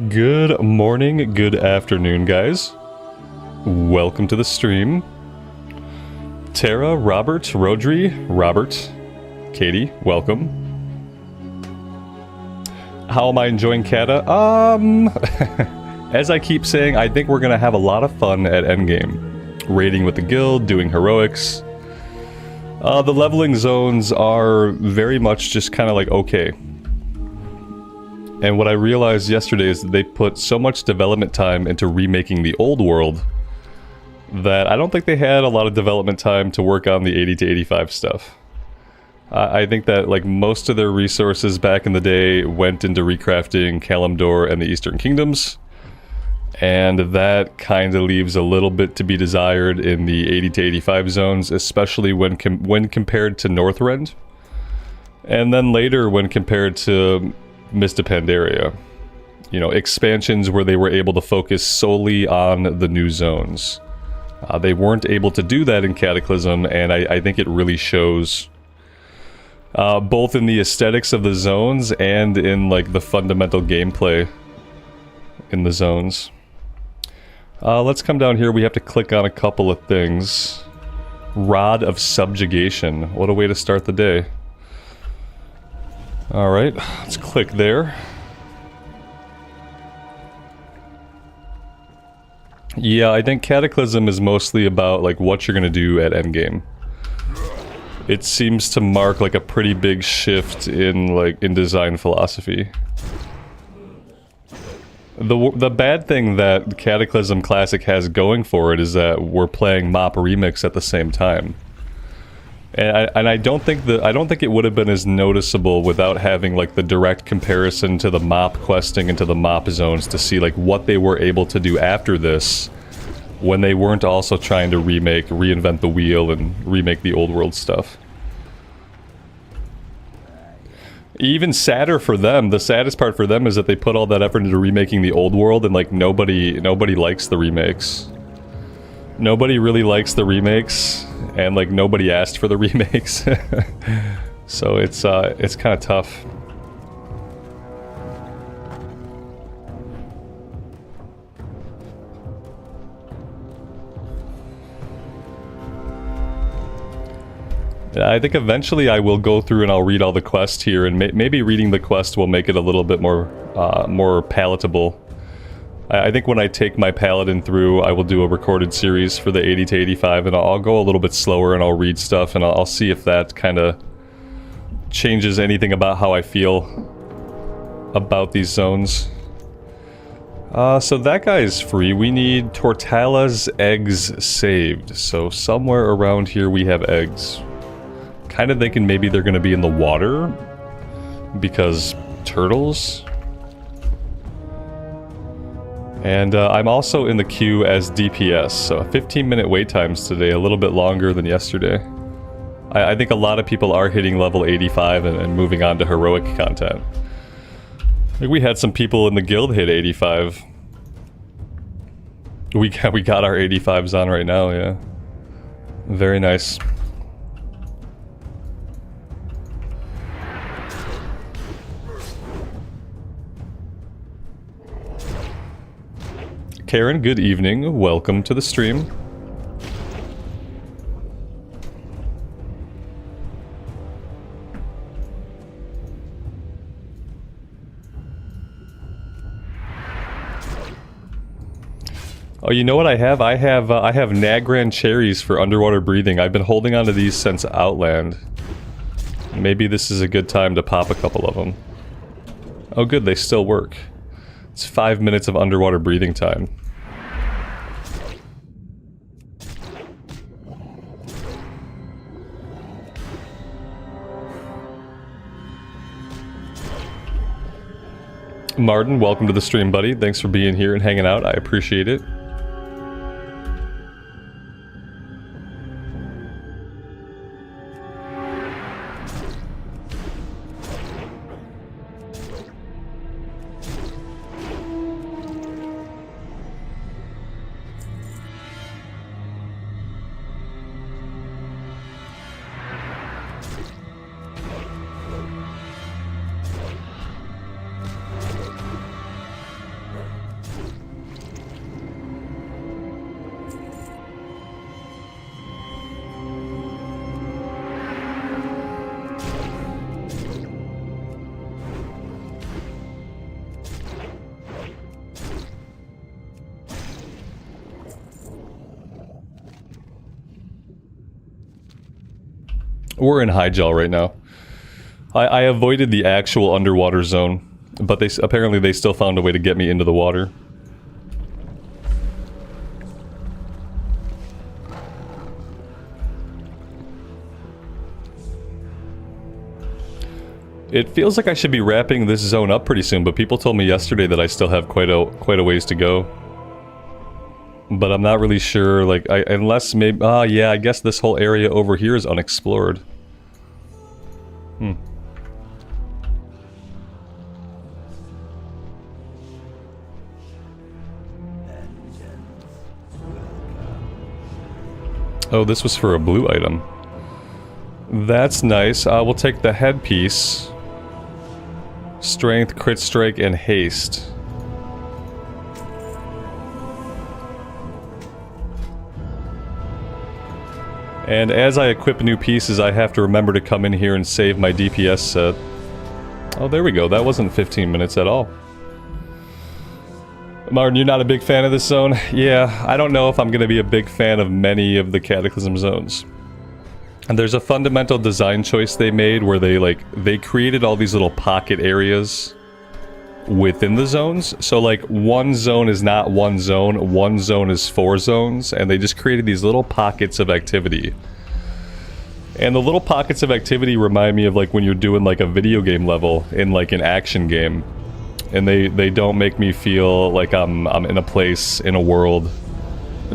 Good morning, good afternoon, guys. Welcome to the stream. Tara, Robert, Rodri, Robert, Katie, welcome. How am I enjoying Kata? As I keep saying, I think we're gonna have a lot of fun at endgame. Raiding with the guild, doing heroics. The leveling zones are very much just kind of like okay. And what I realized yesterday is that they put so much development time into remaking the old world that I don't think they had a lot of development time to work on the 80 to 85 stuff. I think that like most of their resources back in the day went into recrafting Kalimdor and the Eastern Kingdoms, and that kind of leaves a little bit to be desired in the 80 to 85 zones, especially when compared to Northrend, and then later when compared to Mist of Pandaria. You know, expansions where they were able to focus solely on the new zones. They weren't able to do that in Cataclysm, and I think it really shows both in the aesthetics of the zones and in like the fundamental gameplay in the zones. Let's come down here. We have to click on a couple of things. Rod of Subjugation. What a way to start the day. Alright, let's click there. Yeah, I think Cataclysm is mostly about like what you're gonna do at endgame. It seems to mark like a pretty big shift in design philosophy. The bad thing that Cataclysm Classic has going for it is that we're playing MoP Remix at the same time. And I don't think it would have been as noticeable without having like the direct comparison to the MoP questing and to the MoP zones to see like what they were able to do after this when they weren't also trying to reinvent the wheel and remake the old world stuff. Even sadder for them, the saddest part for them is that they put all that effort into remaking the old world and like nobody likes the remakes. Nobody really likes the remakes, and like nobody asked for the remakes. So it's kind of tough. I think eventually I will go through and I'll read all the quests here, and maybe reading the quest will make it a little bit more palatable. I think when I take my paladin through, I will do a recorded series for the 80 to 85, and I'll go a little bit slower and I'll read stuff, and I'll see if that kind of changes anything about how I feel about these zones. So that guy is free. We need Tortala's eggs saved. So somewhere around here we have eggs. Kind of thinking maybe they're going to be in the water, because turtles. And I'm also in the queue as DPS, so 15-minute wait times today, a little bit longer than yesterday. I think a lot of people are hitting level 85 and moving on to heroic content. Like we had some people in the guild hit 85. We got our 85s on right now, yeah. Very nice. Karen, good evening. Welcome to the stream. Oh, you know what I have? I have Nagran cherries for underwater breathing. I've been holding on to these since Outland. Maybe this is a good time to pop a couple of them. Oh good, they still work. It's 5 minutes of underwater breathing time. Martin, welcome to the stream, buddy. Thanks for being here and hanging out. I appreciate it. We're in high gel right now. I avoided the actual underwater zone, but apparently they still found a way to get me into the water. It feels like I should be wrapping this zone up pretty soon, but people told me yesterday that I still have quite a ways to go. But I'm not really sure, like, unless maybe... yeah, I guess this whole area over here is unexplored. Oh, this was for a blue item. That's nice. We'll take the headpiece. Strength, crit strike, and haste. And as I equip new pieces, I have to remember to come in here and save my DPS set. Oh, there we go. That wasn't 15 minutes at all. Martin, you're not a big fan of this zone? Yeah, I don't know if I'm going to be a big fan of many of the Cataclysm zones. And there's a fundamental design choice they made where they created all these little pocket areas within the zones. So like one zone is not one zone is 4 zones, and they just created these little pockets of activity. And the little pockets of activity remind me of like when you're doing like a video game level in like an action game. And they don't make me feel like I'm in a place, in a world,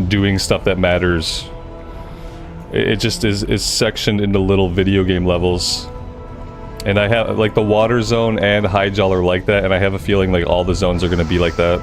doing stuff that matters. It just is sectioned into little video game levels. And I have, like, the water zone and high gel are like that, and I have a feeling like all the zones are gonna be like that.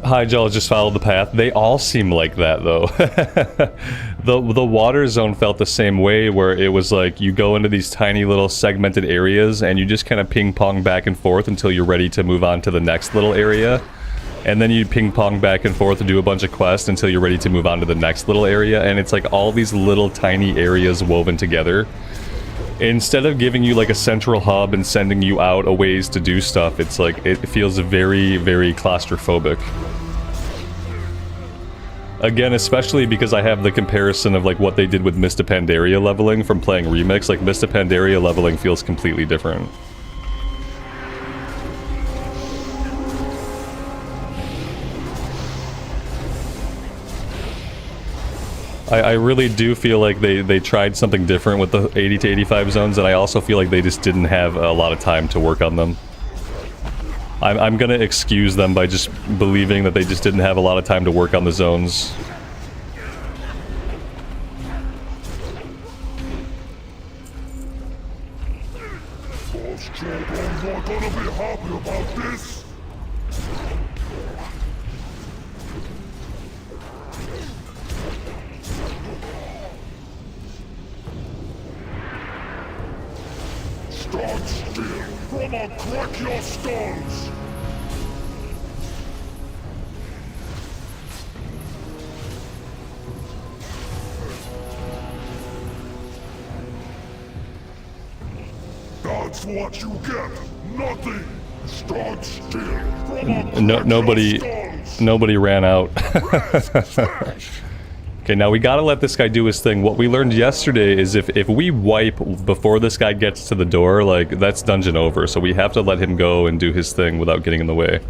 High gel just followed the path. They all seem like that, though. The water zone felt the same way, where it was like you go into these tiny little segmented areas and you just kind of ping pong back and forth until you're ready to move on to the next little area. And then you ping pong back and forth to do a bunch of quests until you're ready to move on to the next little area. And it's like all these little tiny areas woven together. Instead of giving you like a central hub and sending you out a ways to do stuff, it's like, it feels very, very claustrophobic. Again, especially because I have the comparison of like what they did with Mist of Pandaria leveling from playing Remix. Like Mist of Pandaria leveling feels completely different. I really do feel like they tried something different with the 80 to 85 zones, and I also feel like they just didn't have a lot of time to work on them. I'm gonna excuse them by just believing that they just didn't have a lot of time to work on the zones. Stand still, or I'll crack your skulls! That's what you get! Nothing! Stand still, or I'll crack Nobody ran out. Okay, now we gotta let this guy do his thing. What we learned yesterday is if we wipe before this guy gets to the door, like, that's dungeon over. So we have to let him go and do his thing without getting in the way.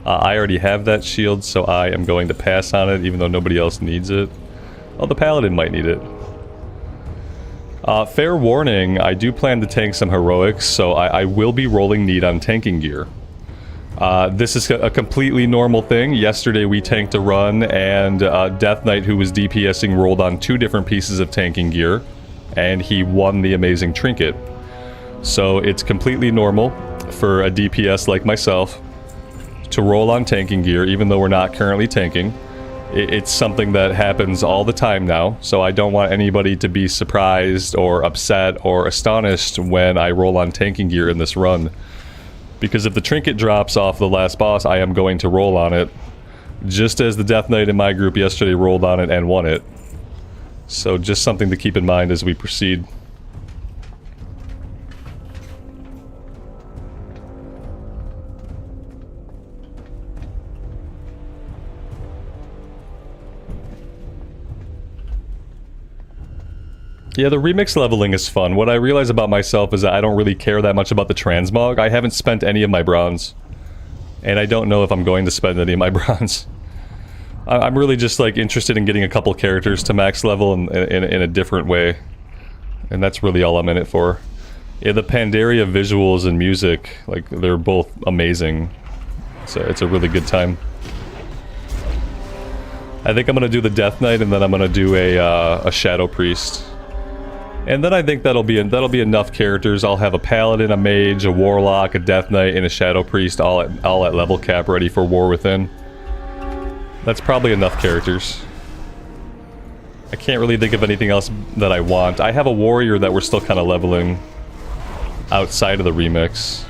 I already have that shield, so I am going to pass on it, even though nobody else needs it. Oh, the paladin might need it. Fair warning, I do plan to tank some heroics, so I will be rolling need on tanking gear. This is a completely normal thing. Yesterday we tanked a run, and Death Knight, who was DPSing, rolled on 2 different pieces of tanking gear, and he won the amazing trinket. So it's completely normal for a DPS like myself to roll on tanking gear, even though we're not currently tanking. It's something that happens all the time now, so I don't want anybody to be surprised or upset or astonished when I roll on tanking gear in this run. Because if the trinket drops off the last boss, I am going to roll on it. Just as the Death Knight in my group yesterday rolled on it and won it. So just something to keep in mind as we proceed. Yeah, the remix leveling is fun. What I realize about myself is that I don't really care that much about the transmog. I haven't spent any of my bronze. And I don't know if I'm going to spend any of my bronze. I'm really just like interested in getting a couple characters to max level in a different way. And that's really all I'm in it for. Yeah, the Pandaria visuals and music, like, they're both amazing. So it's a really good time. I think I'm gonna do the Death Knight and then I'm gonna do a Shadow Priest. And then I think that'll be enough characters. I'll have a Paladin, a Mage, a Warlock, a Death Knight, and a Shadow Priest all at level cap ready for War Within. That's probably enough characters. I can't really think of anything else that I want. I have a Warrior that we're still kind of leveling outside of the remix,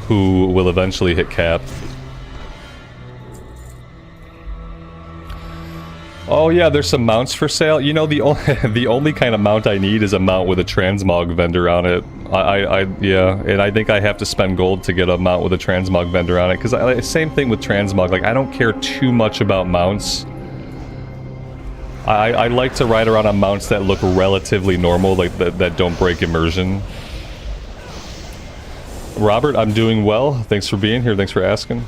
who will eventually hit cap. Oh yeah, there's some mounts for sale. You know, the only kind of mount I need is a mount with a transmog vendor on it. Yeah, and I think I have to spend gold to get a mount with a transmog vendor on it, because same thing with transmog, like, I don't care too much about mounts. I like to ride around on mounts that look relatively normal, like that don't break immersion. Robert, I'm doing well. Thanks for being here, thanks for asking.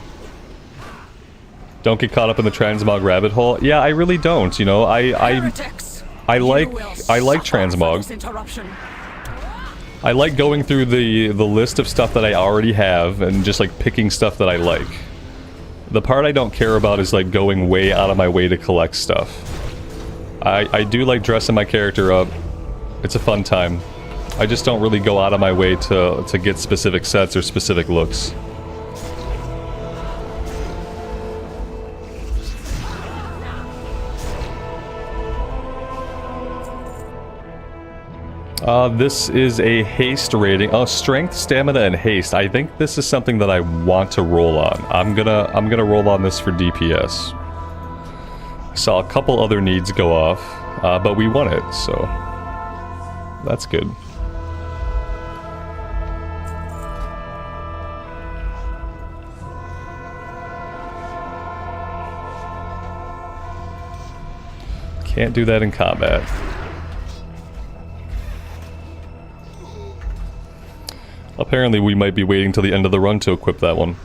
Don't get caught up in the transmog rabbit hole. Yeah, I really don't, you know. I like transmog. I like going through the list of stuff that I already have and just like picking stuff that I like. The part I don't care about is like going way out of my way to collect stuff. I do like dressing my character up. It's a fun time. I just don't really go out of my way to get specific sets or specific looks. This is a haste rating. Oh, strength, stamina, and haste. I think this is something that I want to roll on. I'm gonna roll on this for DPS. I saw a couple other needs go off, but we won it, so that's good. Can't do that in combat. Apparently we might be waiting till the end of the run to equip that one.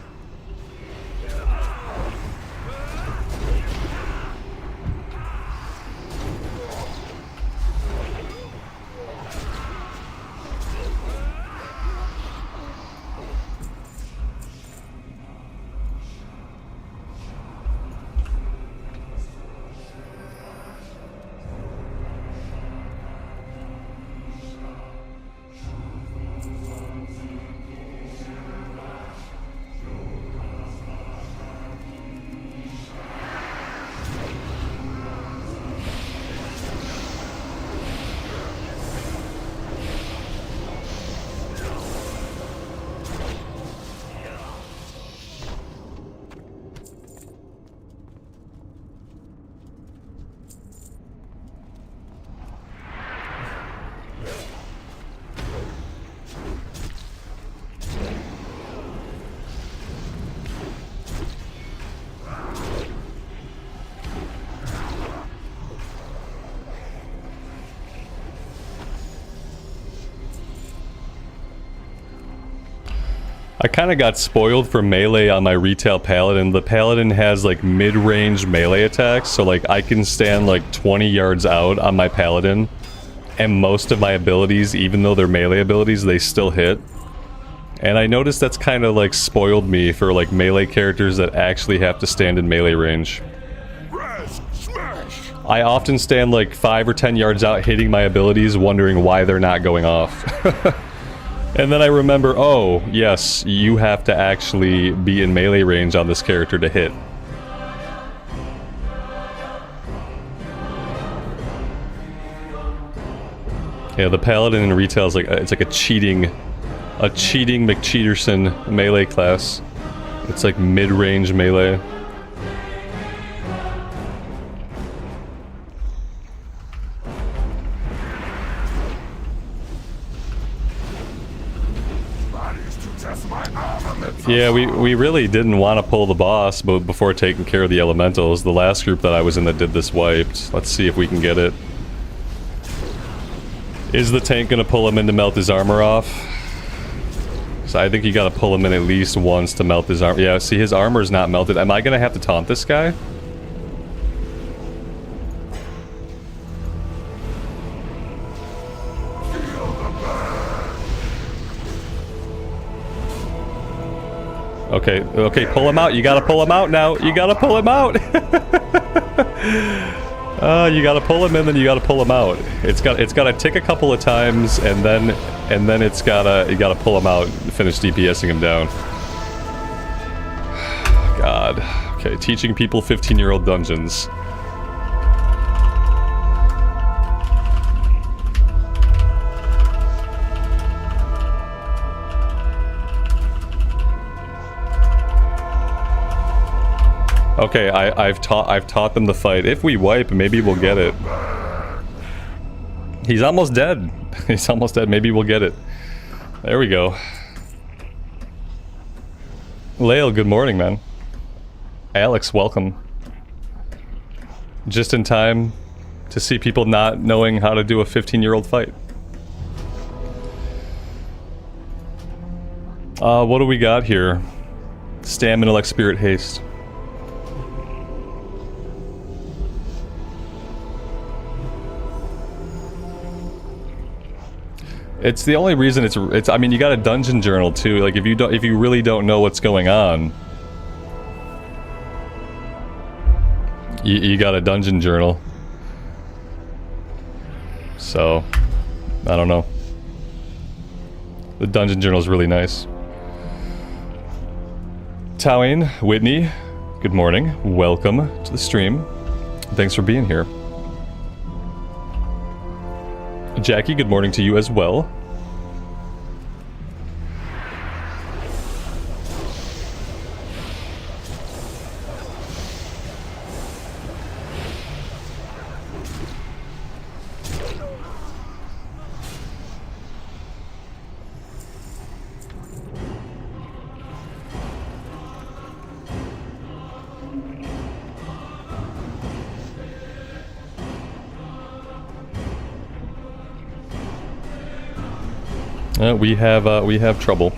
I kind of got spoiled for melee on my retail paladin. The paladin has like mid-range melee attacks, so like I can stand like 20 yards out on my paladin, and most of my abilities, even though they're melee abilities, they still hit. And I noticed that's kind of like spoiled me for like melee characters that actually have to stand in melee range. I often stand like 5 or 10 yards out hitting my abilities, wondering why they're not going off. And then I remember, oh, yes, you have to actually be in melee range on this character to hit. Yeah, the paladin in retail is like, it's like a cheating a cheating McCheaterson melee class. It's like mid-range melee. Yeah, we really didn't want to pull the boss, but before taking care of the elementals, the last group that I was in that did this wiped. Let's see if we can get it. Is the tank gonna pull him in to melt his armor off? So I think you gotta pull him in at least once to melt his armor. Yeah, see, his armor's not melted. Am I gonna have to taunt this guy? Okay, okay, pull him out. You gotta pull him out now. You gotta pull him out. You gotta pull him in, then you gotta pull him out. It's gotta tick a couple of times, and then you gotta pull him out and finish DPSing him down. God. Okay, teaching people 15-year-old dungeons. Okay, I've taught them the fight. If we wipe, maybe we'll get it. He's almost dead. He's almost dead. Maybe we'll get it. There we go. Lael, good morning, man. Alex, welcome. Just in time to see people not knowing how to do a 15-year-old fight. What do we got here? Stamina like Spirit Haste. It's the only reason it's I mean, you got a dungeon journal too. Like if you really don't know what's going on, you got a dungeon journal. So, I don't know. The dungeon journal is really nice. Towing, Whitney, good morning. Welcome to the stream. Thanks for being here. Jackie, good morning to you as well. We have trouble.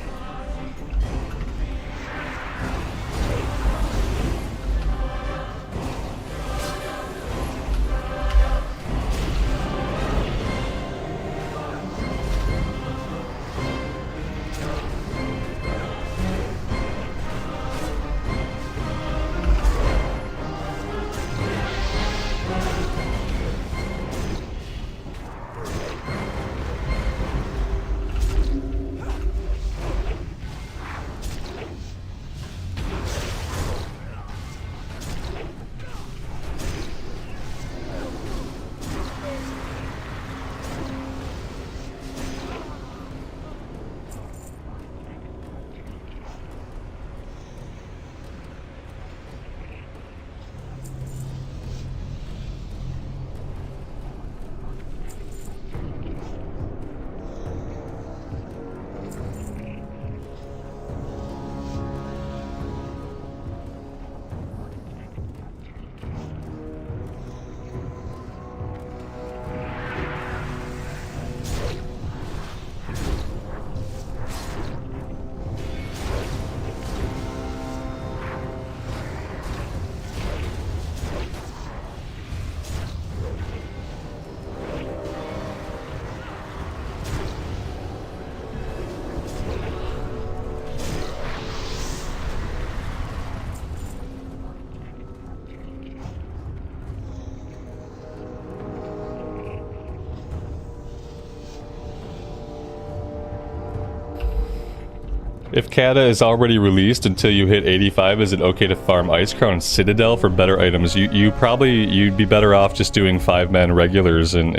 If Kata is already released until you hit 85, is it okay to farm Ice Crown and Citadel for better items? You'd be better off just doing 5-man regulars in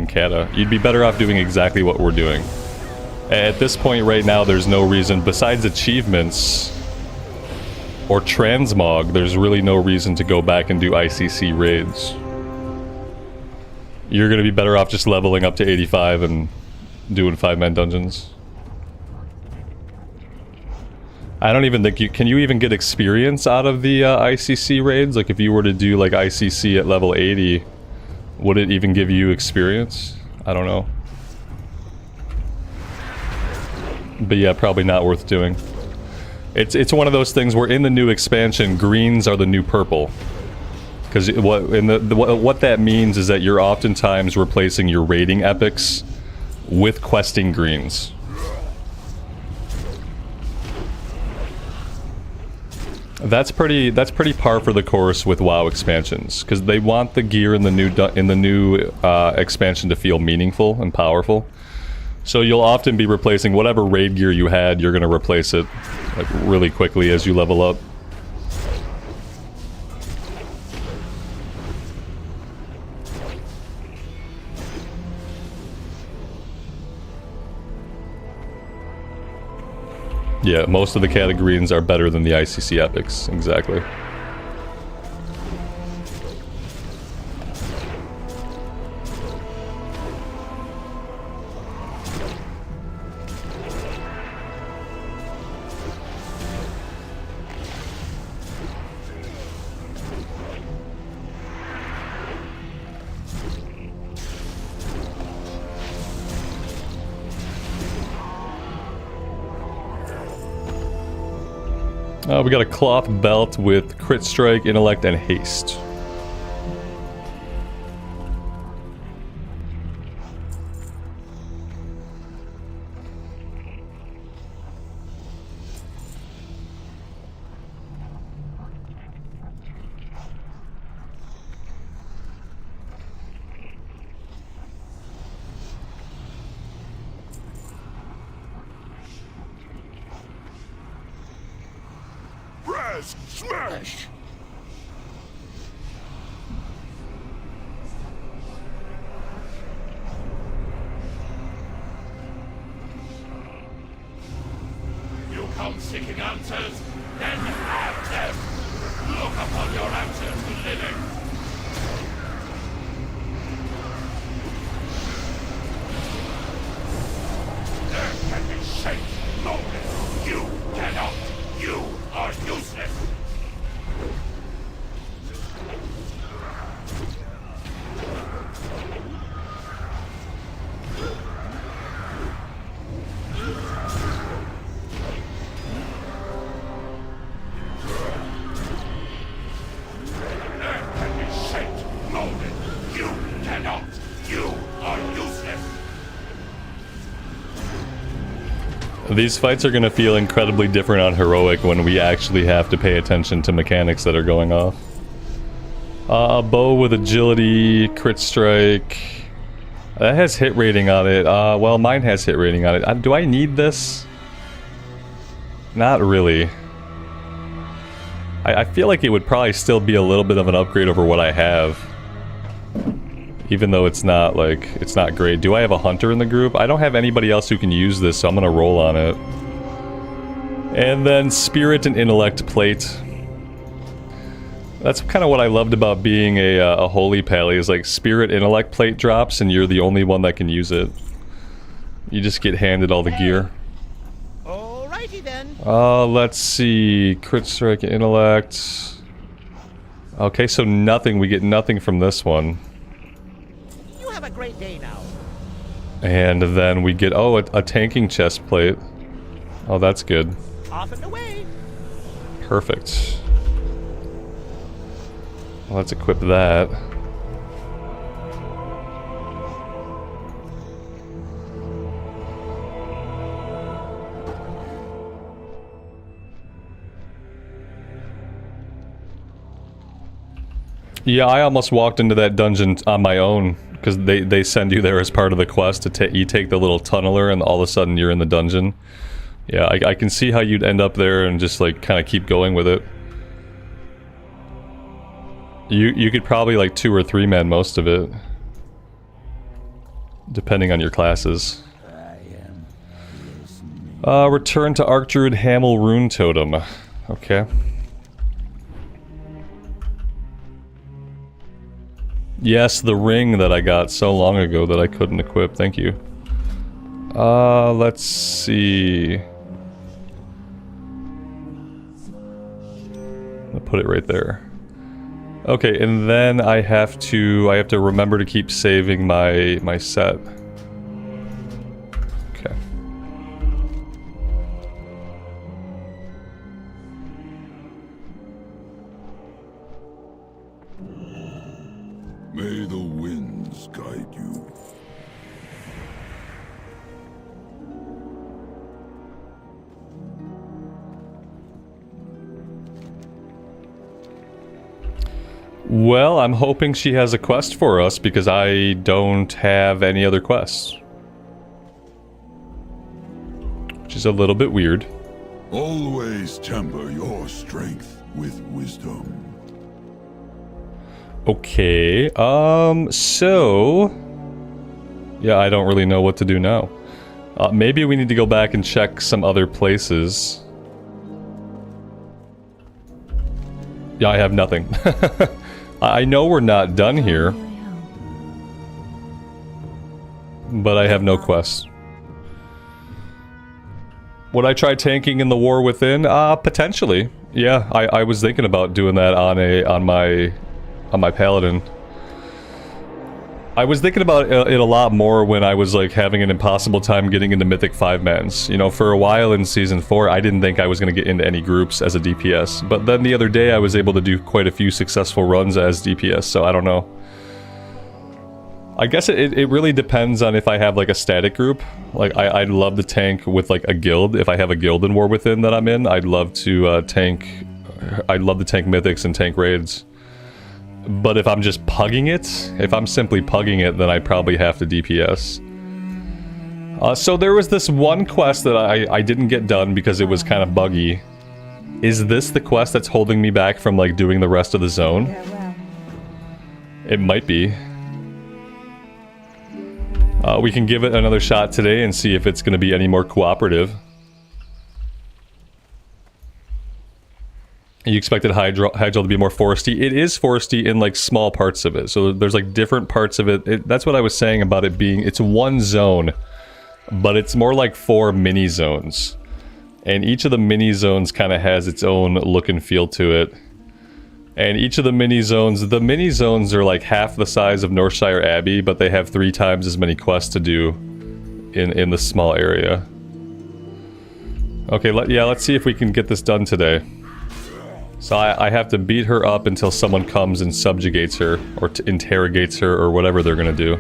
Kata. You'd be better off doing exactly what we're doing. At this point right now, there's no reason, besides achievements or transmog, there's really no reason to go back and do ICC raids. You're gonna be better off just leveling up to 85 and doing 5-man dungeons. I don't even think you... Can you even get experience out of the ICC raids? Like, if you were to do, like, ICC at level 80, would it even give you experience? I don't know. But yeah, probably not worth doing. It's one of those things where in the new expansion, greens are the new purple. Because what that means is that you're oftentimes replacing your raiding epics with questing greens. That's pretty par for the course with WoW expansions, because they want the gear in the new expansion to feel meaningful and powerful. So you'll often be replacing whatever raid gear you had. You're going to replace it like really quickly as you level up. Yeah, most of the categories are better than the ICC epics, exactly. We got a cloth belt with crit strike, intellect, and haste. Smash! You come seeking answers, then have them! Look upon your answers to living! There can be shape, no, you cannot! You are useless! These fights are going to feel incredibly different on Heroic when we actually have to pay attention to mechanics that are going off. A bow with agility, crit strike. That has hit rating on it. Well, mine has hit rating on it. Do I need this? Not really. I feel like it would probably still be a little bit of an upgrade over what I have. Even though it's not, like, it's not great. Do I have a hunter in the group? I don't have anybody else who can use this, so I'm gonna roll on it. And then spirit and intellect plate. That's kind of what I loved about being a holy pally, is like spirit intellect plate drops and you're the only one that can use it. You just get handed all the gear. Alrighty then. Let's see. Crit strike, intellect. Okay, so nothing. We get nothing from this one. Have a great day now. And then we get, oh, a tanking chest plate. Oh, that's good. Off and away. Perfect. Well, let's equip that. Yeah, I almost walked into that dungeon on my own, because they send you there as part of the quest. You take the little tunneler and all of a sudden you're in the dungeon. Yeah, I can see how you'd end up there and just like kind of keep going with it. You could probably like 2 or 3 man most of it, depending on your classes. I am Return to Archdruid Hamel Rune Totem. Okay. Yes, the ring that I got so long ago that I couldn't equip. Thank you. Let's see. I'll put it right there. Okay, and then I have to remember to keep saving my set. Okay. May the winds guide you. Well, I'm hoping she has a quest for us because I don't have any other quests. Which is a little bit weird. Always temper your strength with wisdom. Okay, so... yeah, I don't really know what to do now. Maybe we need to go back and check some other places. Yeah, I have nothing. I know we're not done here. But I have no quests. Would I try tanking in the War Within? Potentially. Yeah, I was thinking about doing that on my Paladin. I was thinking about it a lot more when I was like having an impossible time getting into Mythic 5-mans. You know, for a while in Season 4, I didn't think I was going to get into any groups as a DPS. But then the other day, I was able to do quite a few successful runs as DPS, so I don't know. I guess it really depends on if I have like a static group. Like, I'd love to tank with like a guild. If I have a guild in War Within that I'm in, I'd love to tank Mythics and tank raids. But if I'm just pugging it, if I'm simply pugging it, then I'd probably have to DPS. So there was this one quest that I didn't get done because it was kind of buggy. Is this the quest that's holding me back from like doing the rest of the zone? It might be. We can give it another shot today and see if it's going to be any more cooperative. You expected Hydral to be more foresty. It is foresty in like small parts of it. So there's like different parts of it. That's what I was saying about it being, it's one zone, but it's more like 4 mini zones. And each of the mini zones kind of has its own look and feel to it. And each of the mini zones are like half the size of Northshire Abbey, but they have 3 times as many quests to do in the small area. Okay, let's see if we can get this done today. So I have to beat her up until someone comes and subjugates her, or interrogates her, or whatever they're gonna do.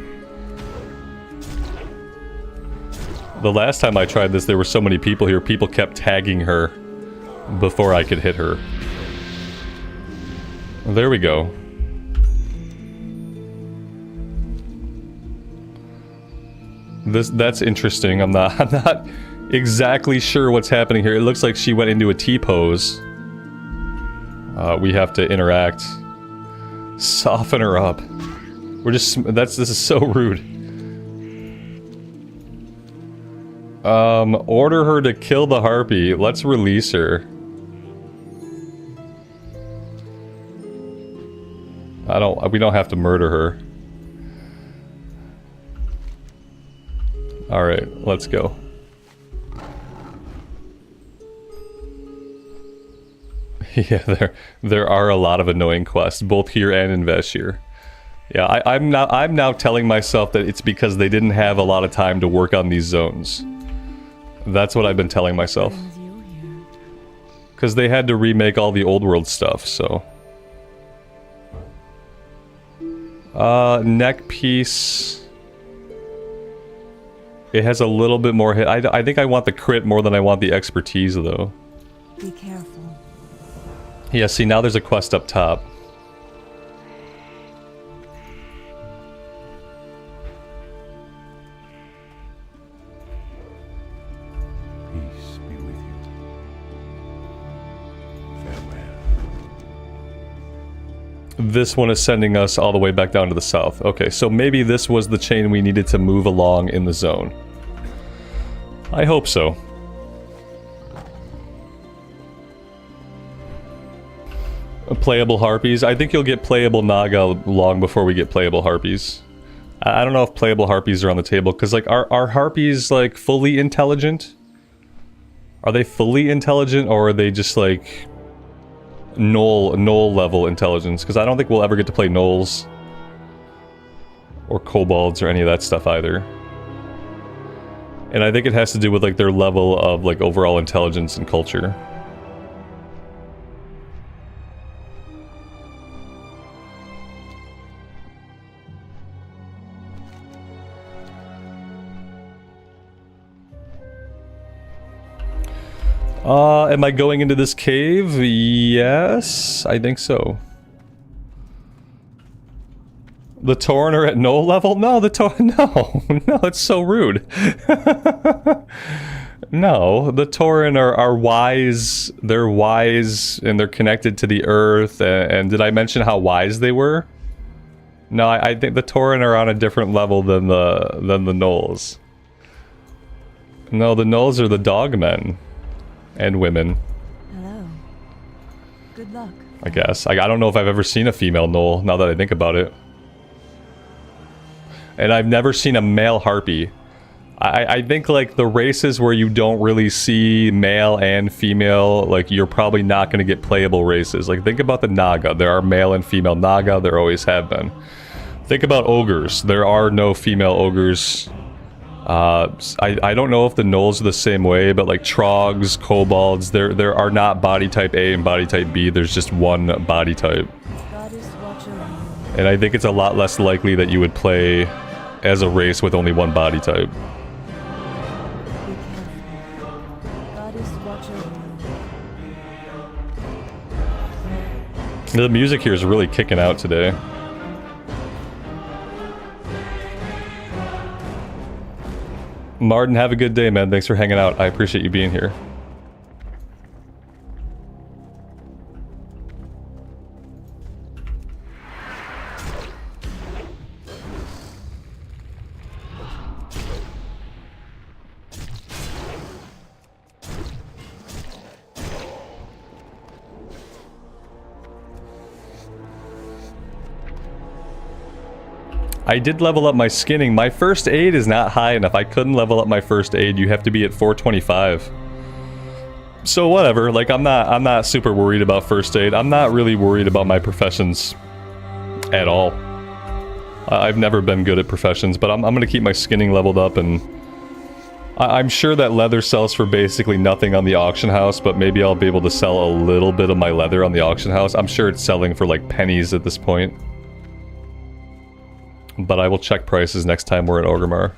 The last time I tried this, there were so many people here, people kept tagging her before I could hit her. There we go. That's interesting. I'm not exactly sure what's happening here. It looks like she went into a T-pose. We have to interact. Soften her up. This is so rude. Order her to kill the harpy. Let's release her. We don't have to murder her. Alright, let's go. Yeah, there are a lot of annoying quests, both here and in Vashj'ir. Yeah, I'm now telling myself that it's because they didn't have a lot of time to work on these zones. That's what I've been telling myself. Because they had to remake all the old world stuff, so... neck piece... It has a little bit more hit. I think I want the crit more than I want the expertise, though. Be careful. Yeah, see, now there's a quest up top. Peace be with you. Farewell. This one is sending us all the way back down to the south. Okay, so maybe this was the chain we needed to move along in the zone. I hope so. Playable harpies. I think you'll get playable Naga long before we get playable harpies. I don't know if playable harpies are on the table, because like, are harpies like fully intelligent? Are they fully intelligent, or are they just like Gnoll level intelligence? Because I don't think we'll ever get to play Gnolls or kobolds or any of that stuff either. And I think it has to do with like their level of like overall intelligence and culture. Am I going into this cave? Yes, I think so. The Tauren are at no level? No, the Tauren, no, it's so rude. No, the Tauren are wise, they're wise, and they're connected to the earth, and did I mention how wise they were? No, I think the Tauren are on a different level than the Gnolls. No, the Gnolls are the dogmen. And women. Hello. Good luck. I guess. I don't know if I've ever seen a female Gnoll, now that I think about it. And I've never seen a male harpy. I think, like, the races where you don't really see male and female, like, you're probably not going to get playable races. Like, think about the Naga. There are male and female Naga. There always have been. Think about ogres. There are no female ogres. I don't know if the Gnolls are the same way, but like Trogs, Kobolds, there are not body type A and body type B, there's just one body type. And I think it's a lot less likely that you would play as a race with only one body type. The music here is really kicking out today. Martin, have a good day, man. Thanks for hanging out. I appreciate you being here. I did level up my skinning. My first aid is not high enough. I couldn't level up my first aid. You have to be at 425. So whatever. Like, I'm not super worried about first aid. I'm not really worried about my professions at all. I've never been good at professions, but I'm gonna keep my skinning leveled up, and I'm sure that leather sells for basically nothing on the auction house, but maybe I'll be able to sell a little bit of my leather on the auction house. I'm sure it's selling for like pennies at this point. But I will check prices next time we're in Orgrimmar.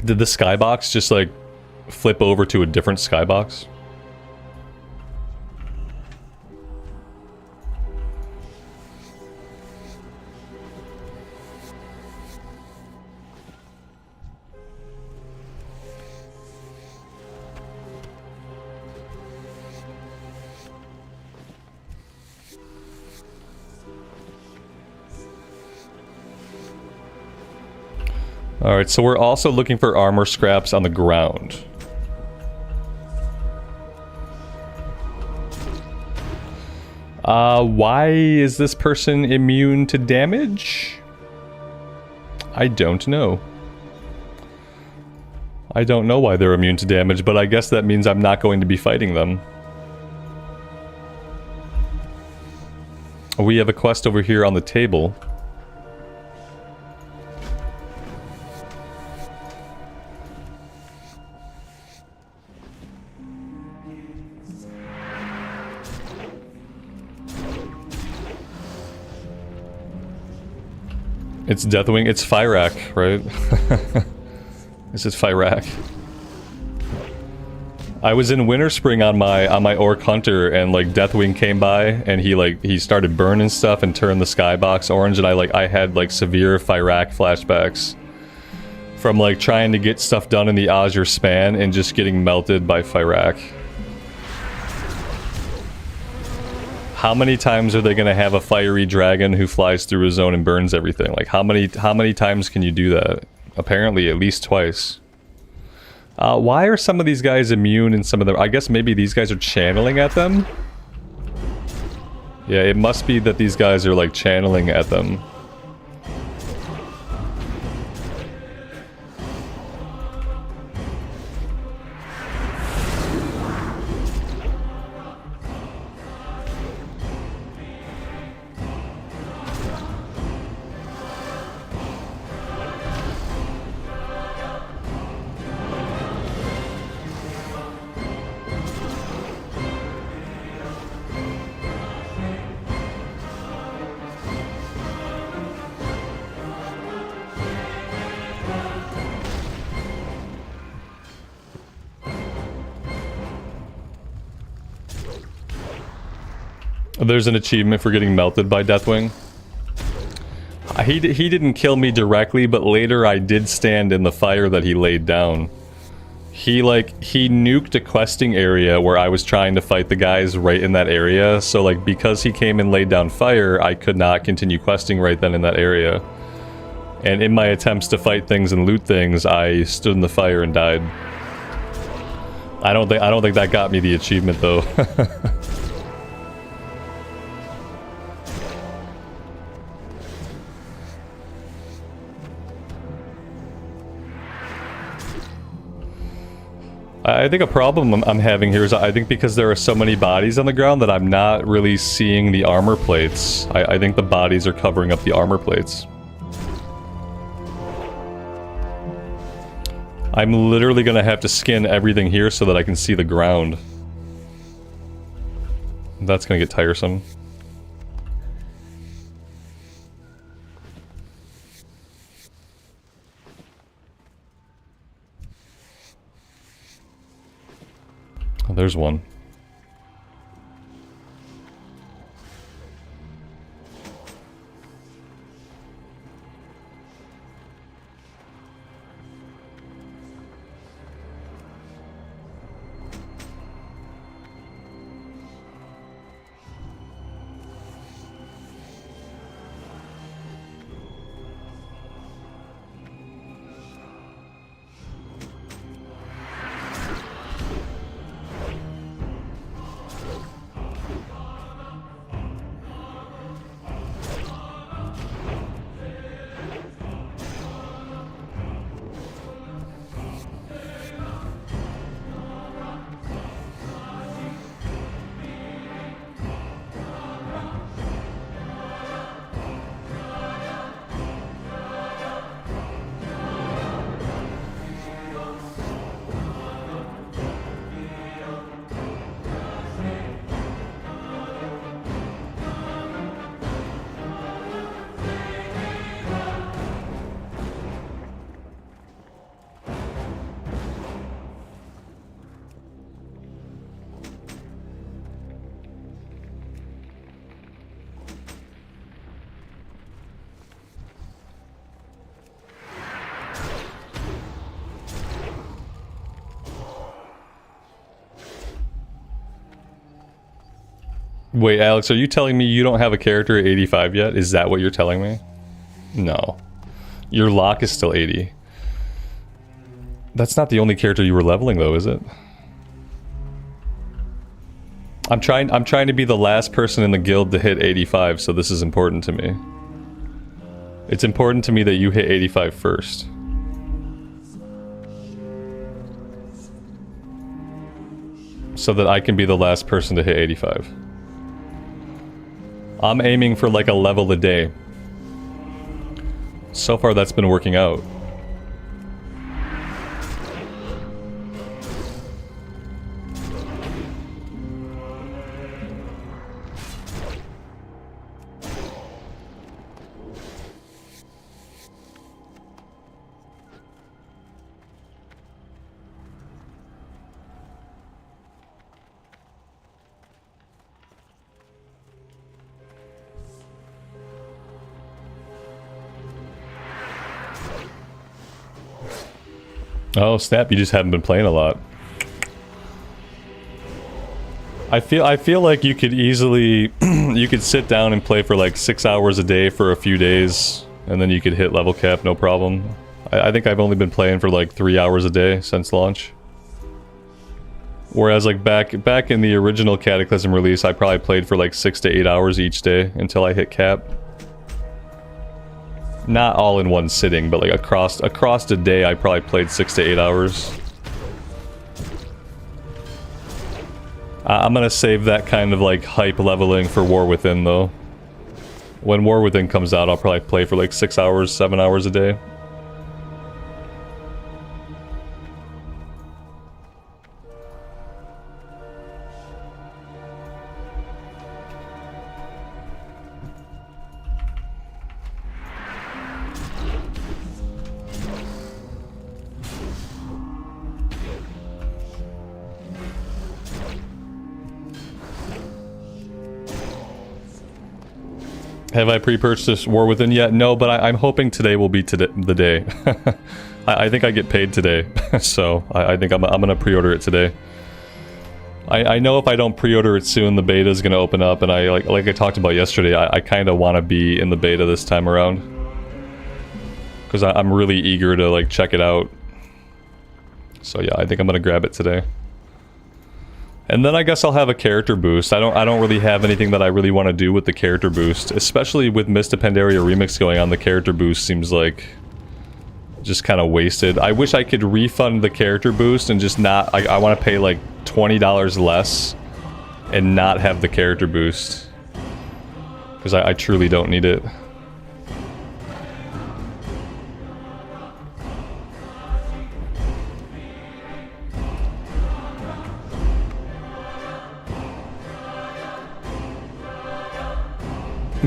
Did the skybox just like flip over to a different skybox? Alright, so we're also looking for armor scraps on the ground. Why is this person immune to damage? I don't know. I don't know why they're immune to damage, but I guess that means I'm not going to be fighting them. We have a quest over here on the table. It's Deathwing. It's Fyrak, right? This is Fyrak. I was in Winterspring on my Orc Hunter, and like Deathwing came by, and he started burning stuff and turned the skybox orange, and I had like severe Fyrak flashbacks from like trying to get stuff done in the Azure span and just getting melted by Fyrak. How many times are they gonna have a fiery dragon who flies through a zone and burns everything? Like how many times can you do that? Apparently at least twice. Why are some of these guys immune and some of them... I guess maybe these guys are channeling at them? Yeah, it must be that these guys are like channeling at them. There's an achievement for getting melted by Deathwing. He didn't kill me directly, but later I did stand in the fire that he laid down. He nuked a questing area where I was trying to fight the guys right in that area, so like because he came and laid down fire, I could not continue questing right then in that area. And in my attempts to fight things and loot things, I stood in the fire and died. I don't think that got me the achievement though. I think a problem I'm having here is I think because there are so many bodies on the ground that I'm not really seeing the armor plates. I think the bodies are covering up the armor plates. I'm literally gonna have to skin everything here so that I can see the ground. That's gonna get tiresome. Oh, there's one. Wait, Alex, are you telling me you don't have a character at 85 yet? Is that what you're telling me? No. Your lock is still 80. That's not the only character you were leveling though, is it? I'm trying to be the last person in the guild to hit 85, so this is important to me. It's important to me that you hit 85 first. So that I can be the last person to hit 85. I'm aiming for like a level a day. So far that's been working out. Oh snap, you just haven't been playing a lot. I feel like you could easily you could sit down and play for like 6 hours a day for a few days and then you could hit level cap no problem. I think I've only been playing for like 3 hours a day since launch. Whereas like back in the original Cataclysm release, I probably played for like 6 to 8 hours each day until I hit cap. Not all in one sitting, but like across a day, I probably played 6 to 8 hours. I'm gonna save that kind of like hype leveling for War Within though. When War Within comes out, I'll probably play for like 6 hours, 7 hours a day. Have I pre-purchased War Within yet? No, but I'm hoping today will be the day. I think I get paid today, so I think I'm gonna pre-order it today. I know if I don't pre-order it soon, the beta is gonna open up, and like I talked about yesterday, I kind of want to be in the beta this time around because I'm really eager to like check it out. So yeah, I think I'm gonna grab it today. And then I guess I'll have a character boost. I don't really have anything that I really want to do with the character boost, especially with Mist of Pandaria Remix going on. The character boost seems like just kind of wasted. I wish I could refund the character boost and just not. I want to pay like $20 less and not have the character boost because I truly don't need it.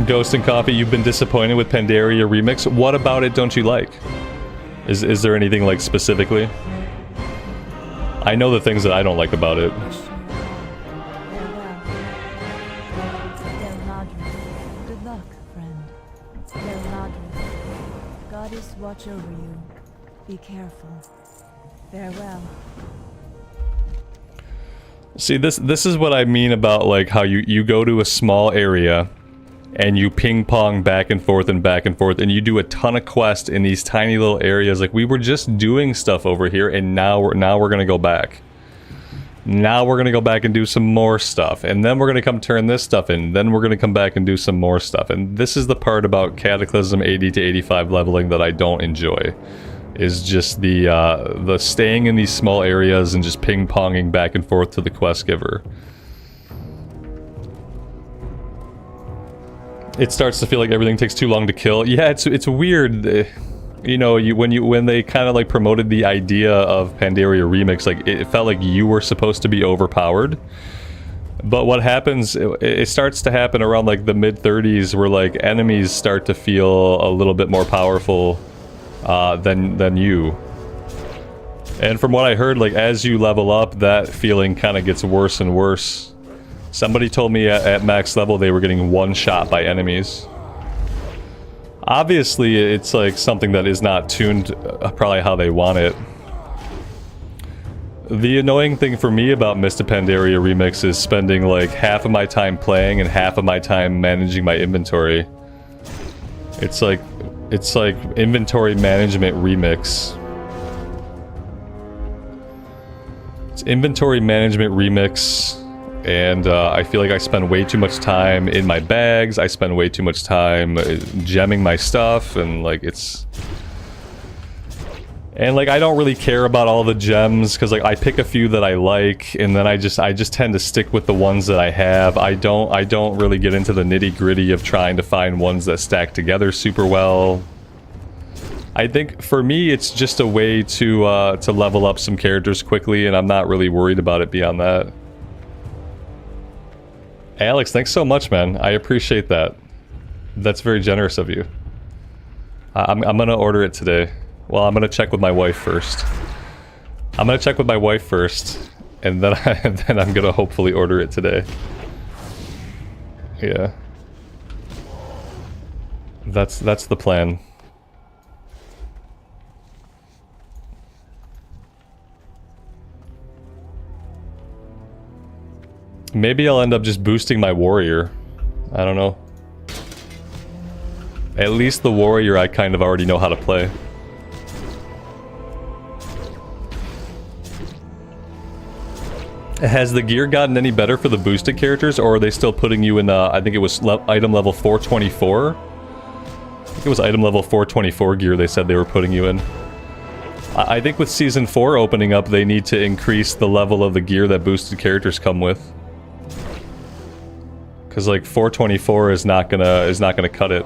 Ghost and Coffee, you've been disappointed with Pandaria Remix. What about it don't you like? Is there anything like specifically? I know the things that I don't like about it. Good luck, friend. Goddess watch over you. Be careful. Farewell. See, this is what I mean about like how you go to a small area and you ping pong back and forth and you do a ton of quests in these tiny little areas. Like we were just doing stuff over here and now we're gonna go back. Now we're gonna go back and do some more stuff, and then we're gonna come turn this stuff in, then we're gonna come back and do some more stuff. And this is the part about Cataclysm 80 to 85 leveling that I don't enjoy. Is just the staying in these small areas and just ping ponging back and forth to the quest giver. It starts to feel like everything takes too long to kill. Yeah, it's weird. You know, when they kind of like promoted the idea of Pandaria Remix, like it felt like you were supposed to be overpowered. But what happens, it starts to happen around like the mid-30s where like enemies start to feel a little bit more powerful than you. And from what I heard, like as you level up, that feeling kind of gets worse and worse. Somebody told me at max level they were getting one shot by enemies. Obviously, it's like something that is not tuned probably how they want it. The annoying thing for me about Mist of Pandaria Remix is spending like half of my time playing and half of my time managing my inventory. It's like inventory management remix. It's inventory management remix. And I feel like I spend way too much time in my bags, I spend way too much time gemming my stuff, and like it's... And like I don't really care about all the gems, because like I pick a few that I like, and then I just tend to stick with the ones that I have. I don't really get into the nitty-gritty of trying to find ones that stack together super well. I think for me it's just a way to level up some characters quickly, and I'm not really worried about it beyond that. Alex, thanks so much, man. I appreciate that. That's very generous of you. I'm gonna order it today. Well, I'm gonna check with my wife first. And then I'm gonna hopefully order it today. Yeah. That's the plan. Maybe I'll end up just boosting my warrior. I don't know. At least the warrior I kind of already know how to play. Has the gear gotten any better for the boosted characters, or are they still putting you in, I think it was item level 424? I think it was item level 424 gear they said they were putting you in. I think with Season 4 opening up, they need to increase the level of the gear that boosted characters come with. Because, like, 424 is not gonna cut it.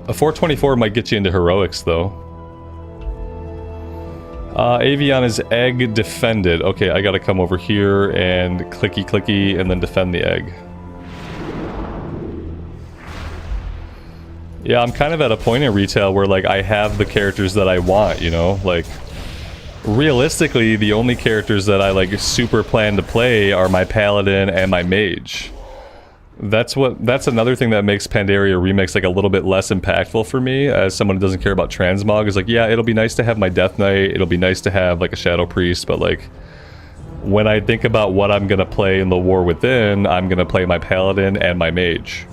A 424 might get you into heroics, though. Avion is egg defended. Okay, I gotta come over here and clicky clicky and then defend the egg. Yeah, I'm kind of at a point in retail where, like, I have the characters that I want, you know? Like, realistically, the only characters that I, like, super plan to play are my paladin and my mage. That's another thing that makes Pandaria Remix like a little bit less impactful for me as someone who doesn't care about transmog. Is like, yeah, it'll be nice to have my Death Knight, it'll be nice to have like a Shadow Priest, but like when I think about what I'm gonna play in the War Within, I'm gonna play my Paladin and my Mage.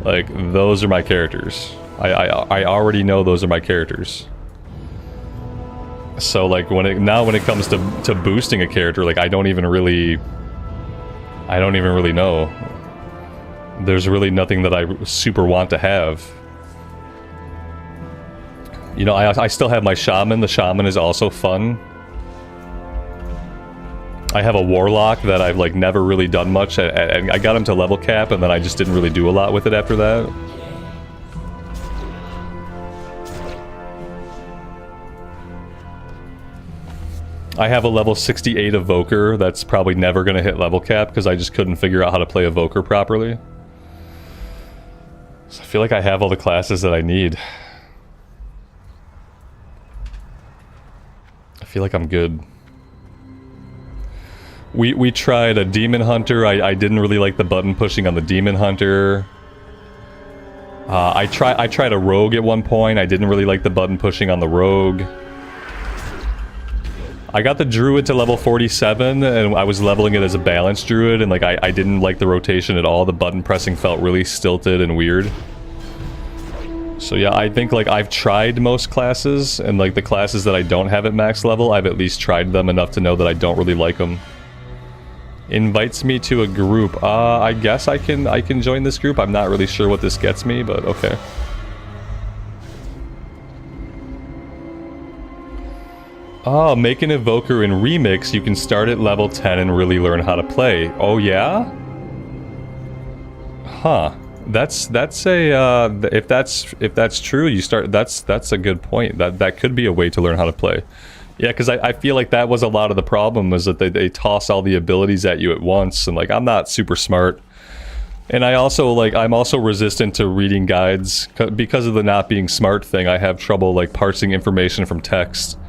Like, those are my characters. I already know those are my characters. So like when it comes to boosting a character, like I don't even really know. There's really nothing that I super want to have. You know, I still have my Shaman. The Shaman is also fun. I have a Warlock that I've like never really done much, and I got him to level cap, and then I just didn't really do a lot with it after that. I have a level 68 Evoker that's probably never going to hit level cap because I just couldn't figure out how to play Evoker properly. So I feel like I have all the classes that I need. I feel like I'm good. We tried a Demon Hunter. I didn't really like the button pushing on the Demon Hunter. I tried a Rogue at one point. I didn't really like the button pushing on the Rogue. I got the Druid to level 47, and I was leveling it as a balanced Druid, and like I didn't like the rotation at all. The button pressing felt really stilted and weird. So yeah, I think like I've tried most classes, and like the classes that I don't have at max level, I've at least tried them enough to know that I don't really like them. Invites me to a group. I guess I can join this group. I'm not really sure what this gets me, but okay. Oh, make an Evoker in Remix. You can start at level 10 and really learn how to play. Oh yeah? Huh. That's a if that's true, you start. That's a good point. That could be a way to learn how to play. Yeah, because I feel like that was a lot of the problem, is that they toss all the abilities at you at once, and like I'm not super smart. And I also like I'm also resistant to reading guides because of the not being smart thing. I have trouble like parsing information from text.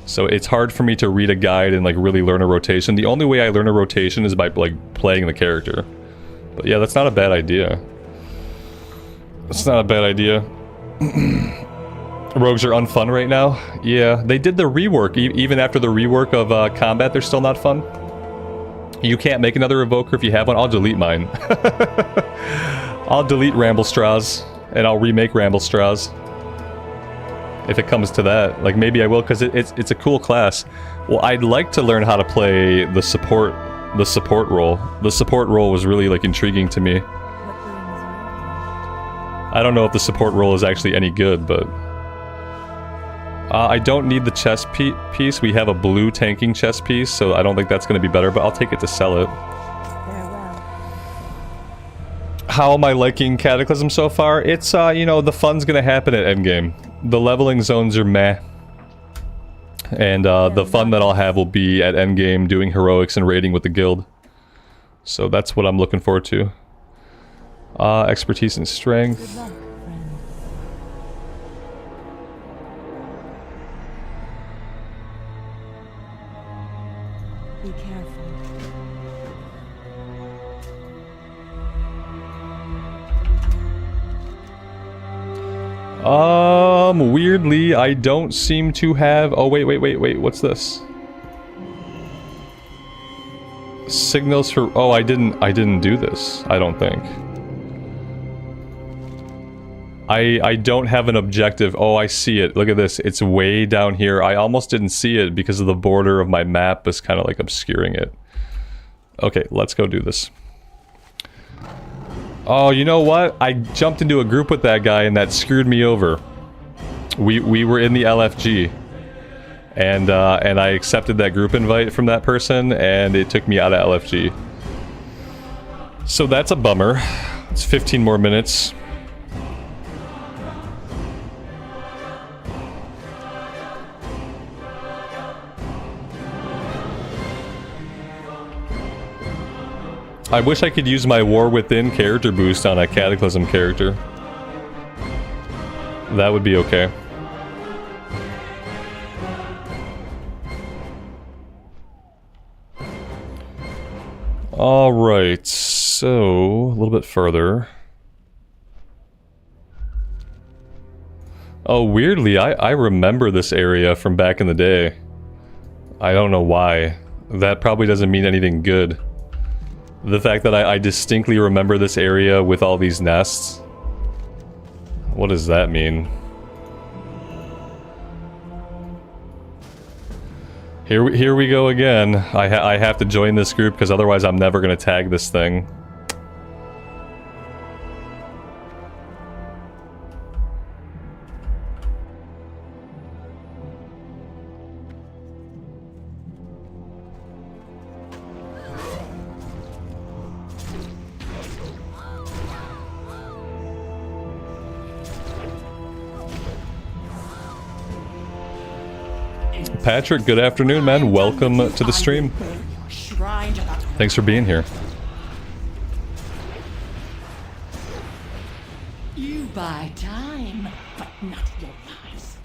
So it's hard for me to read a guide and like really learn a rotation. The only way I learn a rotation is by like playing the character. But yeah, that's not a bad idea. That's not a bad idea. Rogues are unfun right now. Yeah, they did the rework. Even after the rework of combat, they're still not fun. You can't make another Evoker if you have one. I'll delete mine. I'll delete Ramblestraws, and I'll remake Ramblestraws. If it comes to that. Like, maybe I will, because it's a cool class. Well, I'd like to learn how to play the support role. The support role was really, like, intriguing to me. I don't know if the support role is actually any good, but... I don't need the chest piece. We have a blue tanking chest piece, so I don't think that's going to be better, but I'll take it to sell it. Farewell. How am I liking Cataclysm so far? It's, you know, the fun's going to happen at endgame. The leveling zones are meh. And the fun that I'll have will be at endgame doing heroics and raiding with the guild. So that's what I'm looking forward to. Expertise and strength. Good luck, friend. Be careful. Weirdly, I don't seem to have... Oh, wait, what's this? Signals for... Oh, I didn't do this, I don't think. I don't have an objective. Oh, I see it. Look at this. It's way down here. I almost didn't see it because of the border of my map is kind of like obscuring it. Okay, let's go do this. Oh, you know what? I jumped into a group with that guy and that screwed me over. We were in the LFG. And I accepted that group invite from that person and it took me out of LFG. So that's a bummer. It's 15 more minutes. I wish I could use my War Within character boost on a Cataclysm character. That would be okay. Alright, so a little bit further. Oh, weirdly, I remember this area from back in the day. I don't know why. That probably doesn't mean anything good. The fact that I distinctly remember this area with all these nests. What does that mean? Here we go again. I have to join this group because otherwise I'm never going to tag this thing. Patrick, good afternoon, man. Welcome to the stream. Thanks for being here. You buy time, but not your lives.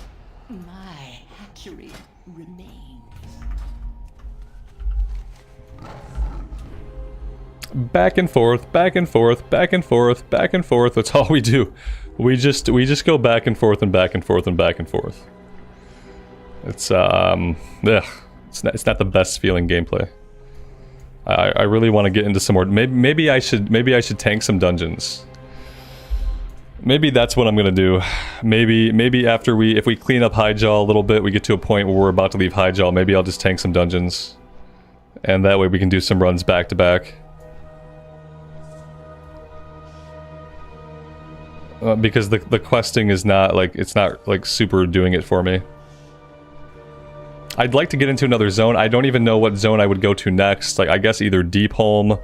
My hatchery remains. Back and forth, back and forth, back and forth, back and forth. That's all we do. We just go back and forth and back and forth and back and forth. It's ugh. It's not the best feeling gameplay. I really want to get into some more. Maybe I should tank some dungeons. Maybe that's what I'm gonna do. Maybe after if we clean up Highjaw a little bit, we get to a point where we're about to leave Highjaw. Maybe I'll just tank some dungeons, and that way we can do some runs back to back. Because the questing is not like super doing it for me. I'd like to get into another zone. I don't even know what zone I would go to next. Like, I guess either Deepholm,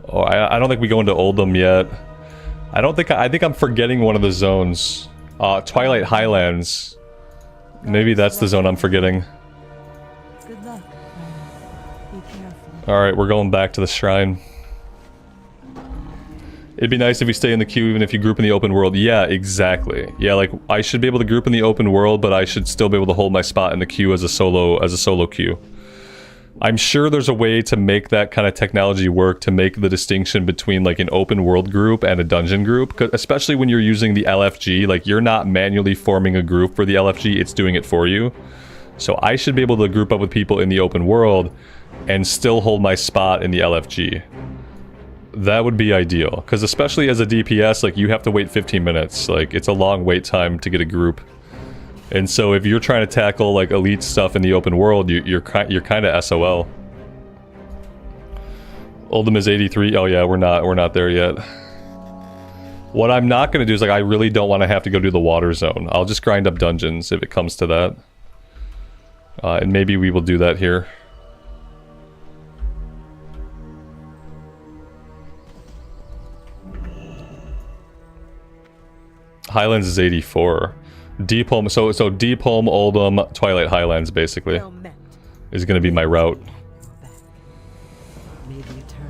or I don't think we go into Oldham yet. I think I'm forgetting one of the zones. Twilight Highlands. Maybe that's the zone I'm forgetting. Good luck, friend. Be careful. Alright, we're going back to the shrine. It'd be nice if you stay in the queue even if you group in the open world. Yeah, exactly. Yeah, like, I should be able to group in the open world, but I should still be able to hold my spot in the queue as a solo queue. I'm sure there's a way to make that kind of technology work to make the distinction between like an open world group and a dungeon group, especially when you're using the LFG. Like, you're not manually forming a group for the LFG, it's doing it for you. So I should be able to group up with people in the open world and still hold my spot in the LFG. That would be ideal, because especially as a DPS, like, you have to wait 15 minutes. Like, it's a long wait time to get a group. And so if you're trying to tackle, like, elite stuff in the open world, you're kind of SOL. Oldham is 83. Oh yeah, we're not there yet. What I'm not going to do is, like, I really don't want to have to go do the water zone. I'll just grind up dungeons if it comes to that. And maybe we will do that here. Highlands is 84. Deepholm, so Deepholm, Oldham, Twilight Highlands basically is gonna be my route.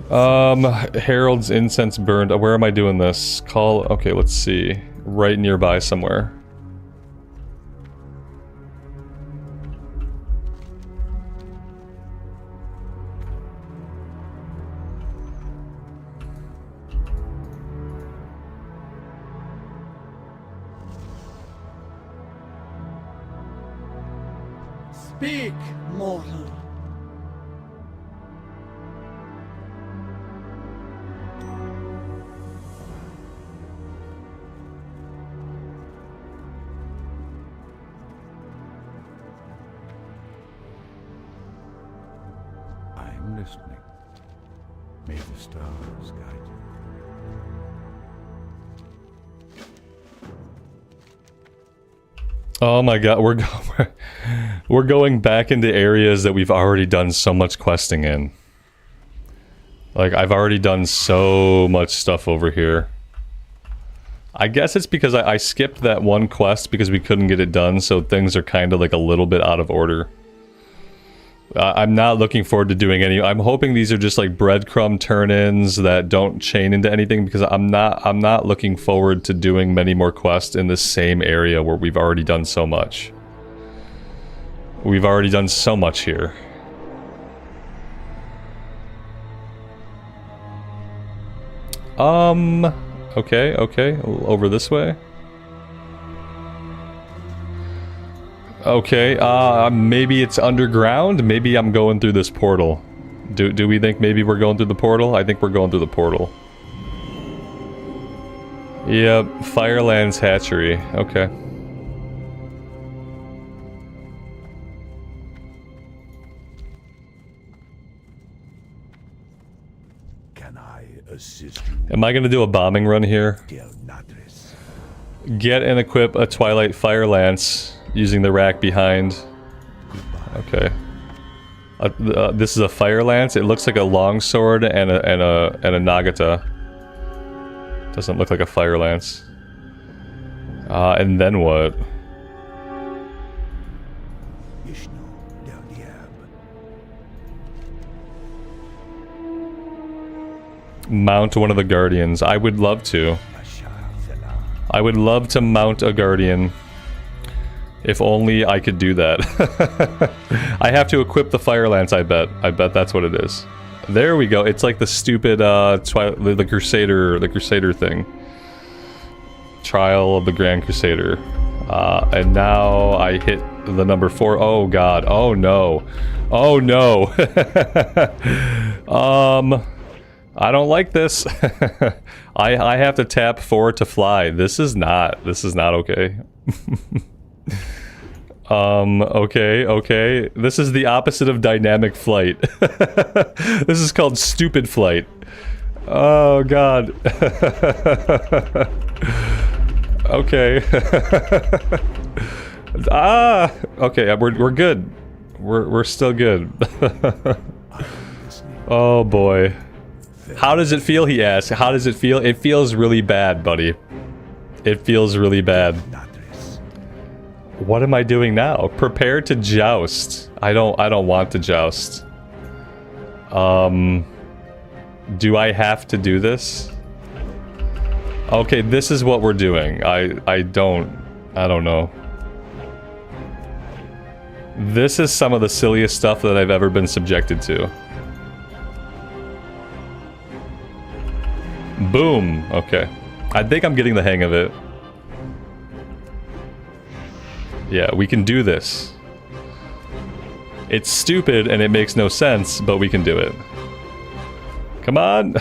Harold's incense burned. Where am I doing this? Okay, let's see. Right nearby somewhere. Speak, mortal. May the stars guide you. Oh my god, we're going back into areas that we've already done so much questing in. Like, I've already done so much stuff over here. I guess it's because I skipped that one quest because we couldn't get it done, so things are kind of like a little bit out of order. I'm not looking forward to doing any. I'm hoping these are just like breadcrumb turn-ins that don't chain into anything, because I'm not looking forward to doing many more quests in the same area where we've already done so much. We've already done so much here. Okay, okay, over this way. Okay, maybe it's underground? Maybe I'm going through this portal. Do we think maybe we're going through the portal? I think we're going through the portal. Yep, Firelands Hatchery. Okay. Can I assist you, Am I gonna do a bombing run here? Del Nadres? Get and equip a Twilight Fire Lance using the rack behind. Okay. This is a Fire Lance. It looks like a longsword and a Nagata. Doesn't look like a Fire Lance. And then what? Vishnu Del Diab. Mount one of the Guardians. I would love to. Bashar Zela. I would love to mount a Guardian. If only I could do that. I have to equip the Fire Lance, I bet. I bet that's what it is. There we go. It's like the stupid the Crusader thing. Trial of the Grand Crusader. And now I hit the number 4. Oh god. Oh no. Oh no. I don't like this. I have to tap 4 to fly. This is not okay. Okay. This is the opposite of dynamic flight. This is called stupid flight. Oh god. Okay. Okay, we're good. We're still good. Oh boy. How does it feel, he asks. How does it feel? It feels really bad, buddy. It feels really bad. What am I doing now? Prepare to joust. I don't want to joust. Do I have to do this? Okay, this is what we're doing. I don't know. This is some of the silliest stuff that I've ever been subjected to. Boom. Okay. I think I'm getting the hang of it. Yeah, we can do this. It's stupid and it makes no sense, but we can do it. Come on!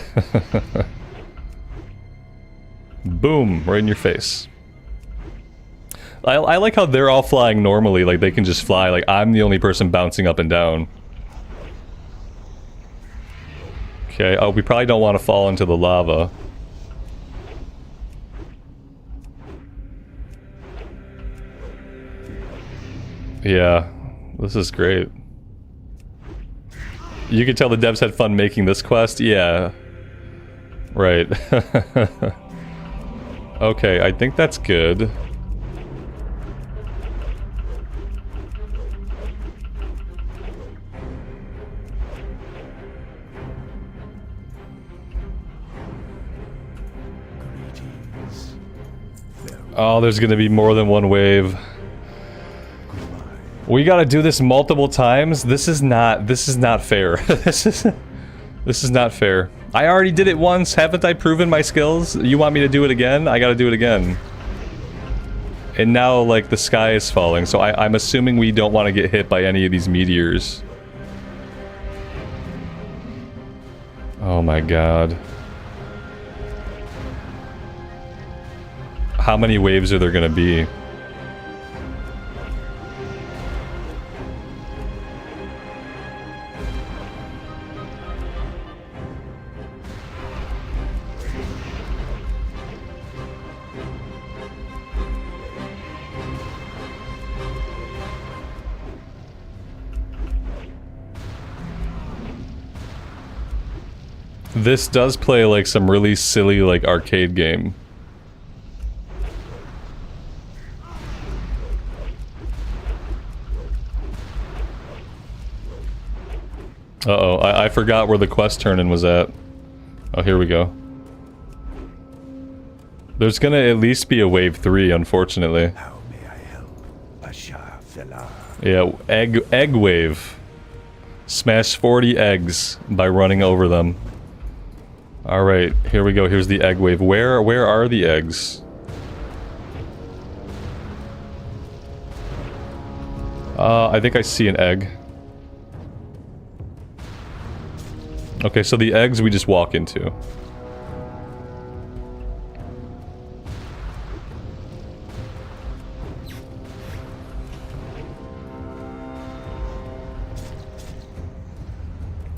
Boom, right in your face. I like how they're all flying normally, like they can just fly, like I'm the only person bouncing up and down. Okay, oh, we probably don't want to fall into the lava. Yeah, this is great. You can tell the devs had fun making this quest? Yeah. Right. Okay, I think that's good. Oh, there's gonna be more than one wave. We gotta do this multiple times? This is not fair. This is not fair. I already did it once. Haven't I proven my skills? You want me to do it again? I gotta do it again. And now, like, the sky is falling, so I'm assuming we don't want to get hit by any of these meteors. Oh my god. How many waves are there gonna be? This does play like some really silly like arcade game. Uh-oh, I forgot where the quest turn-in was at. Oh, here we go. There's gonna at least be a wave 3, unfortunately. How may I help? Asha Fela. Yeah, egg wave. Smash 40 eggs by running over them. Alright, here we go. Here's the egg wave. Where are the eggs? I think I see an egg. Okay, so the eggs we just walk into.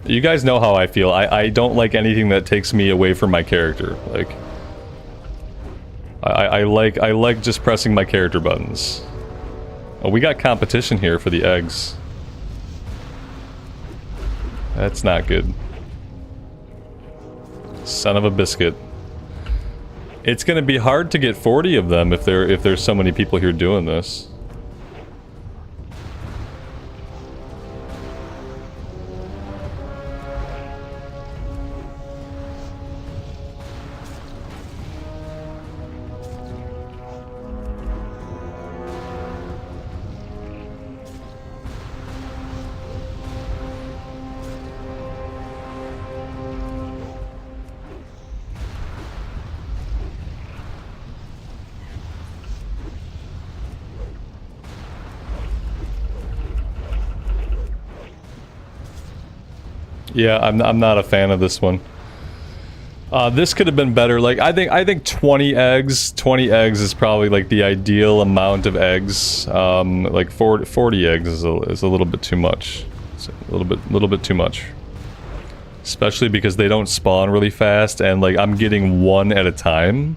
You guys know how I feel. I don't like anything that takes me away from my character. Like, I like just pressing my character buttons. Oh, we got competition here for the eggs. That's not good. Son of a biscuit. It's gonna be hard to get 40 of them if there's so many people here doing this. Yeah, I'm not a fan of this one. This could have been better. Like, I think 20 eggs is probably like the ideal amount of eggs. Like 40 eggs is a little bit too much. It's a little bit too much. Especially because they don't spawn really fast, and like I'm getting one at a time.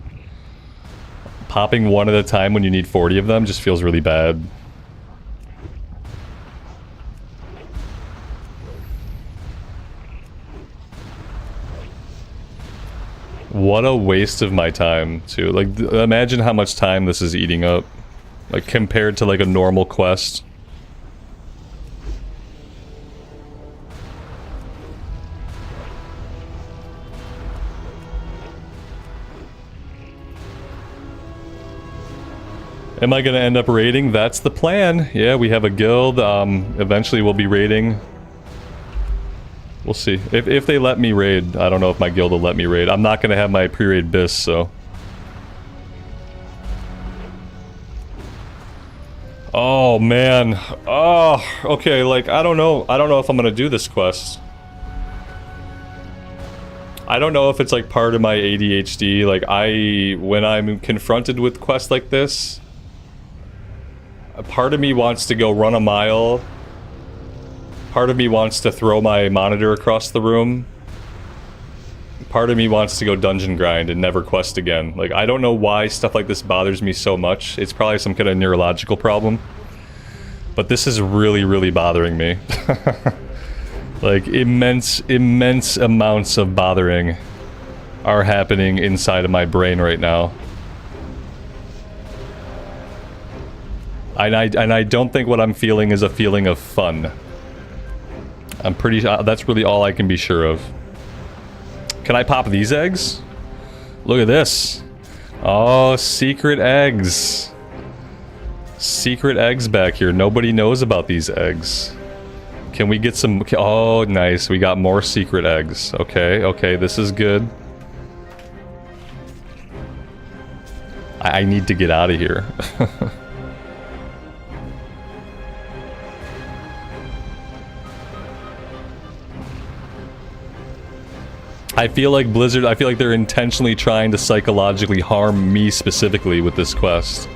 Popping one at a time when you need 40 of them just feels really bad. What a waste of my time, too. Like, imagine how much time this is eating up. Like, compared to, like, a normal quest. Am I gonna end up raiding? That's the plan. Yeah, we have a guild. Eventually we'll be raiding. We'll see. If they let me raid, I don't know if my guild will let me raid. I'm not gonna have my pre-raid bis, so. Oh man. Oh, okay, like I don't know if I'm gonna do this quest. I don't know if it's like part of my ADHD. Like when I'm confronted with quests like this, a part of me wants to go run a mile. Part of me wants to throw my monitor across the room. Part of me wants to go dungeon grind and never quest again. Like, I don't know why stuff like this bothers me so much. It's probably some kind of neurological problem. But this is really, really bothering me. Like, immense amounts of bothering are happening inside of my brain right now. And I don't think what I'm feeling is a feeling of fun. I'm pretty... that's really all I can be sure of. Can I pop these eggs? Look at this. Oh, secret eggs. Secret eggs back here. Nobody knows about these eggs. Can we get some... oh, nice. We got more secret eggs. Okay, okay, this is good. I need to get out of here. I feel like Blizzard, I feel like they're intentionally trying to psychologically harm me specifically with this quest.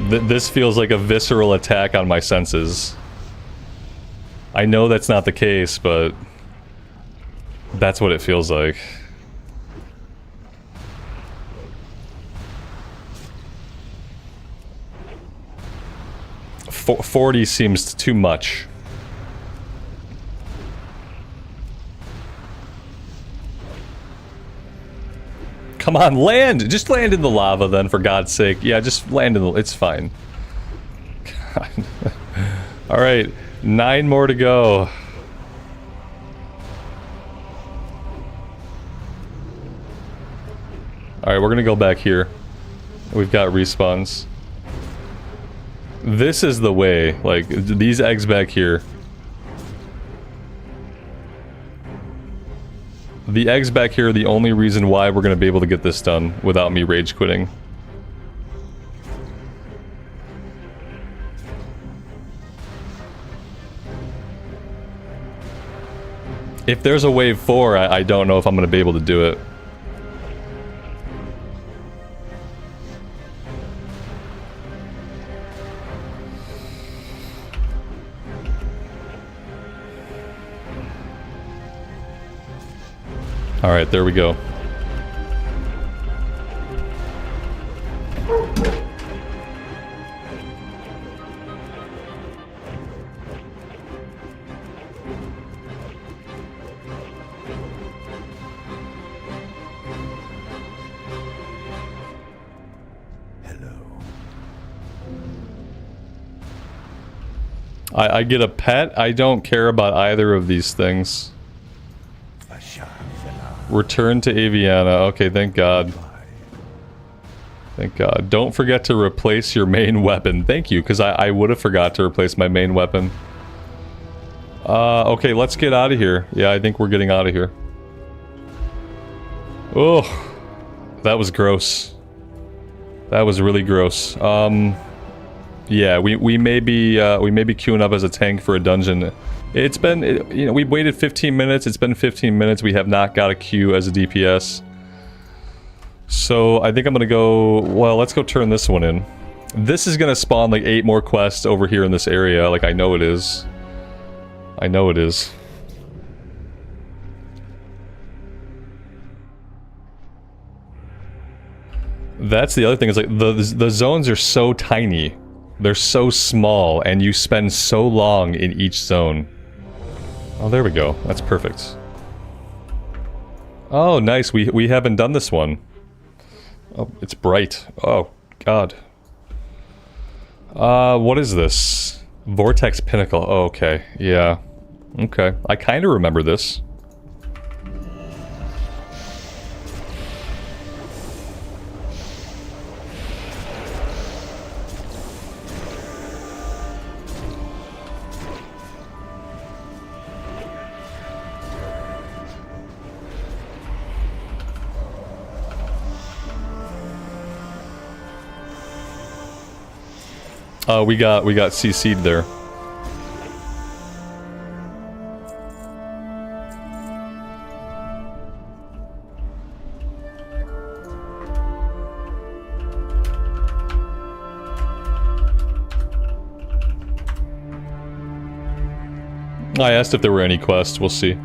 This feels like a visceral attack on my senses. I know that's not the case, but that's what it feels like. 40 seems too much. Come on, land! Just land in the lava then, for God's sake. Yeah, just land in the... It's fine. God. Alright, 9 more to go. Alright, we're gonna go back here. We've got respawns. This is the way. Like, these eggs back here. The eggs back here are the only reason why we're gonna be able to get this done without me rage quitting. If there's a wave 4, I don't know if I'm gonna be able to do it. Alright, there we go. I get a pet? I don't care about either of these things. Return to Aviana. Okay, thank God. Thank God. Don't forget to replace your main weapon. Thank you, because I would have forgot to replace my main weapon. Okay, let's get out of here. Yeah, I think we're getting out of here. Oh, that was gross. That was really gross. Yeah, we may be queuing up as a tank for a dungeon. It's been, you know, we waited 15 minutes. It's been 15 minutes. We have not got a queue as a DPS. So I think I'm gonna go. Well, let's go turn this one in. This is gonna spawn like 8 more quests over here in this area. Like, I know it is. I know it is. That's the other thing. Is like the zones are so tiny. They're so small, and you spend so long in each zone. Oh, there we go. That's perfect. Oh, nice. We haven't done this one. Oh, it's bright. Oh, God. What is this? Vortex Pinnacle. Oh, okay. Yeah. Okay. I kind of remember this. We got CC'd there. I asked if there were any quests. We'll see.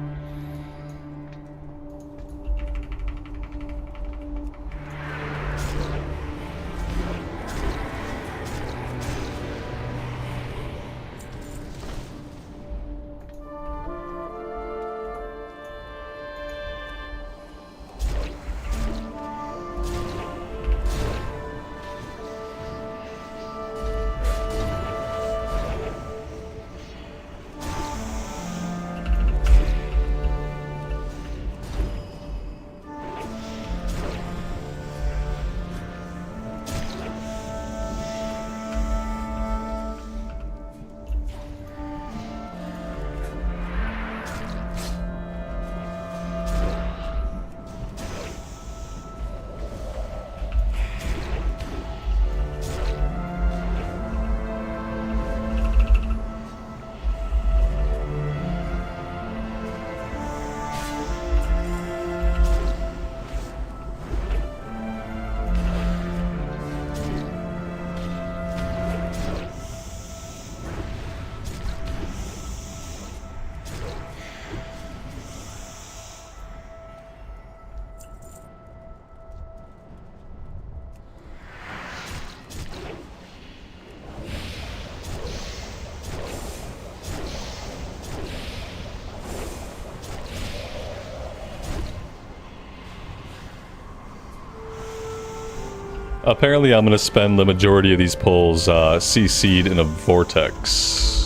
Apparently I'm going to spend the majority of these pulls CC'd in a vortex.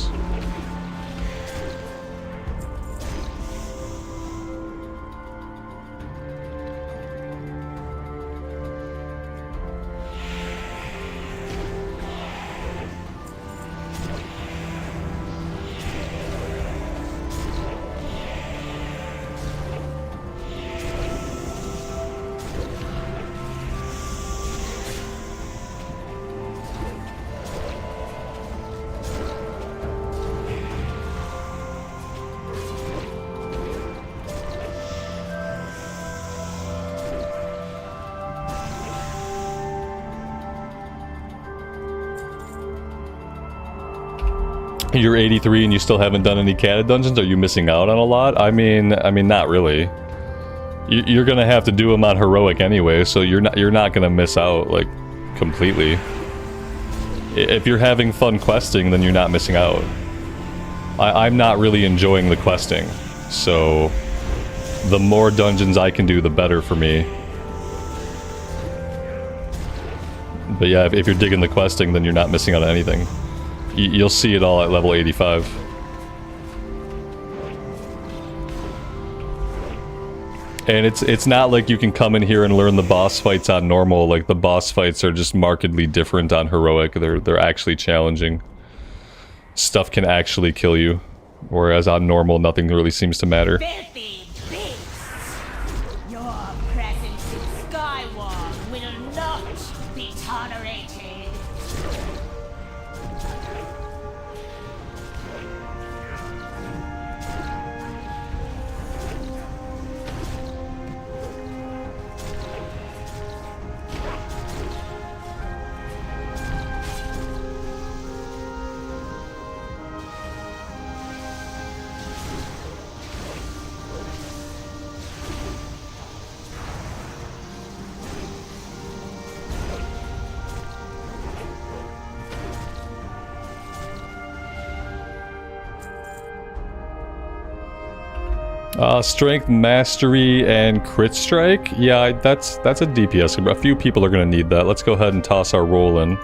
You're 83 and you still haven't done any Cata dungeons? Are you missing out on a lot? I mean, not really. You're gonna have to do them on heroic anyway, so you're not gonna miss out like completely. If you're having fun questing, then you're not missing out. I'm not really enjoying the questing, so the more dungeons I can do, the better for me. But yeah, if you're digging the questing, then you're not missing out on anything. You'll see it all at level 85. And it's not like you can come in here and learn the boss fights on normal. Like, the boss fights are just markedly different on heroic. They're actually challenging. Stuff can actually kill you, whereas on normal nothing really seems to matter. Filthy beasts! Your presence in Skyward will not be tolerated. Strength, Mastery, and Crit Strike? Yeah, that's a DPS. A few people are gonna need that. Let's go ahead and toss our roll in.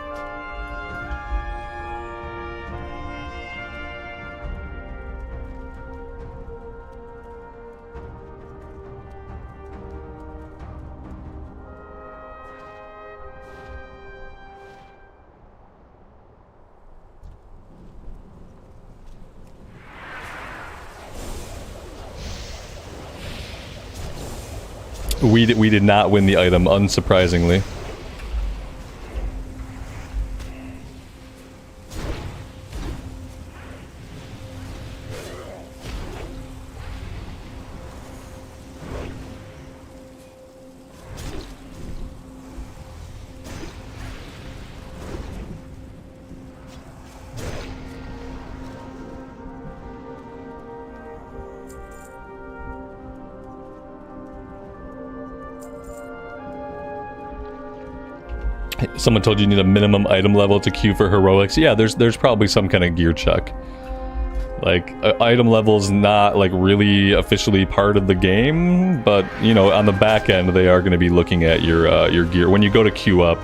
We did not win the item, unsurprisingly. Someone told you need a minimum item level to queue for heroics. Yeah, there's probably some kind of gear check. Like, item level's not like really officially part of the game, but you know, on the back end they are going to be looking at your gear when you go to queue up.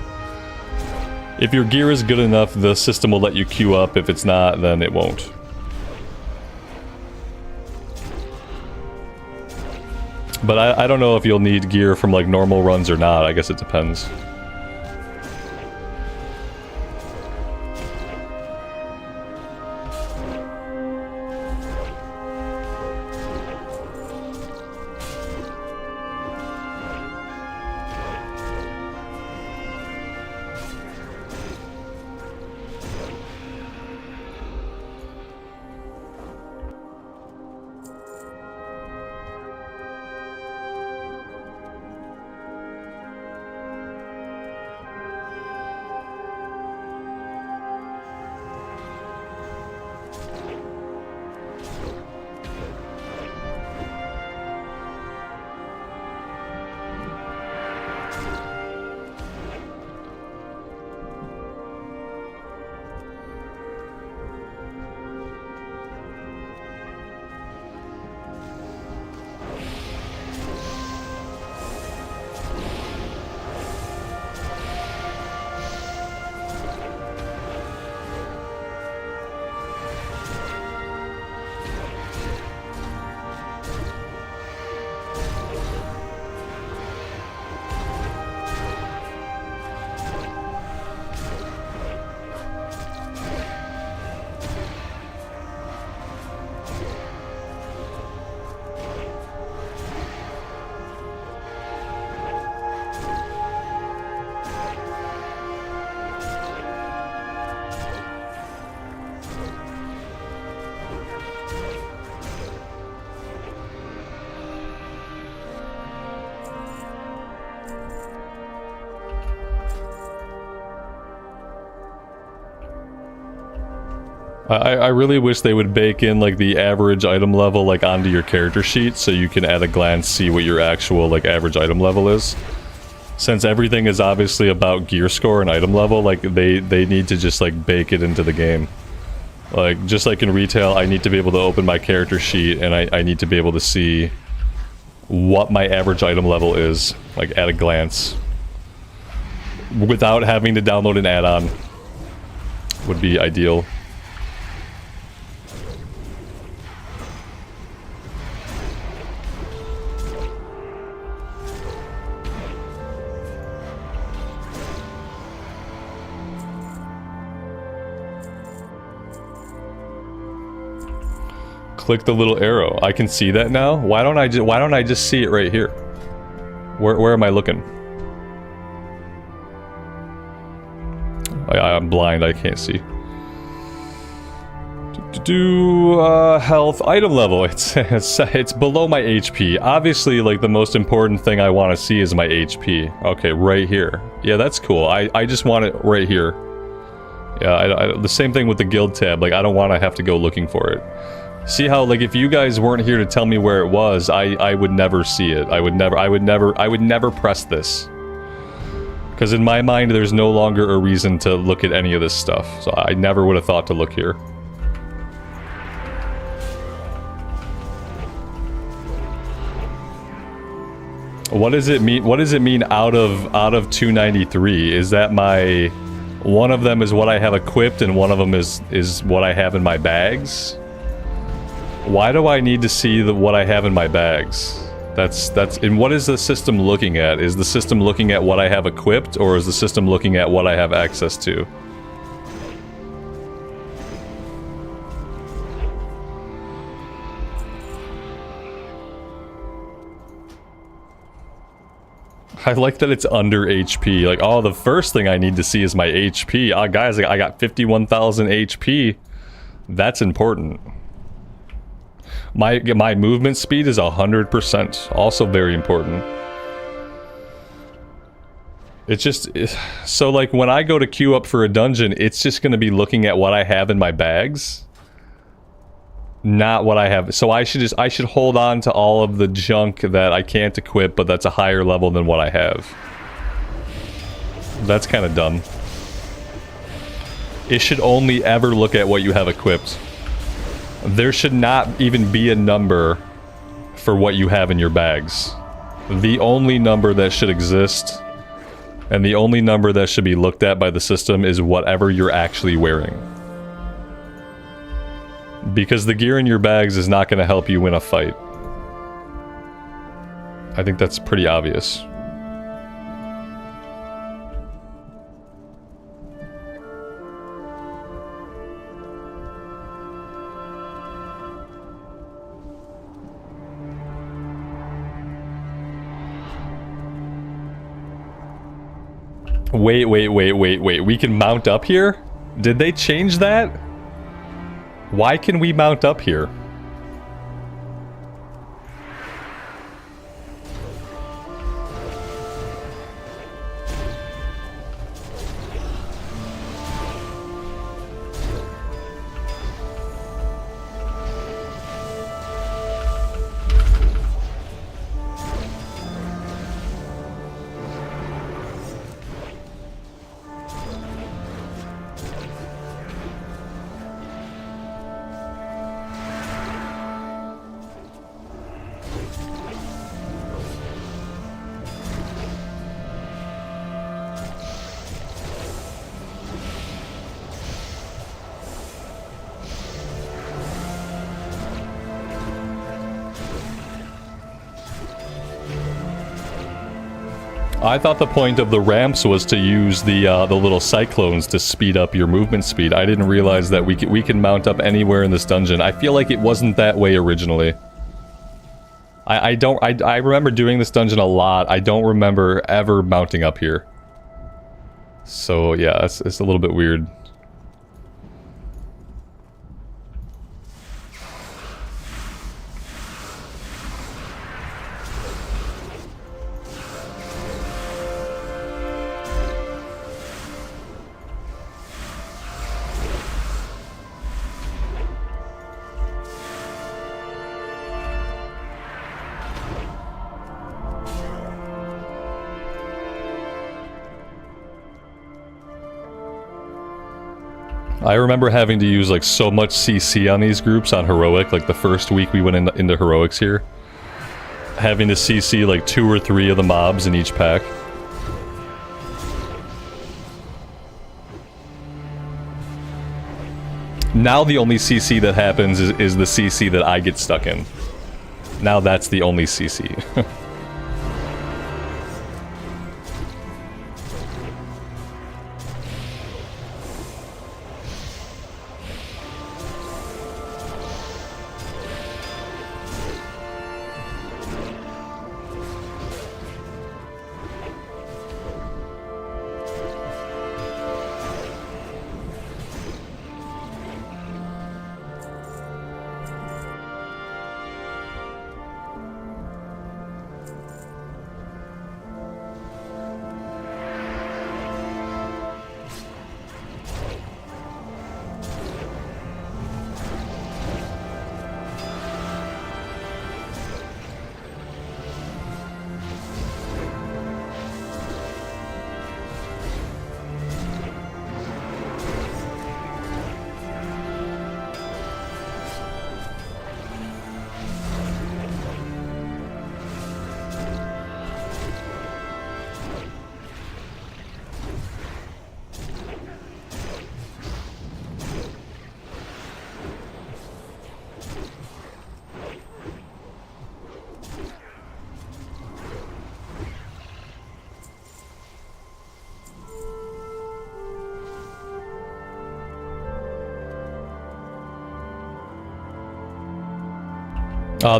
If your gear is good enough, the system will let you queue up. If it's not, then it won't. But I don't know if you'll need gear from like normal runs or not. I guess it depends. I really wish they would bake in like the average item level like onto your character sheet so you can at a glance see what your actual like average item level is. Since everything is obviously about gear score and item level, like they need to just like bake it into the game. Like just like in retail, I need to be able to open my character sheet and I need to be able to see what my average item level is, like at a glance. Without having to download an add-on would be ideal. Click the little arrow. I can see that now. Why don't I just see it right here? Where am I looking? I'm blind. I can't see. Health item level. It's below my HP. Obviously, like the most important thing I want to see is my HP. Okay, right here. Yeah, that's cool. I just want it right here. Yeah, the same thing with the guild tab. Like I don't want to have to go looking for it. See how, like, if you guys weren't here to tell me where it was, I would never see it. I would never press this. Because in my mind, there's no longer a reason to look at any of this stuff. So I never would have thought to look here. What does it mean? What does it mean out of 293? Is that my... One of them is what I have equipped and one of them is what I have in my bags? Why do I need to see what I have in my bags? That's and what is the system looking at? Is the system looking at what I have equipped, or is the system looking at what I have access to? I like that it's under HP. Like, oh, the first thing I need to see is my HP. Guys, I got 51,000 HP. That's important. My movement speed is 100%, also very important. It's just... So, like, when I go to queue up for a dungeon, it's just going to be looking at what I have in my bags. Not what I have. So I should hold on to all of the junk that I can't equip, but that's a higher level than what I have. That's kind of dumb. It should only ever look at what you have equipped. There should not even be a number for what you have in your bags. The only number that should exist, and the only number that should be looked at by the system, is whatever you're actually wearing. Because the gear in your bags is not going to help you win a fight. I think that's pretty obvious. Wait. We can mount up here? Did they change that? Why can we mount up here? I thought the point of the ramps was to use the little cyclones to speed up your movement speed. I didn't realize that we can mount up anywhere in this dungeon. I feel like it wasn't that way originally. I remember doing this dungeon a lot. I don't remember ever mounting up here. So yeah, it's a little bit weird. I remember having to use like so much CC on these groups on Heroic, like the first week we went into Heroics here. Having to CC like 2 or 3 of the mobs in each pack. Now the only CC that happens is the CC that I get stuck in. Now that's the only CC.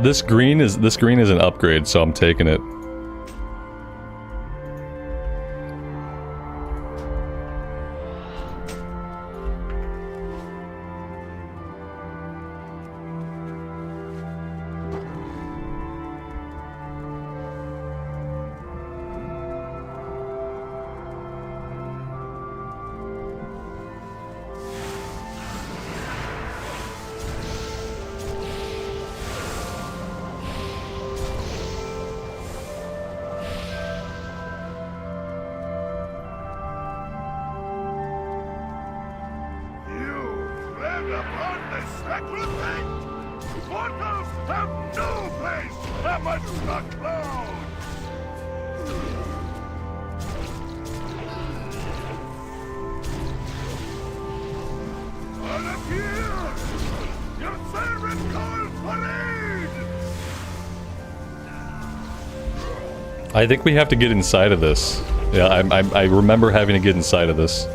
This green is an upgrade, so I'm taking it. I think we have to get inside of this. Yeah, I remember having to get inside of this.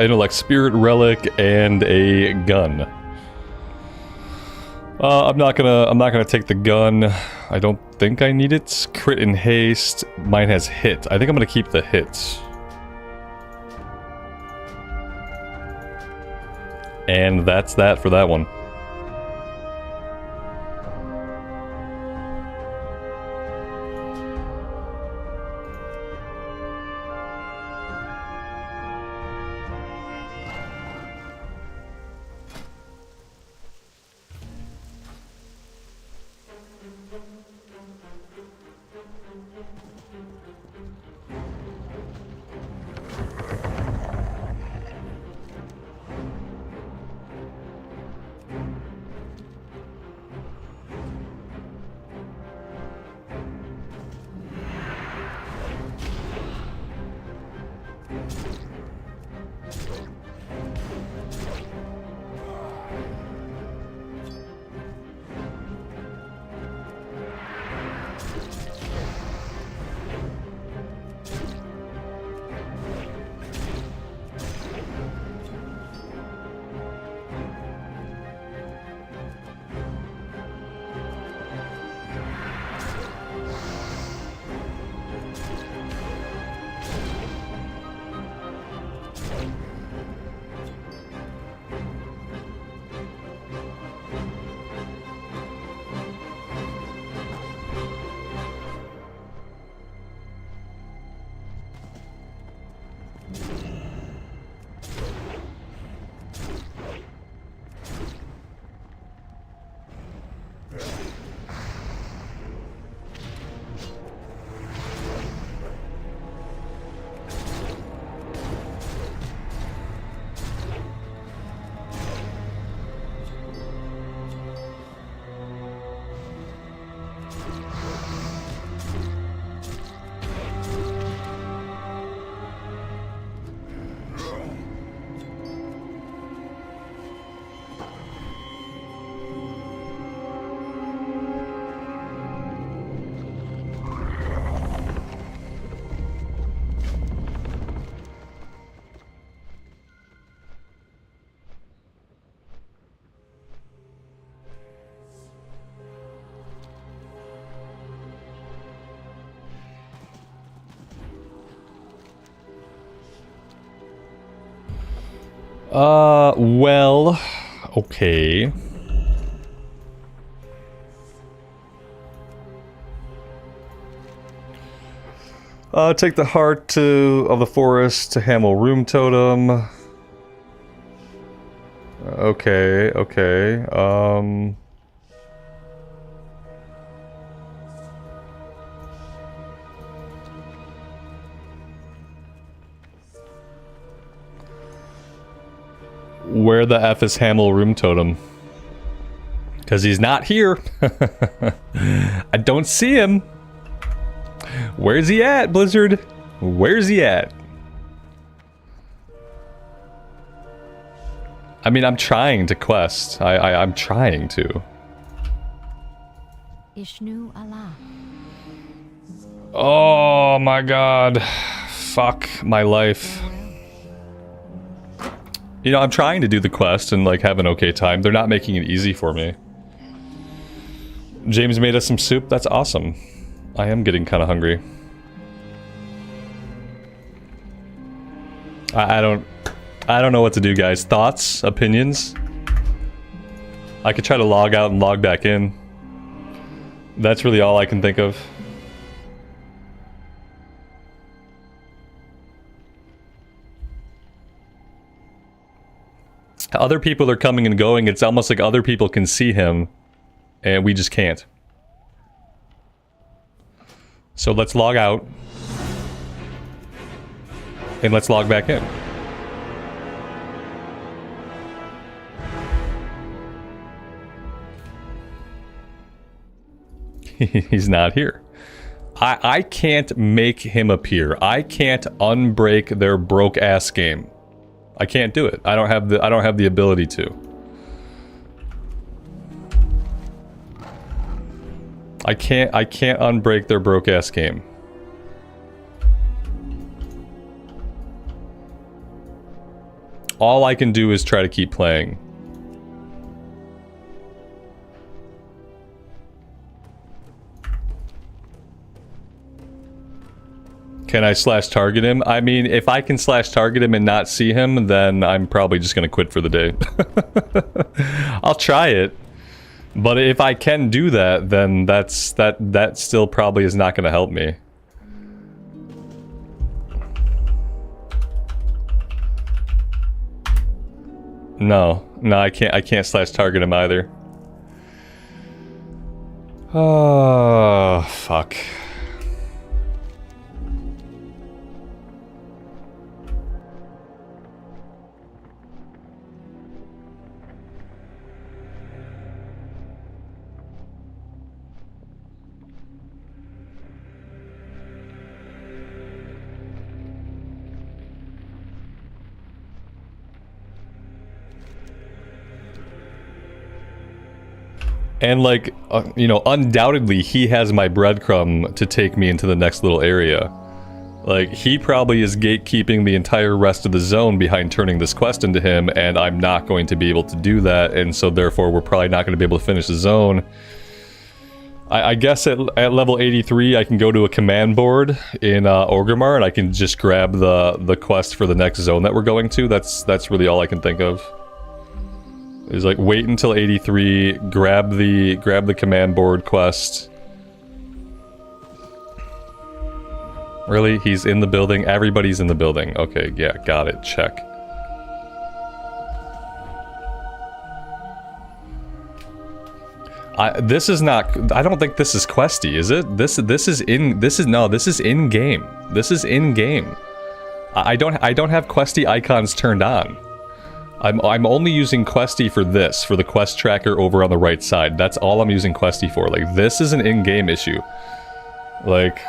Intellect Spirit Relic and a gun. I'm not gonna take the gun. I don't think I need it. Crit and haste. Mine has hit. I think I'm gonna keep the hit. And that's that for that one. Well, okay. Take the heart of the forest to Hamel Room Totem. Okay, okay. Where the F is Hamel Room Totem? Because he's not here. I don't see him. Where's he at, Blizzard? Where's he at? I mean, I'm trying to quest. I'm trying to. Ishnu Allah. Oh my god. Fuck my life. You know, I'm trying to do the quest and, like, have an okay time. They're not making it easy for me. James made us some soup. That's awesome. I am getting kind of hungry. I don't know what to do, guys. Thoughts? Opinions? I could try to log out and log back in. That's really all I can think of. Other people are coming and going. It's almost like other people can see him, and we just can't. So let's log out. And let's log back in. He's not here. I can't make him appear. I can't unbreak their broke ass game. I can't do it. I don't have the ability to. I can't unbreak their broke ass game. All I can do is try to keep playing. Can I slash target him? I mean, if I can slash target him and not see him, then I'm probably just gonna quit for the day. I'll try it. But if I can do that, then that still probably is not gonna help me. No, I can't slash target him either. Oh, fuck. And like, you know, undoubtedly he has my breadcrumb to take me into the next little area. Like, he probably is gatekeeping the entire rest of the zone behind turning this quest into him, and I'm not going to be able to do that, and so therefore we're probably not going to be able to finish the zone. I guess at level 83 I can go to a command board in Orgrimmar and I can just grab the quest for the next zone that we're going to. That's really all I can think of. Is like, wait until 83, grab the command board quest. Really? He's in the building? Everybody's in the building. Okay, yeah, got it. Check. This is not... I don't think this is questy, is it? This is in game. This is in game. I don't have questy icons turned on. I'm only using questy for this, for the quest tracker over on the right side. That's all I'm using questy for. Like, this is an in-game issue. Like,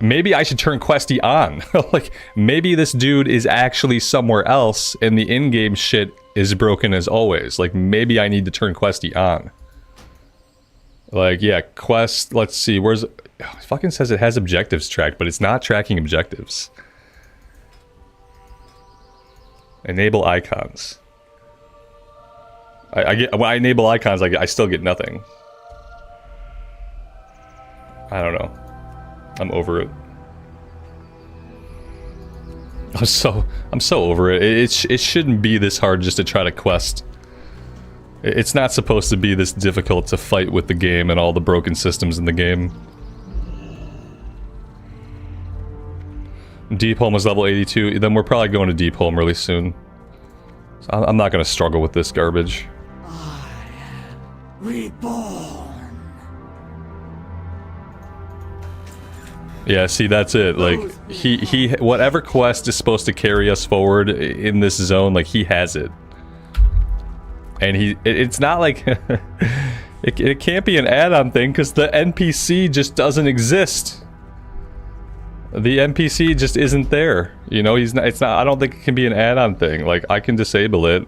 maybe I should turn questy on. Like, maybe this dude is actually somewhere else and the in-game shit is broken as always. Like, maybe I need to turn questy on. Like, yeah, quest, let's see, where's... It fucking says it has objectives tracked, but it's not tracking objectives. Enable icons. I get, when I enable icons, I still get nothing. I don't know. I'm over it. I'm so over it. It shouldn't be this hard just to try to quest. It's not supposed to be this difficult to fight with the game and all the broken systems in the game. Deep Home is level 82. Then we're probably going to Deep Home really soon. So I'm not going to struggle with this garbage. Reborn. Yeah, see, that's it. Like, he whatever quest is supposed to carry us forward in this zone, like, he has it. And it's not like... it can't be an add-on thing, because the NPC just doesn't exist. The NPC just isn't there. You know, it's not, I don't think it can be an add-on thing. Like, I can disable it.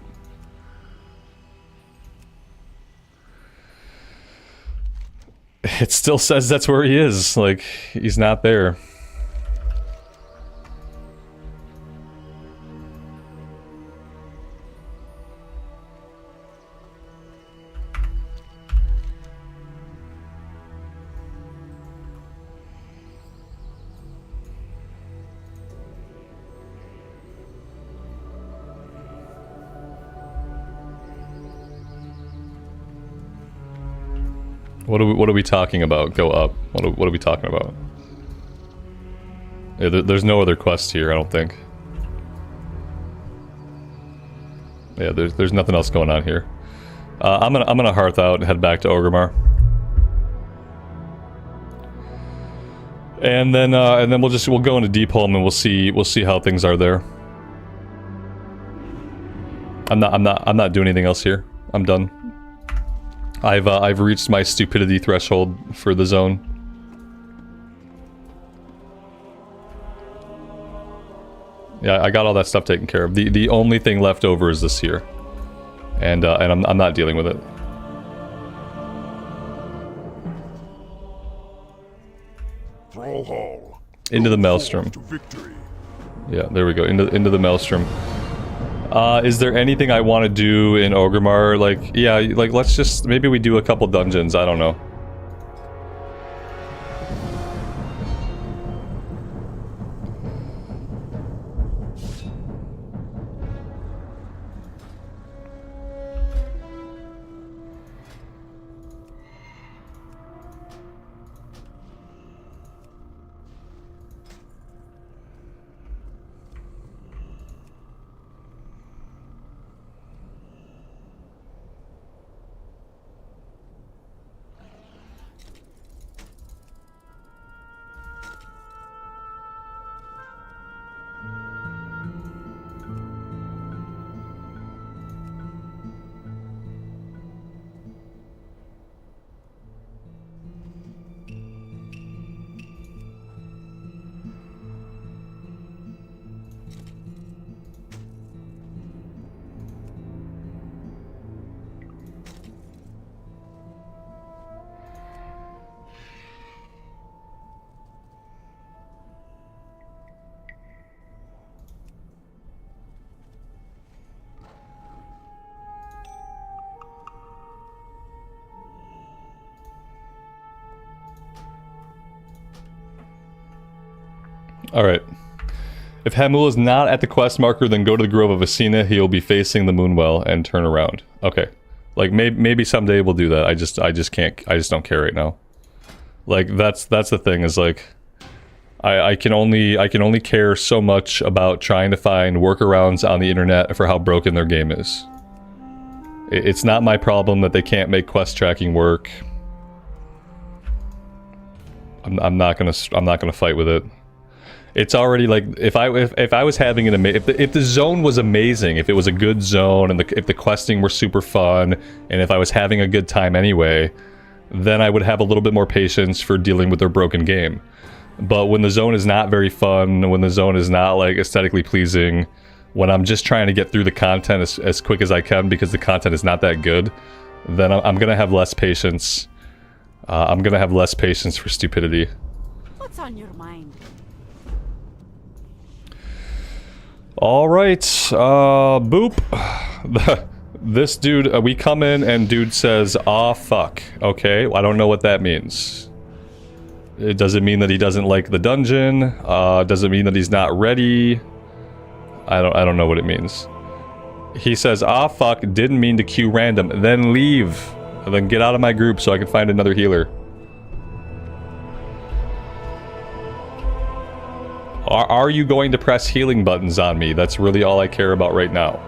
It still says that's where he is. Like, he's not there. What are we talking about? Go up. What are we talking about? Yeah, there's no other quest here, I don't think. Yeah, there's nothing else going on here. I'm gonna hearth out and head back to Orgrimmar. And then we'll go into Deep Home and we'll see how things are there. I'm not doing anything else here. I'm done. I've reached my stupidity threshold for the zone. Yeah, I got all that stuff taken care of. The only thing left over is this here, and I'm not dealing with it. Thrallhall. Into the Maelstrom. To victory. Yeah, there we go. Into the Maelstrom. Is there anything I want to do in Orgrimmar? Like, yeah, like, let's just... Maybe we do a couple dungeons, I don't know. Alright. If Hamul is not at the quest marker, then go to the Grove of Asina. He'll be facing the Moonwell and turn around. Okay. Like, maybe someday we'll do that. I just can't... I just don't care right now. Like, that's the thing, is like... I can only care so much about trying to find workarounds on the internet for how broken their game is. It's not my problem that they can't make quest tracking work. I'm not gonna fight with it. It's already like, if I was having an if the zone was amazing, if it was a good zone, and if the questing were super fun, and if I was having a good time anyway, then I would have a little bit more patience for dealing with their broken game. But when the zone is not very fun, when the zone is not like aesthetically pleasing, when I'm just trying to get through the content as quick as I can because the content is not that good, then I'm gonna have less patience. I'm gonna have less patience for stupidity. What's on your mind? Alright, boop. This dude, we come in and dude says, "Aw, fuck." Okay, I don't know what that means. It doesn't mean that he doesn't like the dungeon, doesn't mean that he's not ready. I don't know what it means. He says, "Ah, fuck, didn't mean to queue random." Then leave. And then get out of my group so I can find another healer. Are you going to press healing buttons on me? That's really all I care about right now.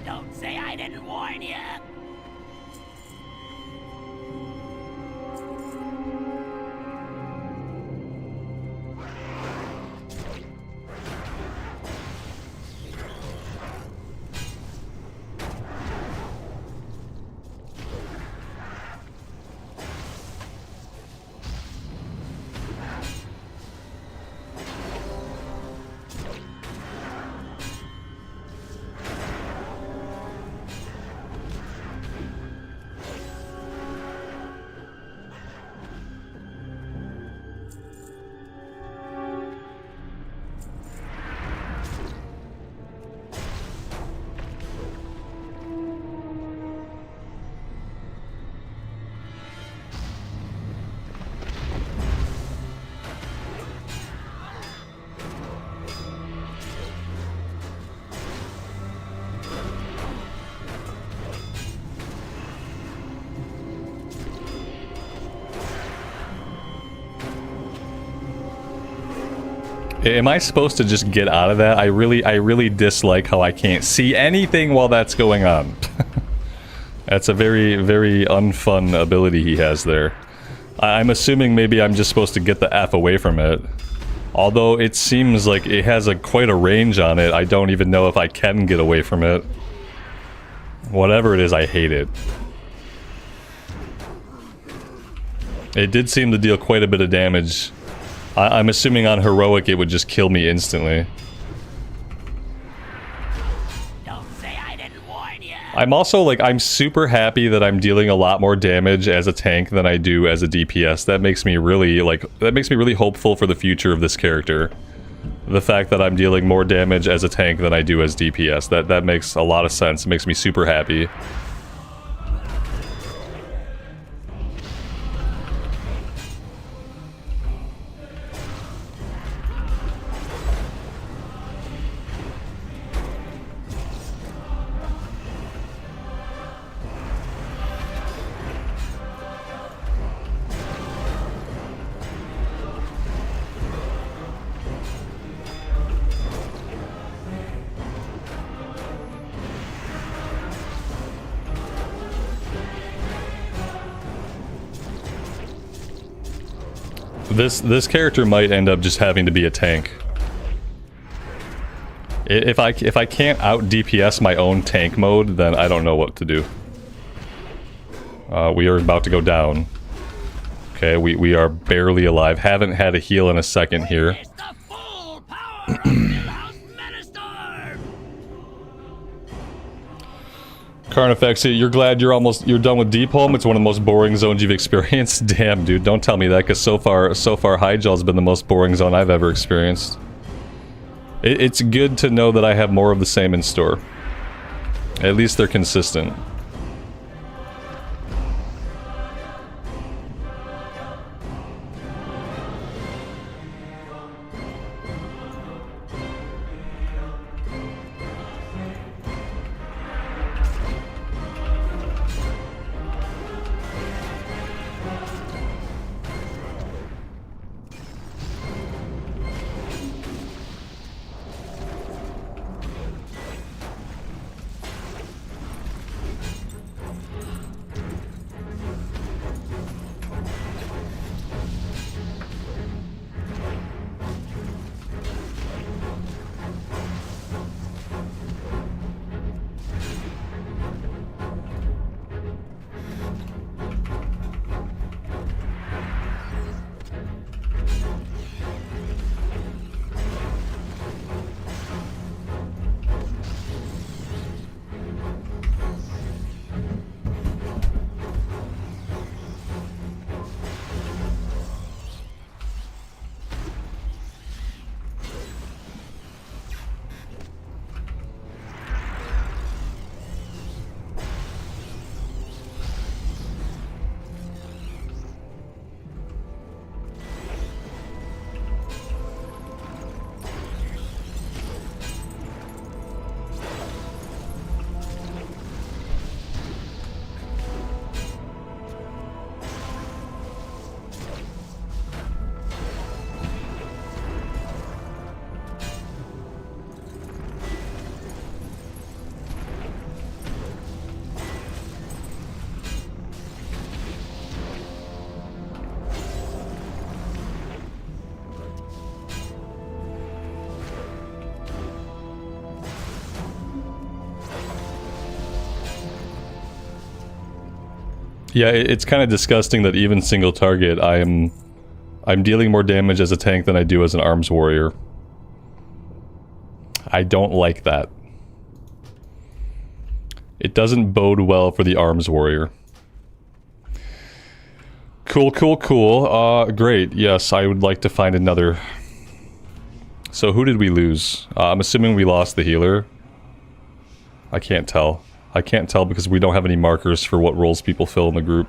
Don't say I didn't warn you. Am I supposed to just get out of that? I really dislike how I can't see anything while that's going on. That's a very, very unfun ability he has there. I'm assuming maybe I'm just supposed to get the F away from it. Although it seems like it has quite a range on it, I don't even know if I can get away from it. Whatever it is, I hate it. It did seem to deal quite a bit of damage. I'm assuming on heroic it would just kill me instantly. Don't say I didn't warn you. I'm also like, I'm super happy that I'm dealing a lot more damage as a tank than I do as a DPS. That makes me really hopeful for the future of this character. The fact that I'm dealing more damage as a tank than I do as DPS. That makes a lot of sense. It makes me super happy. This character might end up just having to be a tank. If I can't out DPS my own tank mode, then I don't know what to do. We are about to go down. Okay, we are barely alive. Haven't had a heal in a second here. Carnifex, you're glad you're done with Deep Home? It's one of the most boring zones you've experienced? Damn, dude, don't tell me that, because so far Hyjal's been the most boring zone I've ever experienced. It's good to know that I have more of the same in store. At least they're consistent. Yeah, it's kind of disgusting that even single target, I'm dealing more damage as a tank than I do as an arms warrior. I don't like that. It doesn't bode well for the arms warrior. Cool, cool, cool. Great. Yes, I would like to find another. So who did we lose? I'm assuming we lost the healer. I can't tell. I can't tell because we don't have any markers for what roles people fill in the group.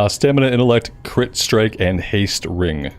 Stamina, intellect, crit strike, and haste ring.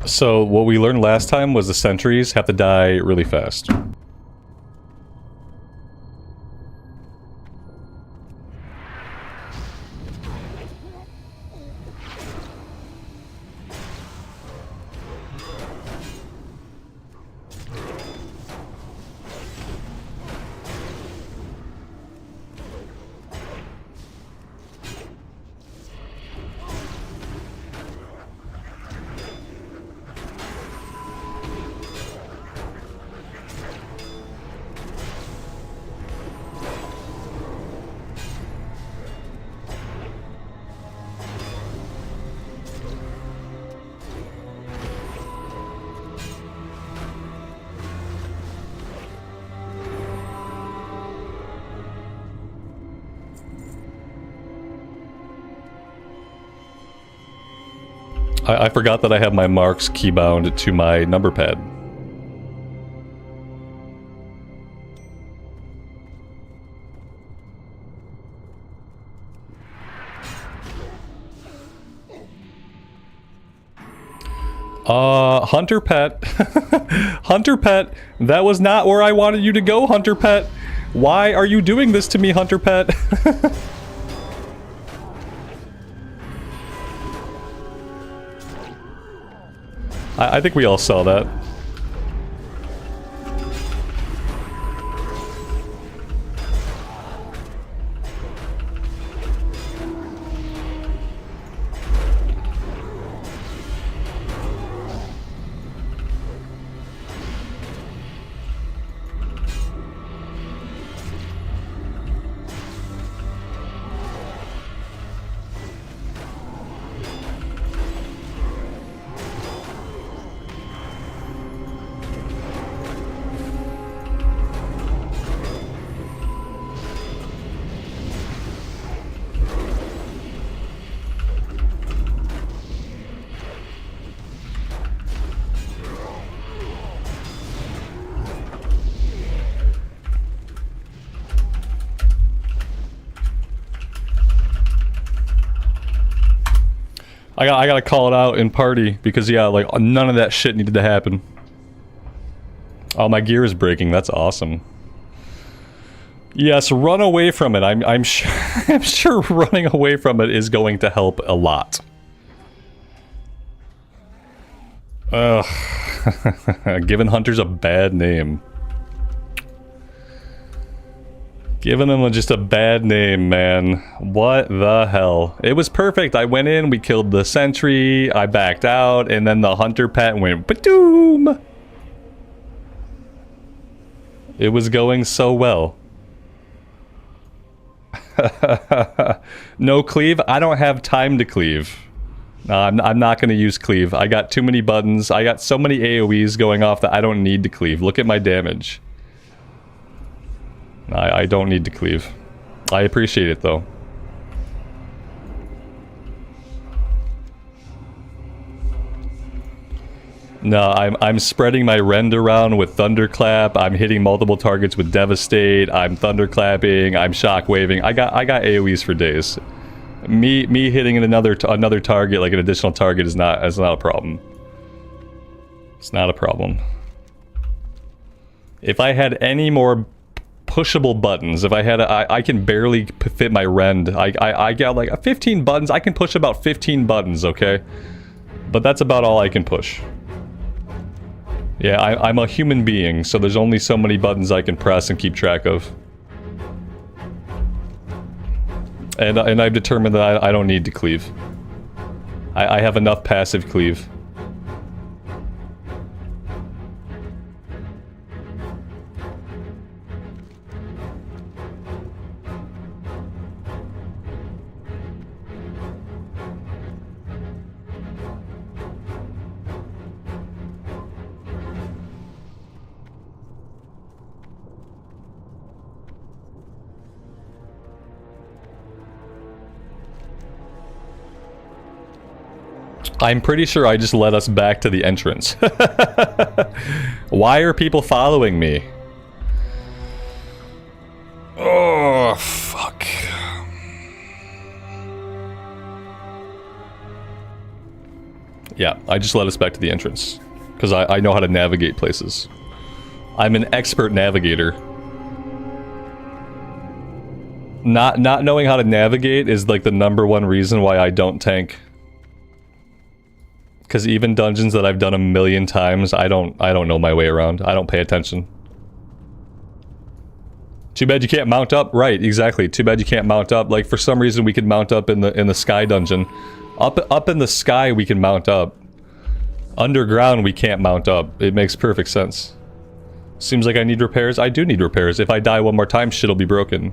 So what we learned last time was the sentries have to die really fast. I forgot that I have my marks keybound to my number pad. Hunter Pet. Hunter Pet, that was not where I wanted you to go, Hunter Pet. Why are you doing this to me, Hunter Pet? I think we all saw that. I gotta call it out in party because yeah, like none of that shit needed to happen. Oh, my gear is breaking. That's awesome. Yes, run away from it. I'm sure I'm sure running away from it is going to help a lot. Ugh. Giving hunters a bad name. Giving them just a bad name, man. What the hell? It was perfect. I went in, we killed the sentry, I backed out, and then the hunter pet went ba-doom! It was going so well. No cleave? I don't have time to cleave. I'm not going to use cleave. I got too many buttons. I got so many AoEs going off that I don't need to cleave. Look at my damage. I don't need to cleave. I appreciate it though. No, I'm spreading my rend around with thunderclap. I'm hitting multiple targets with devastate. I'm thunderclapping. I'm shockwaving. I got AoEs for days. Me hitting another target, like an additional target, is not a problem. It's not a problem. If I had any more pushable buttons. If I had I can barely fit my rend. I got like 15 buttons. I can push about 15 buttons, okay? But that's about all I can push. Yeah, I'm a human being, so there's only so many buttons I can press and keep track of. And I've determined that I don't need to cleave. I have enough passive cleave. I'm pretty sure I just led us back to the entrance. Why are people following me? Oh, fuck. Yeah, I just led us back to the entrance. Because I know how to navigate places. I'm an expert navigator. Not knowing how to navigate is like the #1 reason why I don't tank. Because even dungeons that I've done a million times, I don't know my way around. I don't pay attention. Too bad you can't mount up. Right, exactly. Too bad you can't mount up. Like, for some reason we could mount up in the sky dungeon. Up in the sky we can mount up. Underground we can't mount up. It makes perfect sense. Seems like I need repairs. I do need repairs. If I die one more time, shit'll be broken.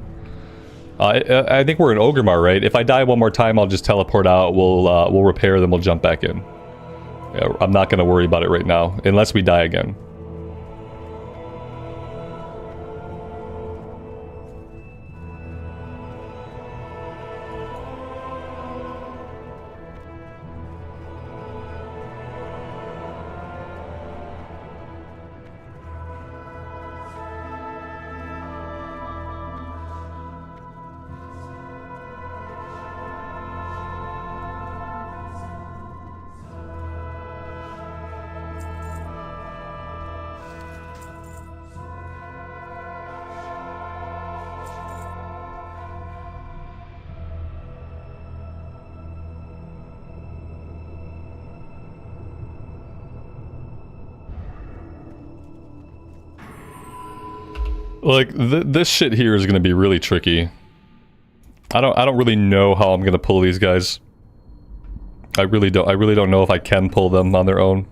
I think we're in Ogremar, right? If I die one more time, I'll just teleport out. We'll repair, then we'll jump back in. Yeah, I'm not gonna worry about it right now, unless we die again. Like, this shit here is gonna be really tricky. I don't really know how I'm gonna pull these guys. I really don't know if I can pull them on their own.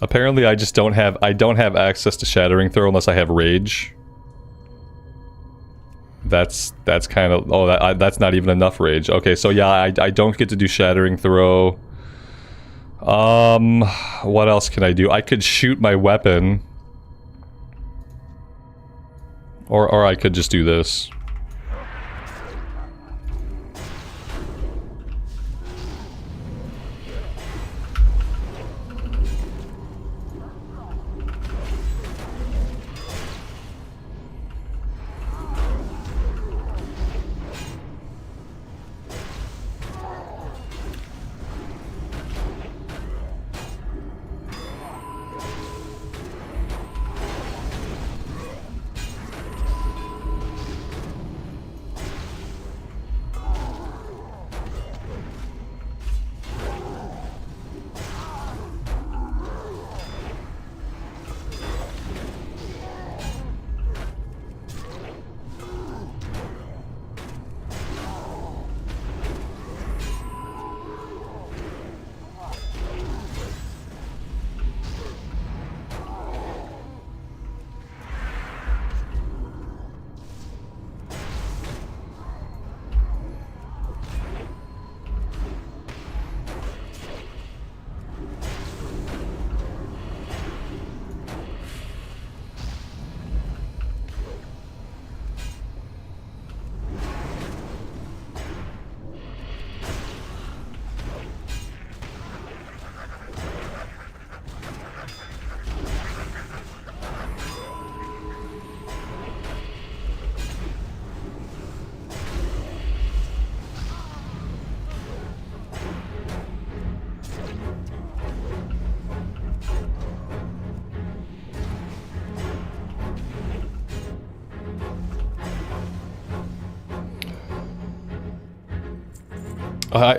Apparently I just don't have access to Shattering Throw unless I have Rage. That's kind of, oh, that's not even enough Rage. Okay, so yeah, I don't get to do Shattering Throw. What else can I do? I could shoot my weapon. Or I could just do this.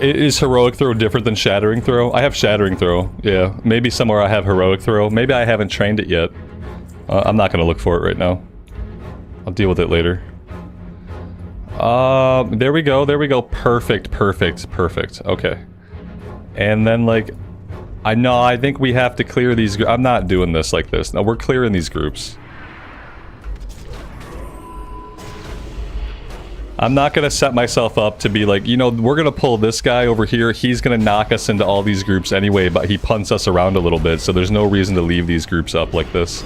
Is heroic throw different than shattering throw? I have shattering throw. Yeah, maybe somewhere I have heroic throw. Maybe I haven't trained it yet. I'm not gonna look for it right now. I'll deal with it later. There we go, there we go. Perfect, perfect, perfect. Okay. And then, like, I think we have to clear these. I'm not doing this like this. No, we're clearing these groups. I'm not gonna set myself up to be like, you know, we're gonna pull this guy over here. He's gonna knock us into all these groups anyway, but he punts us around a little bit, so there's no reason to leave these groups up like this.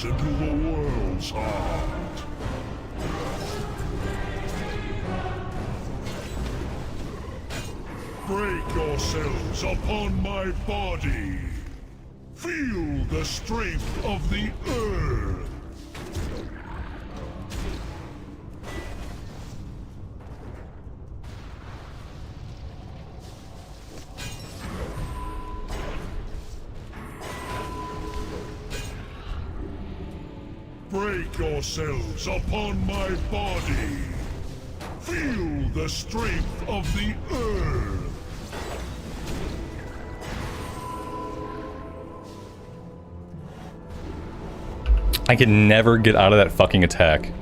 into the world's heart. Break yourselves upon my body. Feel the strength of the earth. Break yourselves upon my body. Feel the strength of the earth. I can never get out of that fucking attack.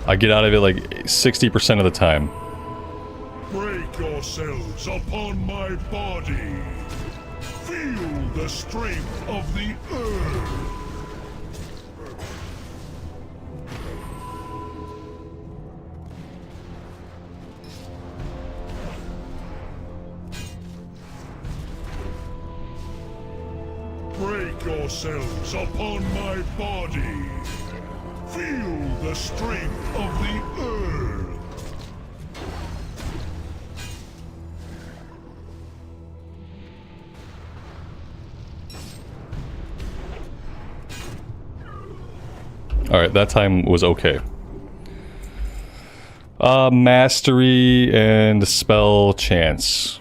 I get out of it like 60% of the time. Break yourselves upon my body. Feel the strength of the earth. Break yourselves upon my body. Feel the strength of the earth. Alright, that time was okay. Mastery and spell chance.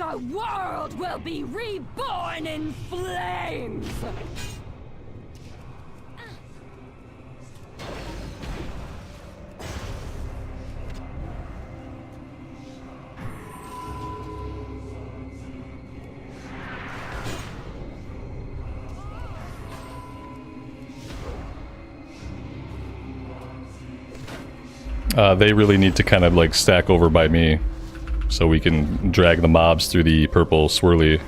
The world will be reborn in flames! They really need to kind of like stack over by me so we can drag the mobs through the purple swirly.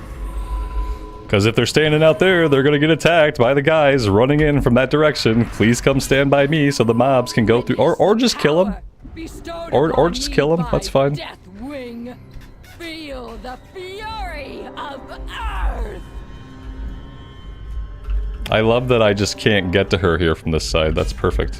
Because if they're standing out there, they're gonna get attacked by the guys running in from that direction. Please come stand by me so the mobs can go through, or just kill them. Or just kill them, that's fine. Deathwing, feel the fury of Earth! I love that I just can't get to her here from this side. That's perfect.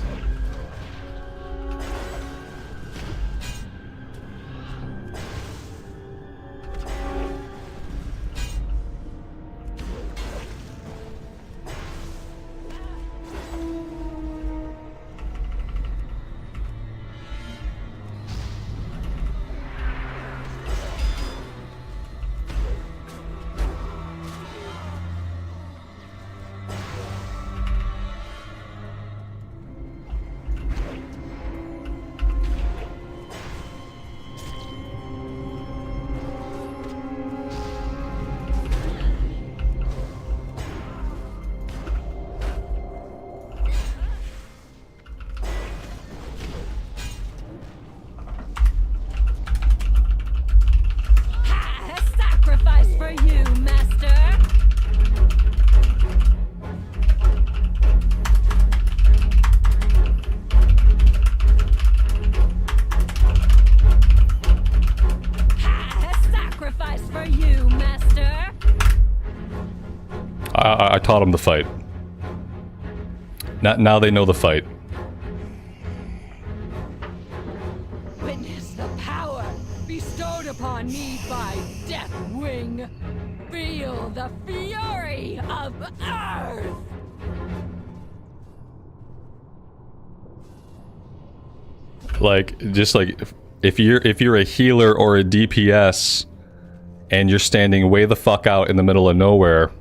I taught them the fight. Now they know the fight. Witness the power bestowed upon me by Deathwing. Feel the fury of Earth. Like, just like if you're a healer or a DPS and you're standing way the fuck out in the middle of nowhere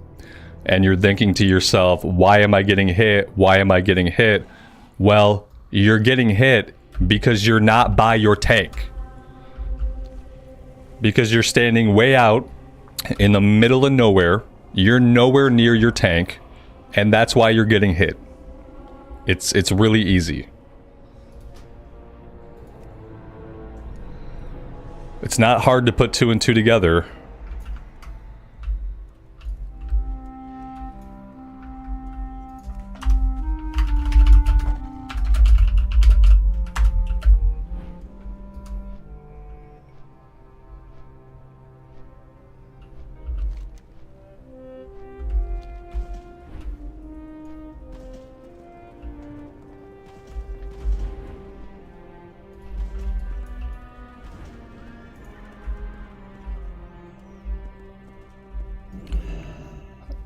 and you're thinking to yourself, why am I getting hit? Why am I getting hit? Well, you're getting hit because you're not by your tank. Because you're standing way out in the middle of nowhere. You're nowhere near your tank, and that's why you're getting hit. It's really easy. It's not hard to put 2 and 2 together.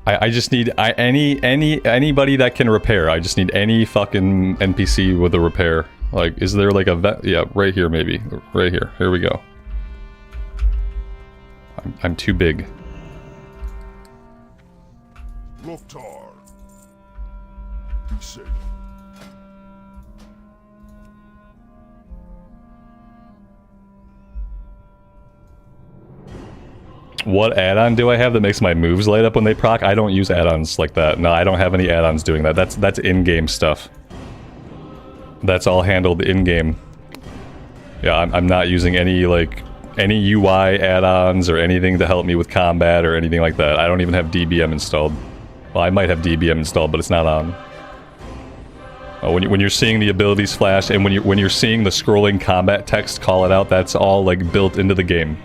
I just need anybody that can repair. I just need any fucking NPC with a repair. Like, is there like a vet? Yeah, right here maybe. Right here. Here we go. I'm too big. Loftar. Be safe. What add-on do I have that makes my moves light up when they proc? I don't use add-ons like that. No, I don't have any add-ons doing that. That's in-game stuff. That's all handled in-game. Yeah, I'm not using any, like, any UI add-ons or anything to help me with combat or anything like that. I don't even have DBM installed. Well, I might have DBM installed, but it's not on. When you're seeing the abilities flash and when you're seeing the scrolling combat text call it out, that's all, like, built into the game.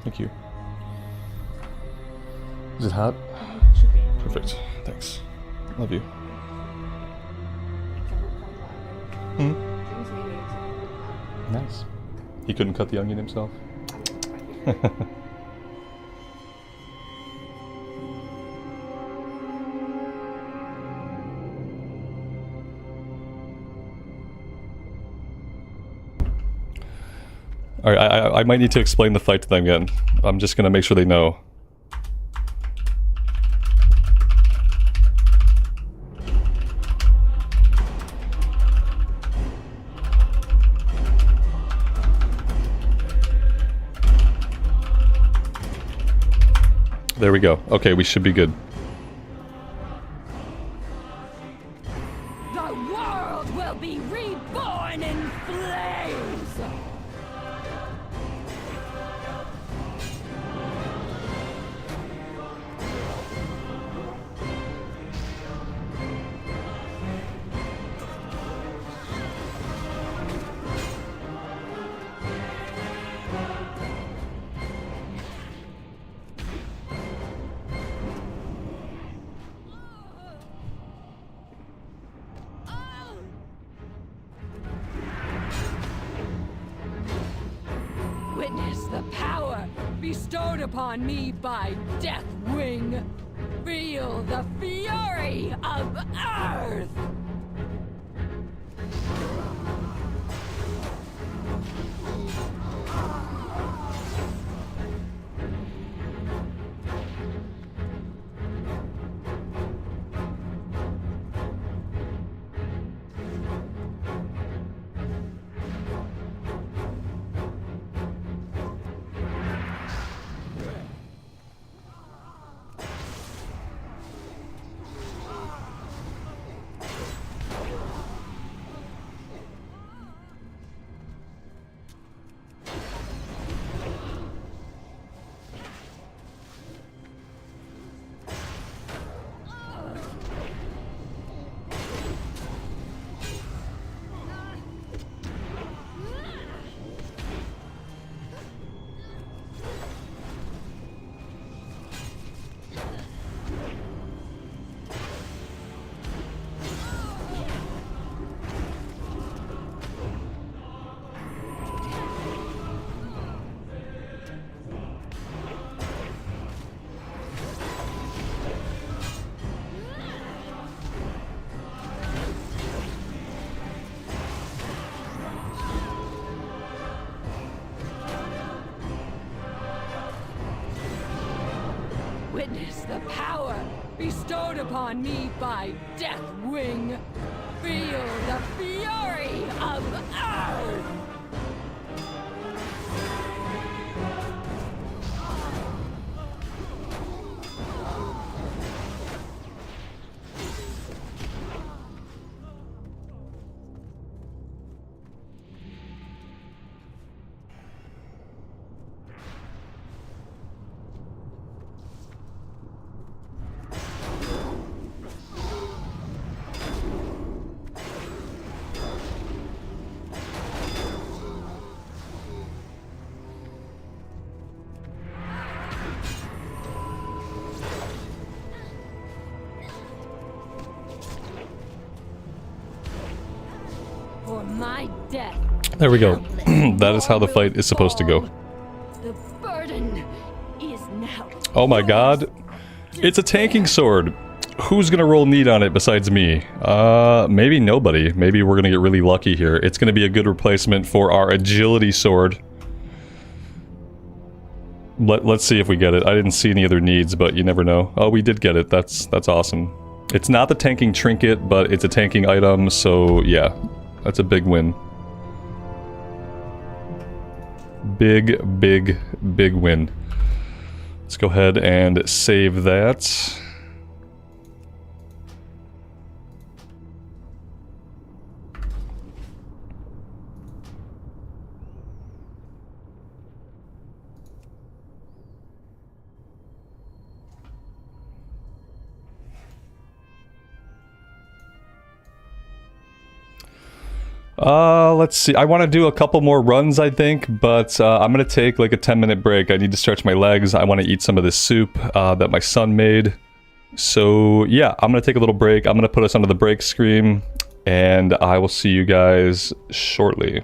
Thank you. Is it hot? Should be. Perfect. Thanks. Love you. Hmm? Nice. He couldn't cut the onion himself? Alright, I might need to explain the fight to them again. I'm just gonna make sure they know. There we go. Okay, we should be good. The world will be reborn in flames! Witness the power bestowed upon me by Deathwing. Feel the fury of Earth! Witness the power bestowed upon me by Deathwing. Feel the fury of Earth! For my death. There we go. That is how the fight is supposed to go. The burden is now. Oh my god. It's a tanking sword. Who's gonna roll need on it besides me? Maybe nobody. Maybe we're gonna get really lucky here. It's gonna be a good replacement for our agility sword. Let's see if we get it. I didn't see any other needs, but you never know. Oh, we did get it. That's awesome. It's not the tanking trinket, but it's a tanking item, so yeah. That's a big win. Big win. Let's go ahead and save that. Let's see. I want to do a couple more runs, I think, but I'm going to take like a 10-minute break. I need to stretch my legs. I want to eat some of this soup that my son made. So yeah, I'm going to take a little break. I'm going to put us under the break screen, and I will see you guys shortly.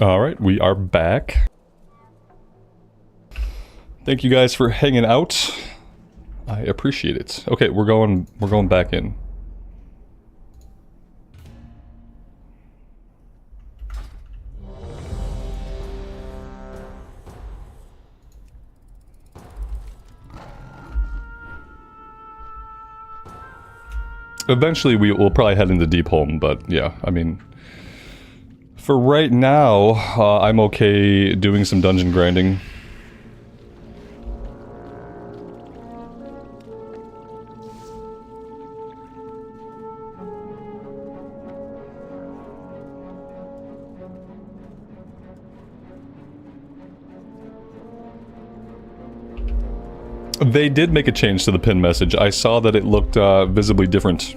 Alright, we are back. Thank you guys for hanging out. I appreciate it. Okay, we're going back in. Eventually we will probably head into Deepholm, but yeah, I mean, for right now, I'm okay doing some dungeon grinding. They did make a change to the pin message. I saw that it looked visibly different.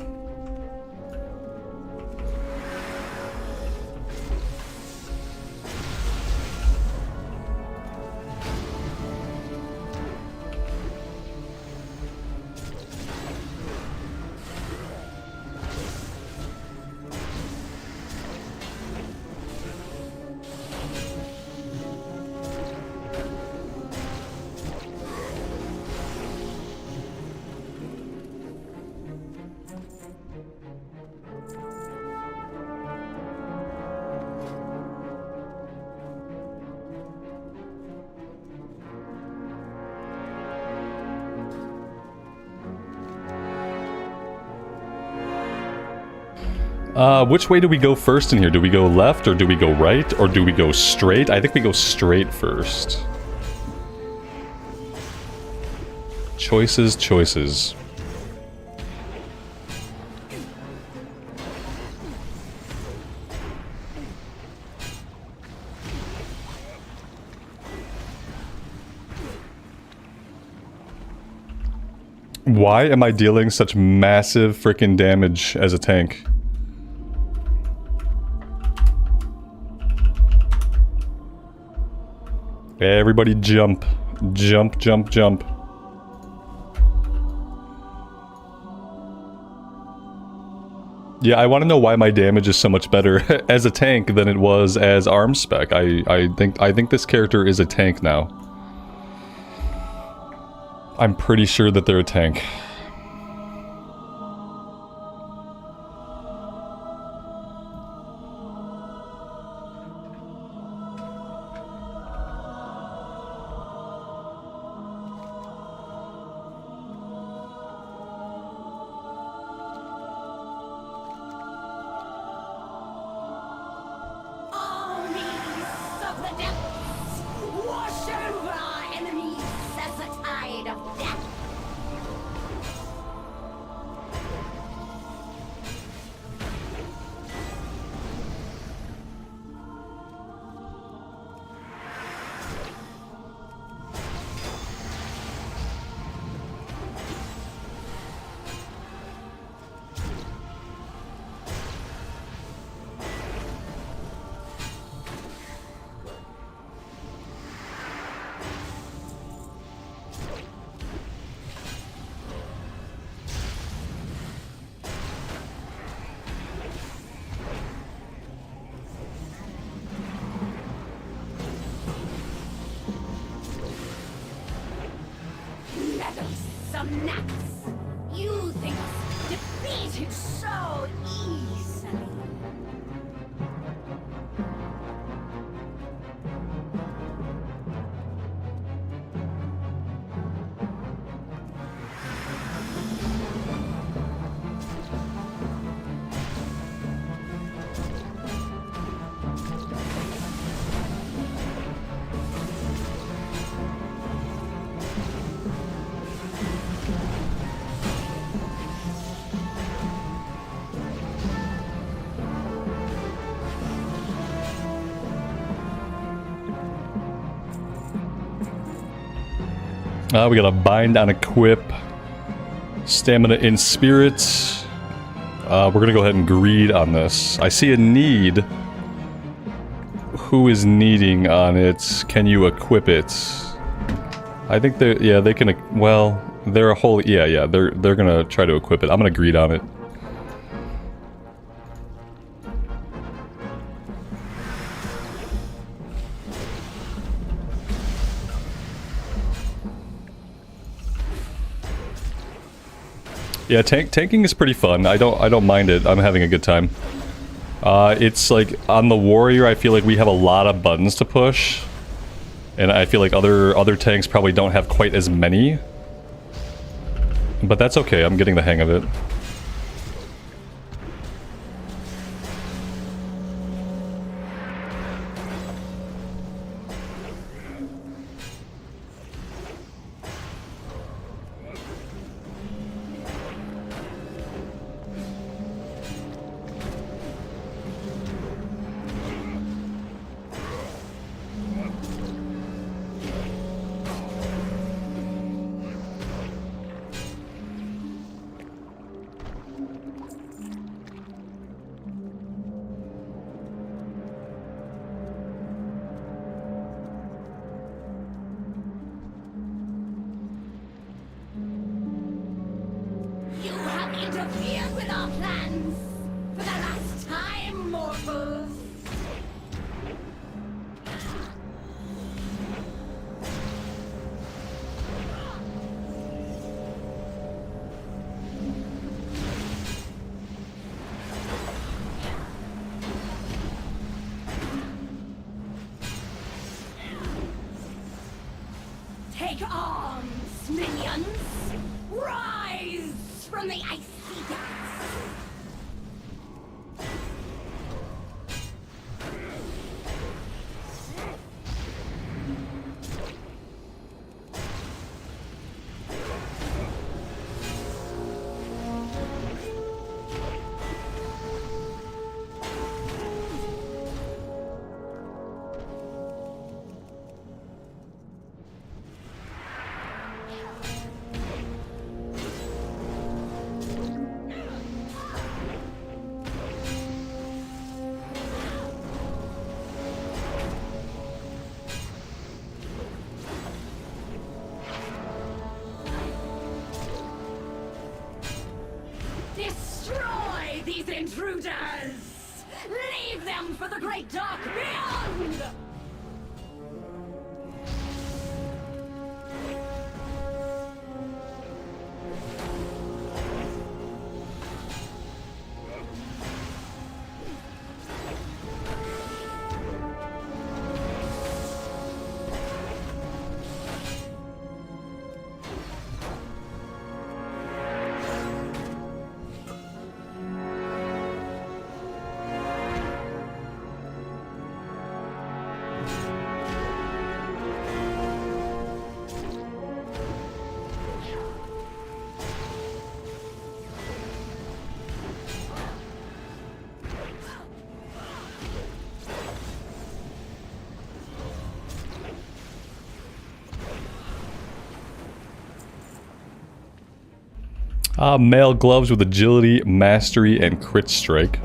Which way do we go first in here? Do we go left, or do we go right, or do we go straight? I think we go straight first. Choices, choices. Why am I dealing such massive freaking damage as a tank? Everybody jump. Jump, jump, jump. Yeah, I want to know why my damage is so much better as a tank than it was as arm spec. I think this character is a tank now. I'm pretty sure that they're a tank. Some nuts! You think defeated so easily? We got a bind on equip. Stamina in spirit. We're gonna go ahead and greed on this. I see a need. Who is needing on it? Can you equip it? I think they're, yeah, they can, well, they're a whole, yeah, they're gonna try to equip it. I'm gonna greed on it. Yeah, tanking is pretty fun. I don't mind it. I'm having a good time. It's like on the warrior, I feel like we have a lot of buttons to push, and I feel like other tanks probably don't have quite as many. But that's okay. I'm getting the hang of it. You have interfered with our plans for the last time, mortals. Take arms, minions! Rise from the icy depths! Destroy these intruders! Leave them for the great dark beyond! Mail gloves with agility, mastery, and crit strike.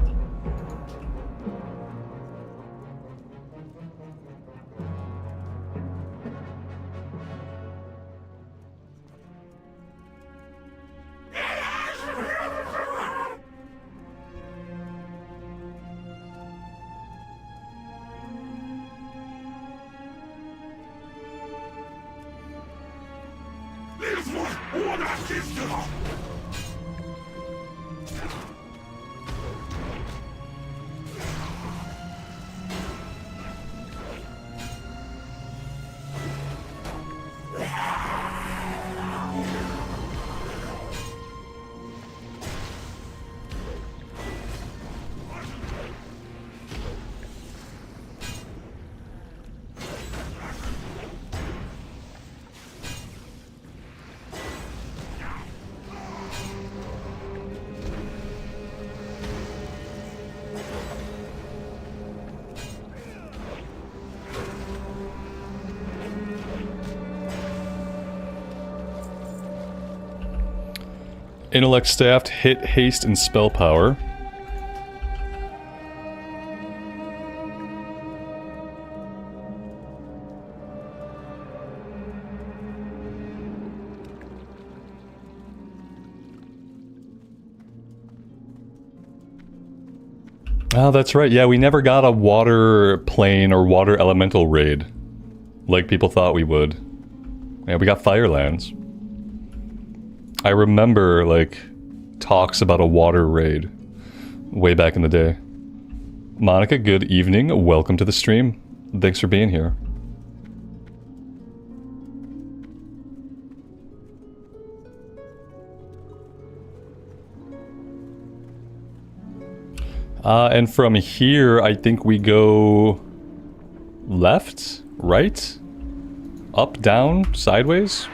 Intellect staffed, hit, haste, and spell power. Oh, that's right. Yeah, we never got a water plane or water elemental raid like people thought we would. Yeah, we got Firelands. I remember, like, talks about a water raid way back in the day. Monica, good evening. Welcome to the stream. Thanks for being here. And from here, I think we go left, right, up, down, sideways.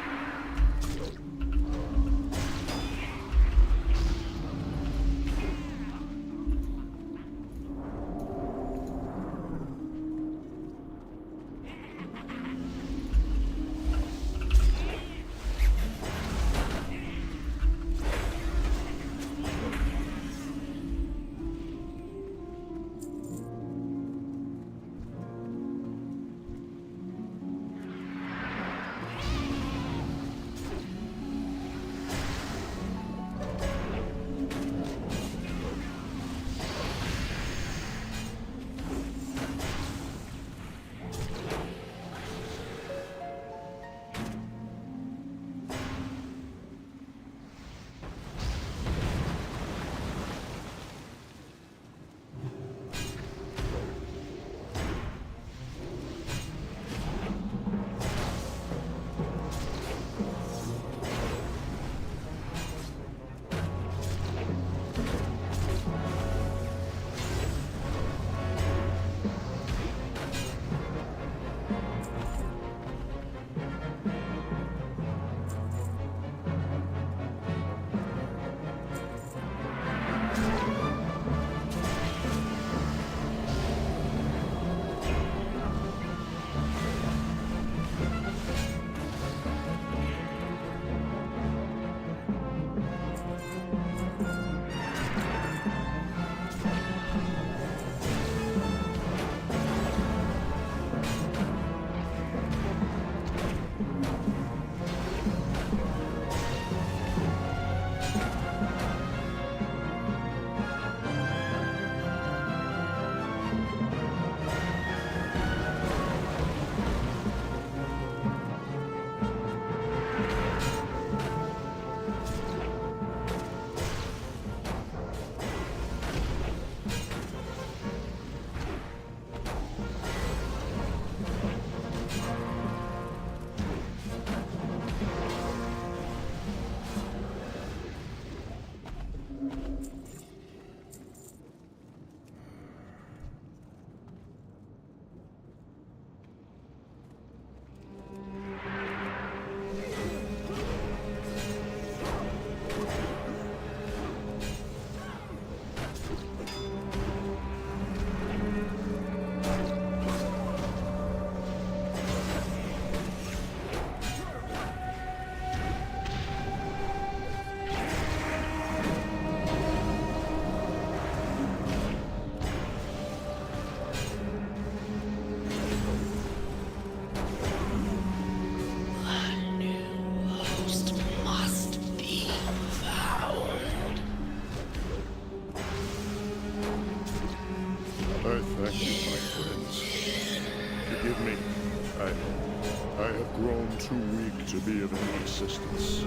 Too weak to be of any assistance.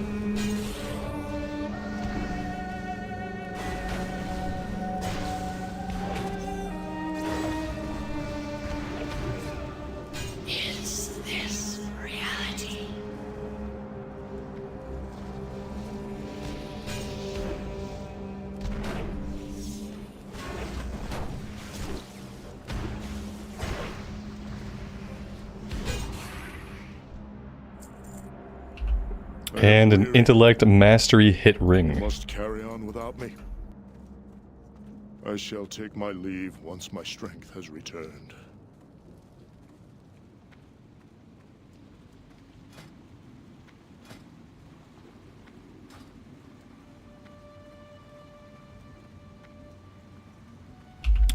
Is this reality? And an intellect mastery hit ring. Must carry on without me. I shall take my leave once my strength has returned.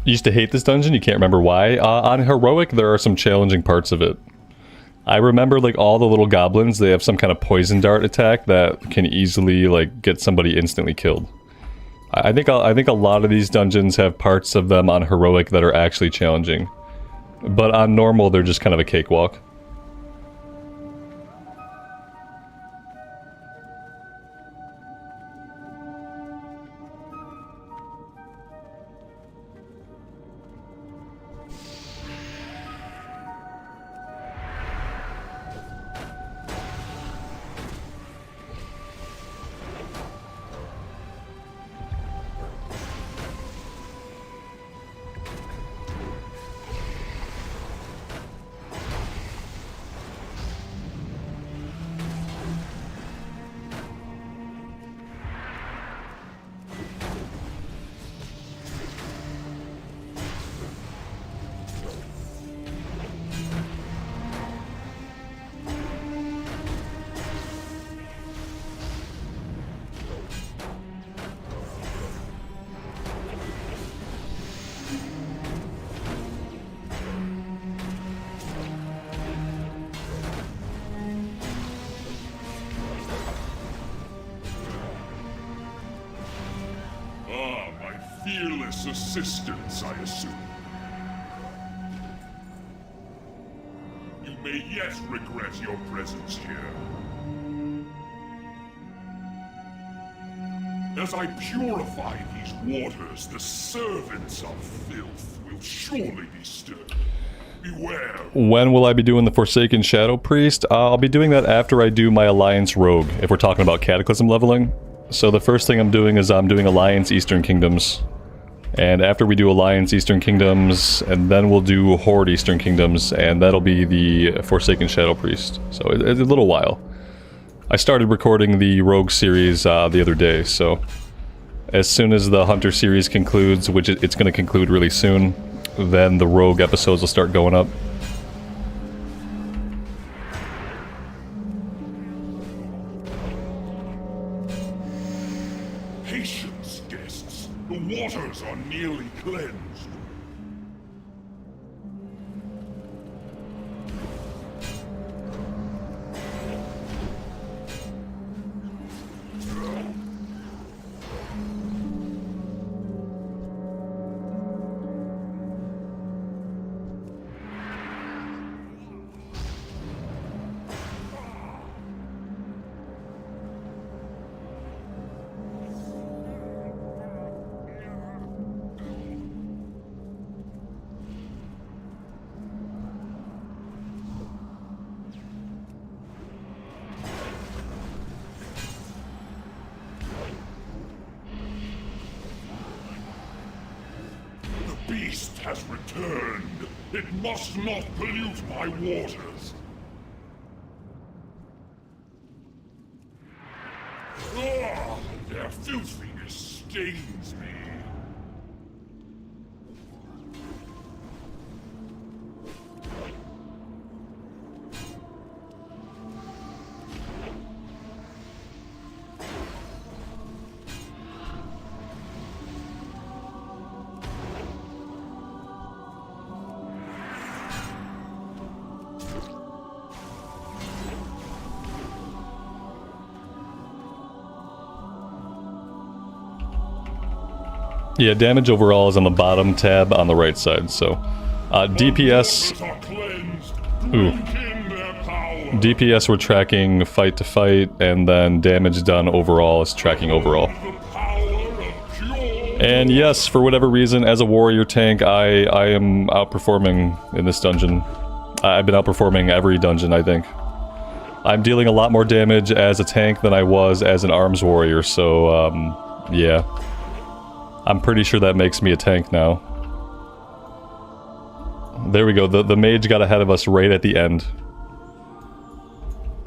You used to hate this dungeon? You can't remember why? On Heroic, there are some challenging parts of it. I remember, like, all the little goblins, they have some kind of poison dart attack that can easily, like, get somebody instantly killed. I think a lot of these dungeons have parts of them on Heroic that are actually challenging. But on Normal, they're just kind of a cakewalk. useless assistance, I assume. You may yet regret your presence here. As I purify these waters, the servants of filth will surely be stirred. Beware. When will I be doing the Forsaken Shadow Priest? I'll be doing that after I do my Alliance Rogue, if we're talking about Cataclysm leveling. So the first thing I'm doing is I'm doing Alliance Eastern Kingdoms. And after we do Alliance Eastern Kingdoms, and then we'll do Horde Eastern Kingdoms, and that'll be the Forsaken Shadow Priest. So it's a little while. I started recording the Rogue series the other day, so as soon as the Hunter series concludes, which it's going to conclude really soon, then the Rogue episodes will start going up. Patience, guests. The waters are nearly cleansed. The beast has returned. It must not pollute my waters. Ah, their filthiness stains me. Yeah, damage overall is on the bottom tab on the right side, so... DPS... Ooh. DPS we're tracking fight to fight, and then damage done overall is tracking overall. And yes, for whatever reason, as a warrior tank, I am outperforming in this dungeon. I've been outperforming every dungeon, I think. I'm dealing a lot more damage as a tank than I was as an arms warrior, so, yeah. I'm pretty sure that makes me a tank now. There we go, the mage got ahead of us right at the end.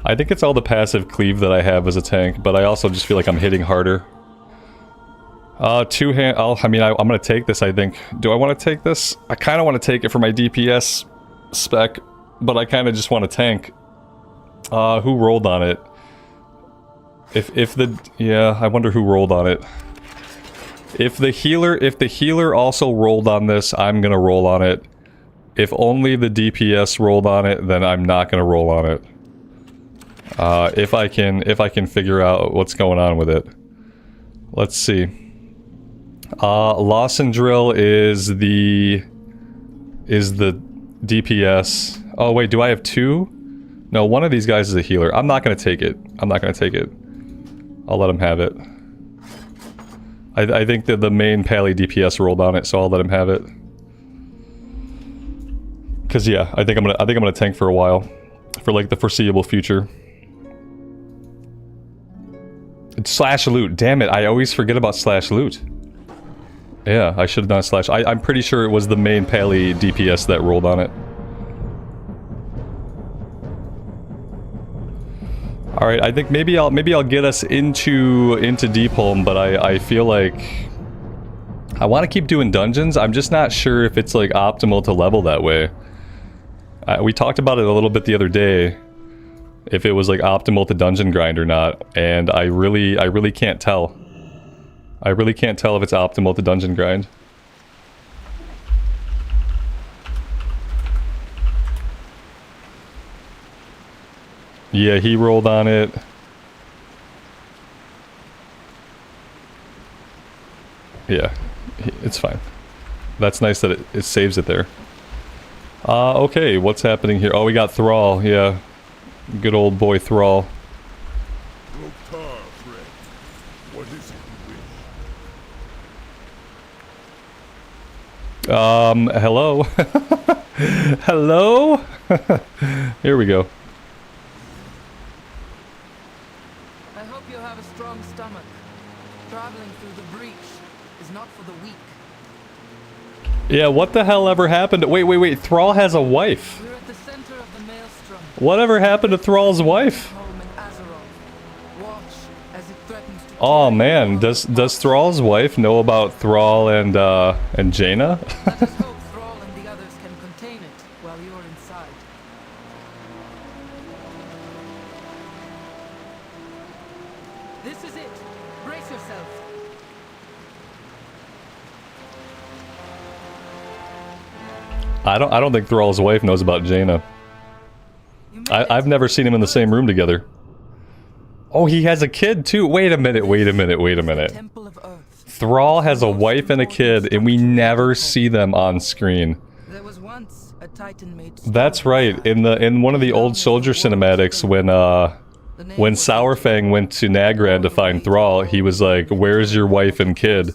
I think it's all the passive cleave that I have as a tank, but I also just feel like I'm hitting harder. Two-hand... I'm gonna take this, I think. Do I want to take this? I kind of want to take it for my DPS spec, but I kind of just want to tank. Who rolled on it? If the... Yeah, I wonder who rolled on it. If the healer also rolled on this, I'm gonna roll on it. If only the DPS rolled on it, then I'm not gonna roll on it. If I can figure out what's going on with it. Let's see. Lawson Drill is the DPS. Oh wait, do I have two? No, one of these guys is a healer. I'm not gonna take it. I'm not gonna take it. I'll let him have it. I think that the main Pally DPS rolled on it, so I'll let him have it. Cause yeah, I think I'm gonna tank for a while, for like the foreseeable future. It's slash loot. Damn it! I always forget about slash loot. Yeah, I should have done slash. I'm pretty sure it was the main Pally DPS that rolled on it. All right, I think maybe I'll get us into Deep Home, but I feel like I want to keep doing dungeons. I'm just not sure if it's like optimal to level that way. We talked about it a little bit the other day, if it was like optimal to dungeon grind or not, and I really can't tell. I really can't tell if it's optimal to dungeon grind. Yeah, he rolled on it. Yeah. It's fine. That's nice that it saves it there. Okay, what's happening here? Oh, we got Thrall, yeah. Good old boy Thrall. Loktar, friend. What is it you wish? Hello? Hello? Here we go. I hope you have a strong stomach. Traveling through the breach is not for the weak. Yeah, what the hell ever happened? Wait. Thrall has a wife. We're at the center of the maelstrom. Whatever happened to Thrall's wife? Home in Azeroth. Watch as it threatens to Oh man, does Thrall's wife know about Thrall and Jaina? Let us hope Thrall and the others can contain it while you're inside. This is it. Brace yourself. I don't think Thrall's wife knows about Jaina. I've never seen him in the same room together. Oh, he has a kid too. Wait a minute. Temple of Earth. Thrall has a wife and a kid, and we never see them on screen. There was once a Titan made. That's right. In one of the old soldier cinematics, when Sourfang went to Nagran to find Thrall, he was like, "Where's your wife and kid?"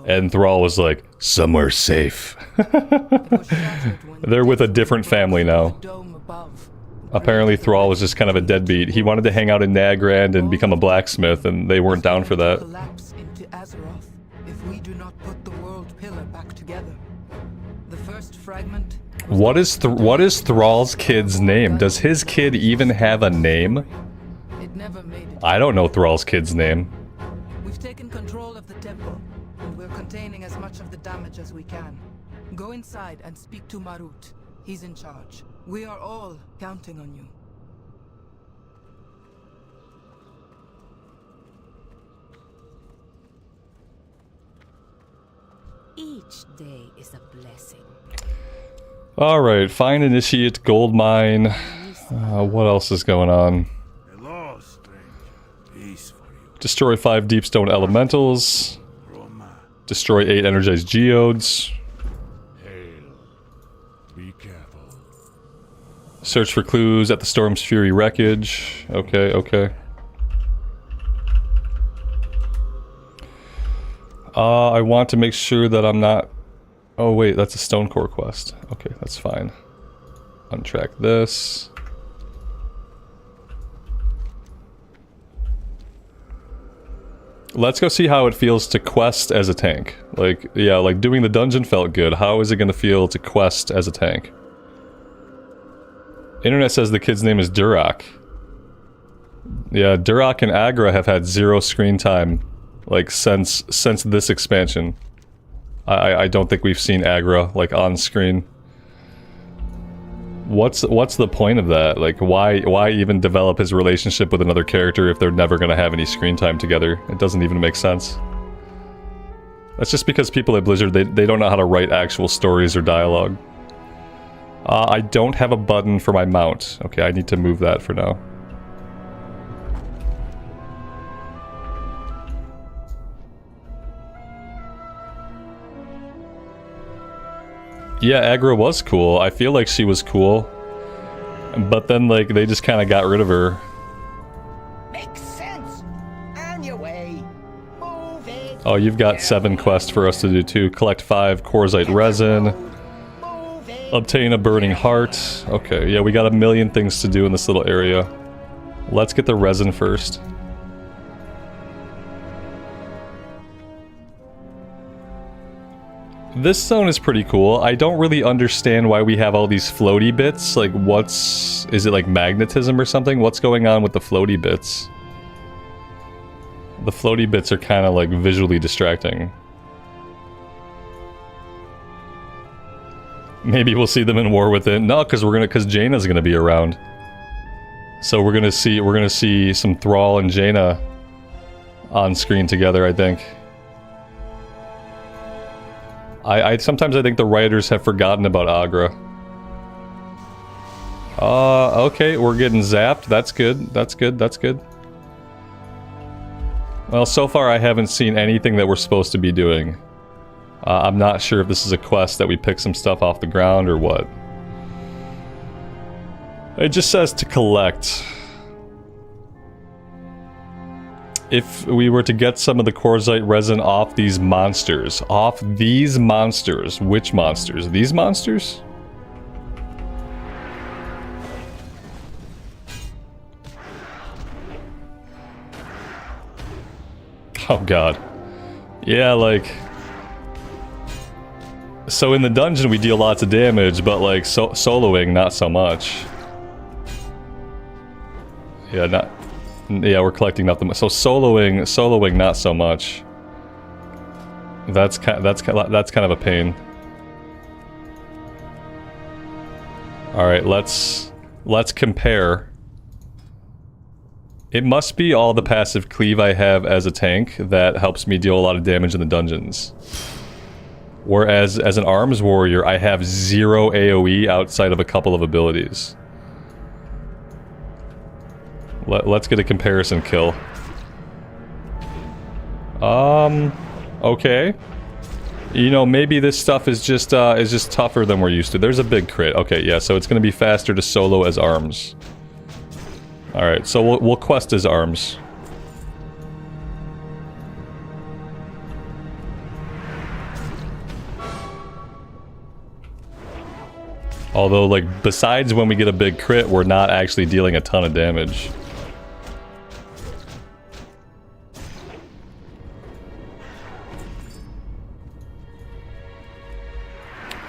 And Thrall was like, "Somewhere safe." They're with a different family now. Apparently Thrall was just kind of a deadbeat. He wanted to hang out in Nagran and become a blacksmith, and they weren't down for that. Collapse into Azeroth if we do not put the world pillar back together. The first fragment. What is Thrall's kid's name? Does his kid even have a name? It never made it. I don't know Thrall's kid's name. We've taken control of the temple, and we're containing as much of the damage as we can. Go inside and speak to Marut. He's in charge. We are all counting on you. Each day is a blessing. Alright, find initiate, gold mine. What else is going on? Hello, stranger. Peace for you. Destroy 5 deepstone elementals. Roma. Destroy 8 energized geodes. Hail. Be careful. Search for clues at the Storm's Fury wreckage. Okay. I want to make sure that I'm not... Oh wait, that's a Stone Core quest. Okay, that's fine. Untrack this. Let's go see how it feels to quest as a tank. Like, yeah, like doing the dungeon felt good. How is it gonna feel to quest as a tank? Internet says the kid's name is Durak. Yeah, Durak and Agra have had 0 screen time, like, since this expansion. I don't think we've seen Agra, like, on screen. What's the point of that? Like, why even develop his relationship with another character if they're never gonna have any screen time together? It doesn't even make sense. That's just because people at Blizzard, they don't know how to write actual stories or dialogue. I don't have a button for my mount. Okay, I need to move that for now. Yeah, Agra was cool. I feel like she was cool. But then, like, they just kind of got rid of her. Makes sense. On your way. Move it. Oh, you've got 7 quests for us to do too. Collect 5 Corzite resin. Move it. Obtain a burning heart. Okay, yeah, we got a million things to do in this little area. Let's get the resin first. This zone is pretty cool. I don't really understand why we have all these floaty bits. Like, is it like magnetism or something? What's going on with the floaty bits? The floaty bits are kind of like visually distracting. Maybe we'll see them in War Within. No, because Jaina's gonna be around. So we're gonna see some Thrall and Jaina on screen together, I think. Sometimes I think the writers have forgotten about Agra. Okay, we're getting zapped. That's good. That's good. Well, so far I haven't seen anything that we're supposed to be doing. I'm not sure if this is a quest that we pick some stuff off the ground or what. It just says to collect. If we were to get some of the Corzite resin off these monsters. Off these monsters. Which monsters? These monsters? Oh god. Yeah, like... So in the dungeon we deal lots of damage, but like soloing, not so much. Yeah, yeah, we're collecting nothing. So soloing, not so much. That's kind of a pain. All right, let's compare. It must be all the passive cleave I have as a tank that helps me deal a lot of damage in the dungeons. Whereas as an arms warrior, I have 0 AoE outside of a couple of abilities. Let's get a comparison kill. Okay. You know, maybe this stuff is just tougher than we're used to. There's a big crit. Okay, yeah, so it's gonna be faster to solo as arms. Alright, so we'll quest as arms. Although, like, besides when we get a big crit, we're not actually dealing a ton of damage.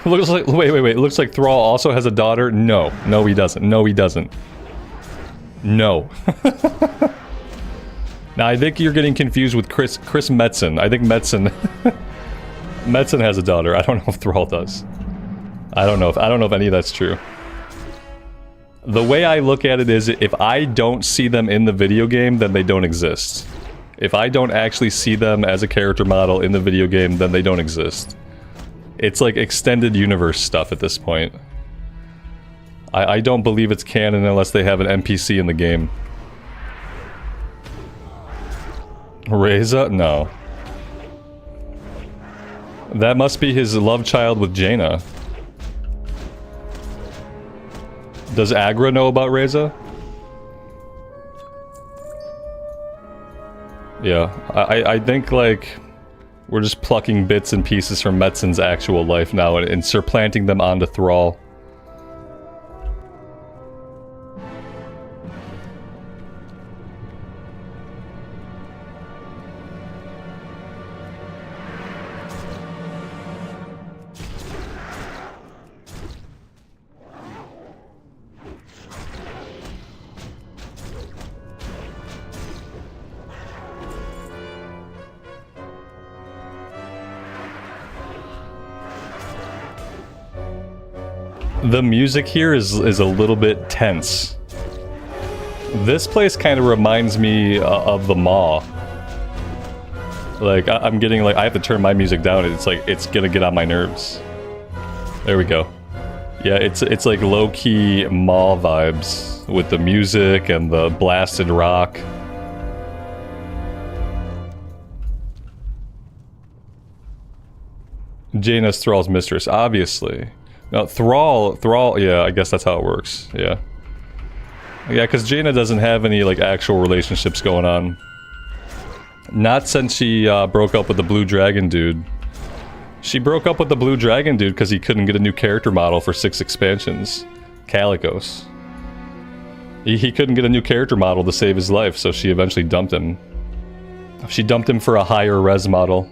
Looks like, wait, looks like Thrall also has a daughter? No. No, he doesn't. No, he doesn't. No. Now, I think you're getting confused with Chris Metzen. I think Metzen... Metzen has a daughter. I don't know if Thrall does. I don't know if any of that's true. The way I look at it is, if I don't see them in the video game, then they don't exist. If I don't actually see them as a character model in the video game, then they don't exist. It's like extended universe stuff at this point. I don't believe it's canon unless they have an NPC in the game. Reza? No. That must be his love child with Jaina. Does Agra know about Reza? Yeah, I think, like, we're just plucking bits and pieces from Metzen's actual life now and supplanting them onto Thrall. The music here is a little bit tense. This place kind of reminds me of the Maw. Like, I'm getting, like, I have to turn my music down. It's like, it's gonna get on my nerves. There we go. Yeah, it's like low-key Maw vibes with the music and the blasted rock. Jaina's Thrall's mistress, obviously. No, Thrall, yeah, I guess that's how it works, yeah. Yeah, because Jaina doesn't have any, like, actual relationships going on. Not since she broke up with the Blue Dragon dude. She broke up with the Blue Dragon dude because he couldn't get a new character model for 6 expansions. Calicos. He couldn't get a new character model to save his life, so she eventually dumped him. She dumped him for a higher res model.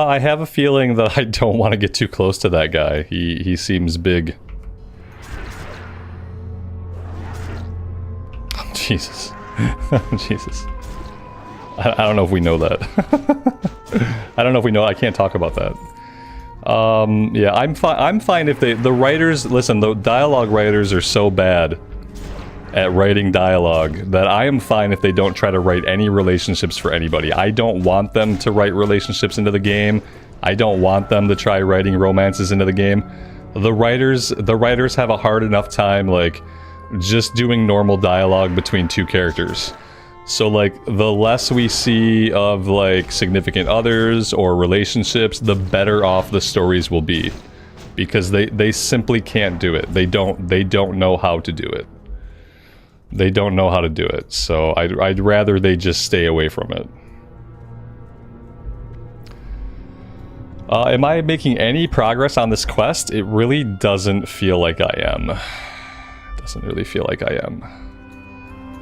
I have a feeling that I don't want to get too close to that guy. He seems big. Oh, Jesus. Jesus. I don't know if we know that. I don't know if we know. I can't talk about that. Yeah, I'm fine if the writers, listen, the dialogue writers are so bad at writing dialogue that I am fine if they don't try to write any relationships for anybody. I don't want them to write relationships into the game. I don't want them to try writing romances into the game. The writers have a hard enough time, like, just doing normal dialogue between two characters. So, like, the less we see of, like, significant others or relationships, the better off the stories will be. Because they simply can't do it. They don't know how to do it. They don't know how to do it. So I'd rather they just stay away from it. Am I making any progress on this quest? It really doesn't feel like I am. It doesn't really feel like I am.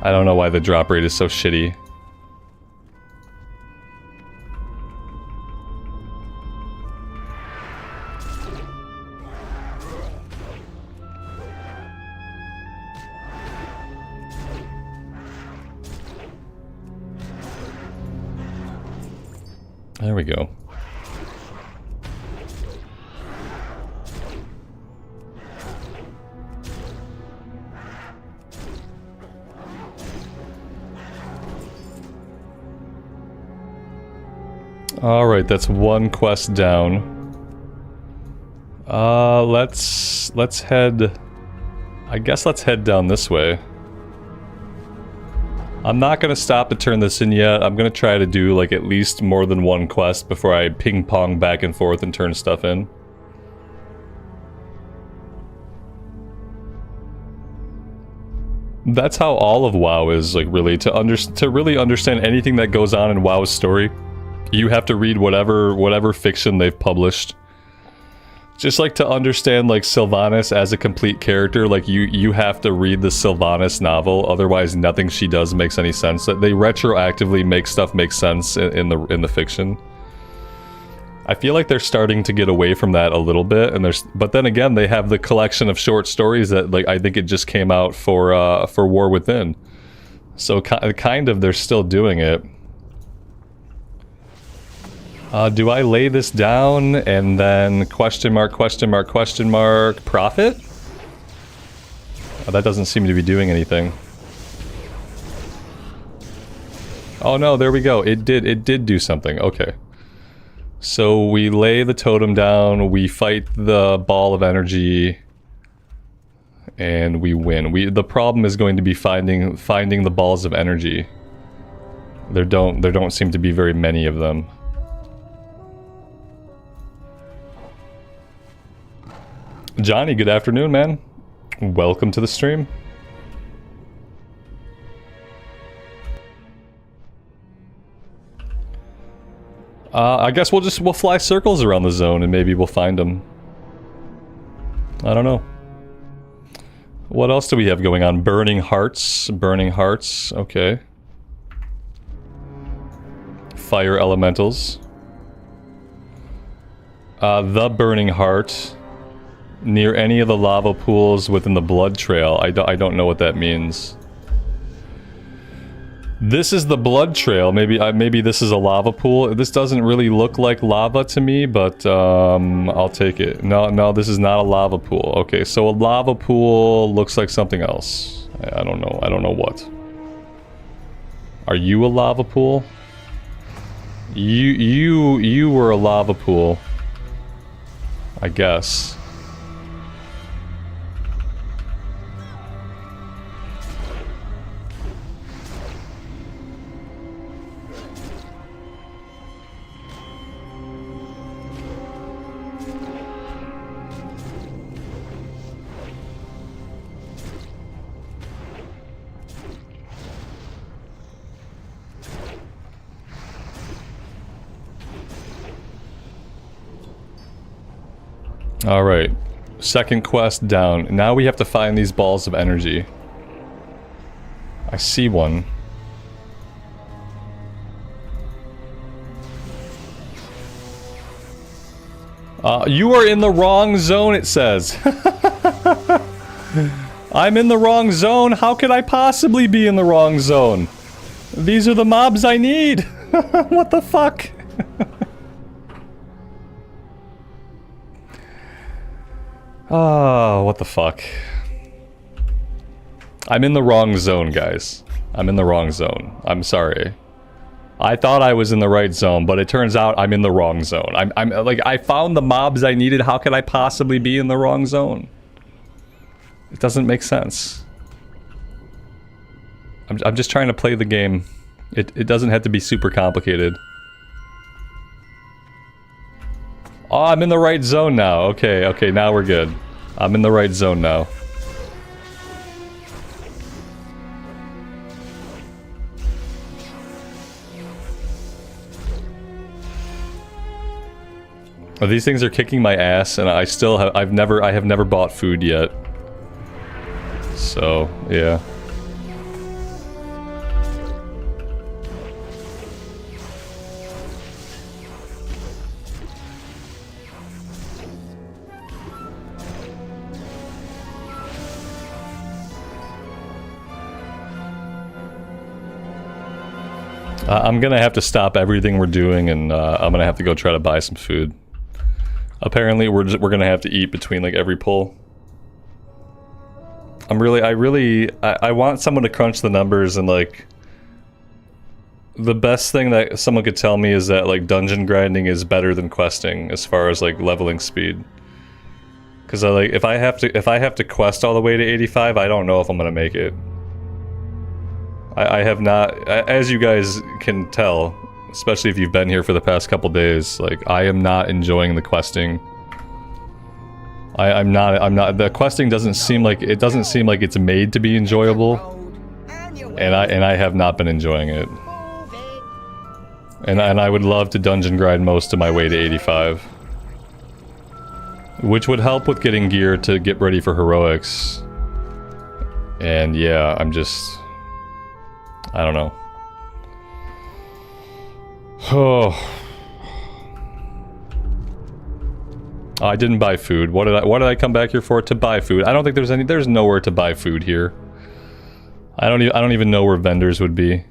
I don't know why the drop rate is so shitty. There we go. Alright, that's one quest down. Let's head... I guess let's head down this way. I'm not gonna stop to turn this in yet. I'm gonna try to do, like, at least more than one quest before I ping-pong back and forth and turn stuff in. That's how all of WoW is, like, really. To really understand anything that goes on in WoW's story, you have to read whatever fiction they've published. Just like to understand, like, Sylvanas as a complete character, like, you have to read the Sylvanas novel, otherwise nothing she does makes any sense. They retroactively make stuff make sense in the fiction. I feel like they're starting to get away from that a little bit, but then again, they have the collection of short stories that, like, I think it just came out for War Within. So kind of they're still doing it. Do I lay this down and then question mark, profit? Oh, that doesn't seem to be doing anything. Oh no, there we go. It did do something. Okay. So we lay the totem down, we fight the ball of energy, and we win. The problem is going to be finding the balls of energy. There don't seem to be very many of them. Johnny, good afternoon, man. Welcome to the stream. I guess we'll fly circles around the zone and maybe we'll find them. I don't know. What else do we have going on? Burning hearts, okay. Fire elementals. The burning heart. Near any of the lava pools within the blood trail. I don't know what that means. This is the blood trail. Maybe this is a lava pool. This doesn't really look like lava to me, but I'll take it. No, this is not a lava pool. Okay, so a lava pool looks like something else. I don't know what. Are you a lava pool? You were a lava pool. I guess. Alright, second quest down. Now we have to find these balls of energy. I see one. You are in the wrong zone, it says. I'm in the wrong zone? How could I possibly be in the wrong zone? These are the mobs I need! What the fuck? Oh, what the fuck. I'm in the wrong zone, guys. I'm in the wrong zone. I'm sorry. I thought I was in the right zone, but it turns out I'm in the wrong zone. I'm like, I found the mobs I needed. How could I possibly be in the wrong zone? It doesn't make sense. I'm just trying to play the game. It doesn't have to be super complicated. Oh, I'm in the right zone now. Okay, okay, now we're good. I'm in the right zone now. Oh, these things are kicking my ass, and I still have, I have never bought food yet. So, yeah. I'm gonna have to stop everything we're doing, and I'm gonna have to go try to buy some food. Apparently, we're gonna have to eat between like every pull. I want someone to crunch the numbers, and like the best thing that someone could tell me is that like dungeon grinding is better than questing as far as like leveling speed. Because if I have to quest all the way to 85, I don't know if I'm gonna make it. I have not, as you guys can tell, especially if you've been here for the past couple days, like, I am not enjoying the questing. I'm not, the questing doesn't seem like it's made to be enjoyable. And I have not been enjoying it. And I would love to dungeon grind most of my way to 85. Which would help with getting gear to get ready for heroics. And yeah, I'm just... I don't know. Oh. I didn't buy food. What did I come back here for? To buy food. I don't think there's nowhere to buy food here. I don't even know where vendors would be.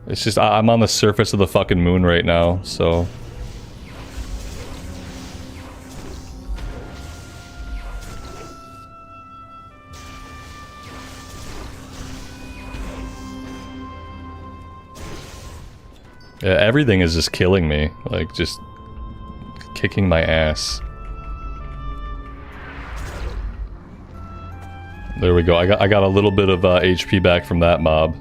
It's just I'm on the surface of the fucking moon right now, so yeah, everything is just killing me, like, just kicking my ass. There we go, I got a little bit of HP back from that mob.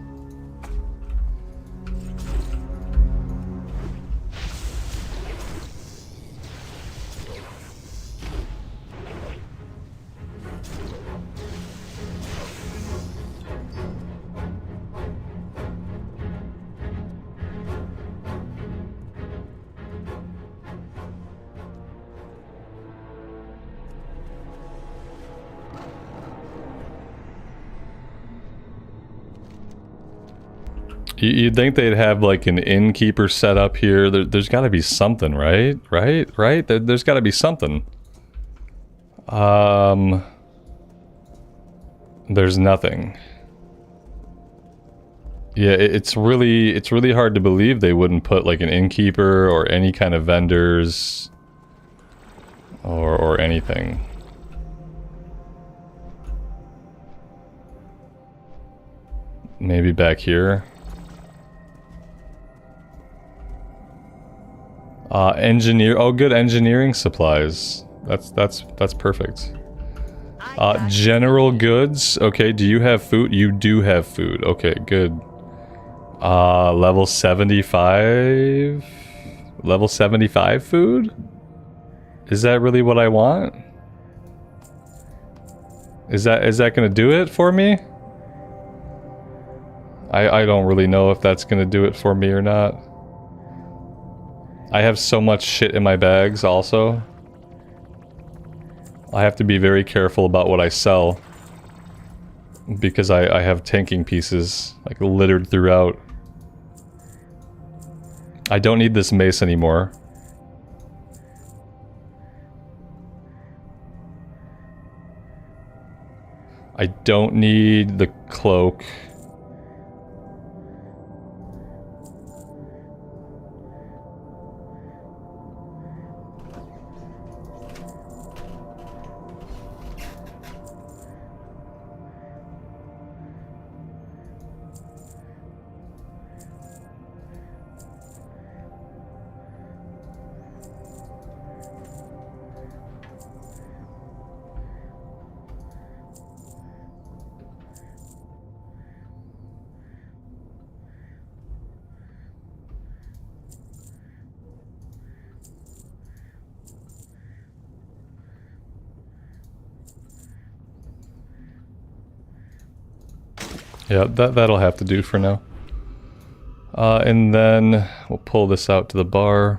You'd think they'd have like an innkeeper set up here. There's got to be something, right? Right? There's got to be something. There's nothing. Yeah, it's really hard to believe they wouldn't put like an innkeeper or any kind of vendors or anything. Maybe back here. Engineer. Oh, good, engineering supplies. That's perfect. General goods. Okay, do you have food? You do have food. Okay, good. Level 75. Level 75 food? Is that really what I want? Is that gonna do it for me? I don't really know if that's gonna do it for me or not. I have so much shit in my bags also. I have to be very careful about what I sell. Because I have tanking pieces, like, littered throughout. I don't need this mace anymore. I don't need the cloak. Yeah, that'll have to do for now. And then we'll pull this out to the bar.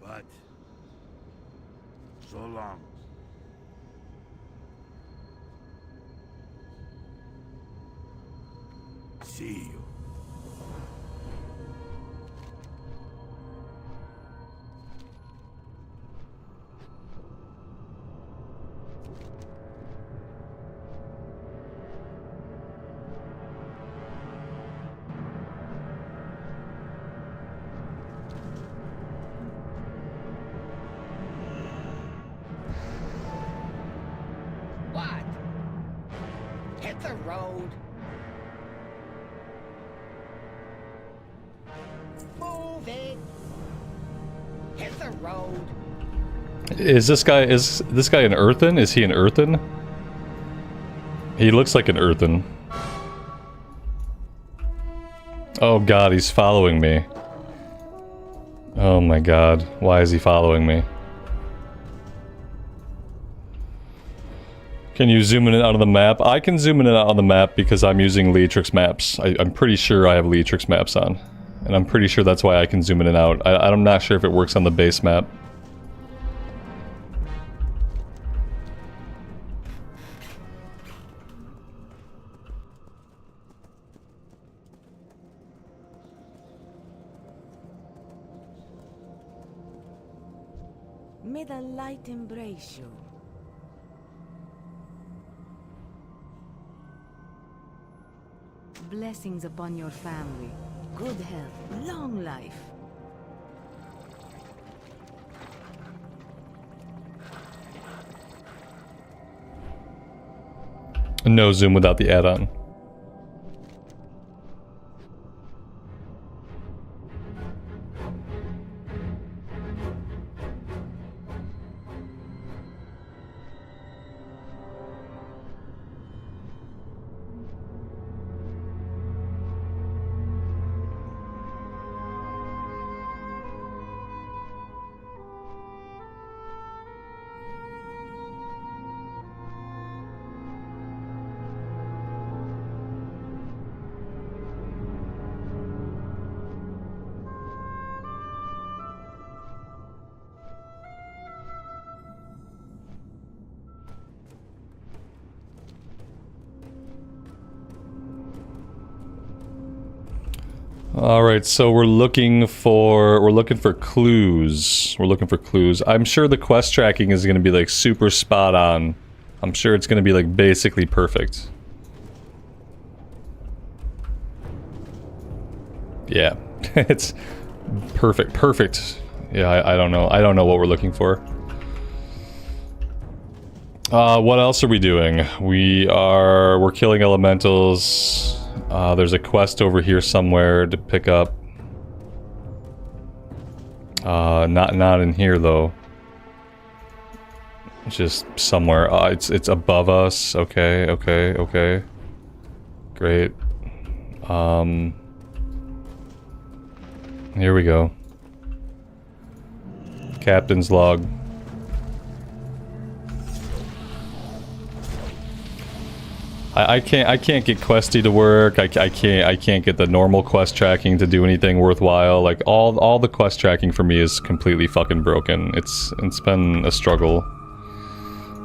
But so long. See you. What? Hit the road. Move it. Hit the road. Is this guy an earthen? Is he an earthen? He looks like an earthen. Oh god, he's following me. Oh my god, why is he following me? Can you zoom in and out of the map? I can zoom in and out on the map because I'm using Leatrix maps. I'm pretty sure I have Leatrix maps on. And I'm pretty sure that's why I can zoom in and out. I'm not sure if it works on the base map. May the light embrace you. Blessings upon your family. Good health, long life. No zoom without the add-on. All right, so we're looking for clues. We're looking for clues. I'm sure the quest tracking is going to be like super spot on. I'm sure it's going to be like basically perfect. Yeah, it's perfect. Perfect. Yeah, I don't know. I don't know what we're looking for. What else are we doing? We're killing elementals. There's a quest over here somewhere to pick up. Not in here though. Just somewhere. It's above us. Okay. Great. Here we go. Captain's log. I can't get Questy to work. I can't get the normal quest tracking to do anything worthwhile. Like all the quest tracking for me is completely fucking broken. It's been a struggle.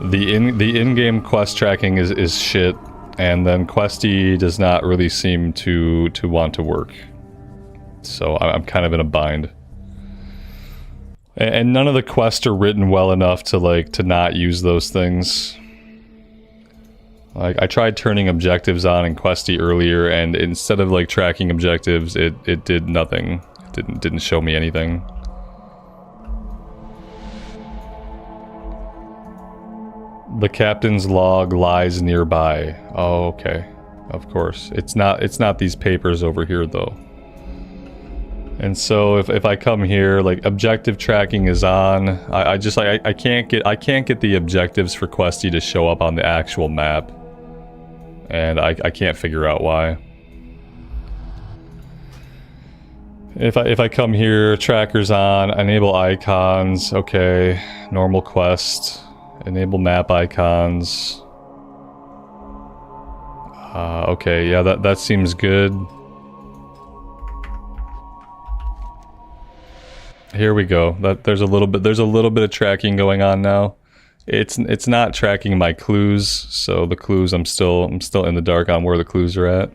The in-game quest tracking is shit, and then Questy does not really seem to want to work. So I'm kind of in a bind. And none of the quests are written well enough to not use those things. Like, I tried turning objectives on in Questy earlier, and instead of like tracking objectives, it did nothing. It didn't show me anything. The captain's log lies nearby. Oh, okay. Of course. It's not these papers over here though. And so if I come here, like objective tracking is on. I can't get the objectives for Questy to show up on the actual map. And I can't figure out why. If I come here, trackers on, enable icons, okay, normal quest, enable map icons. Okay, yeah, that seems good. Here we go. There's a little bit of tracking going on now. It's not tracking my clues, so the clues I'm still in the dark on where the clues are at.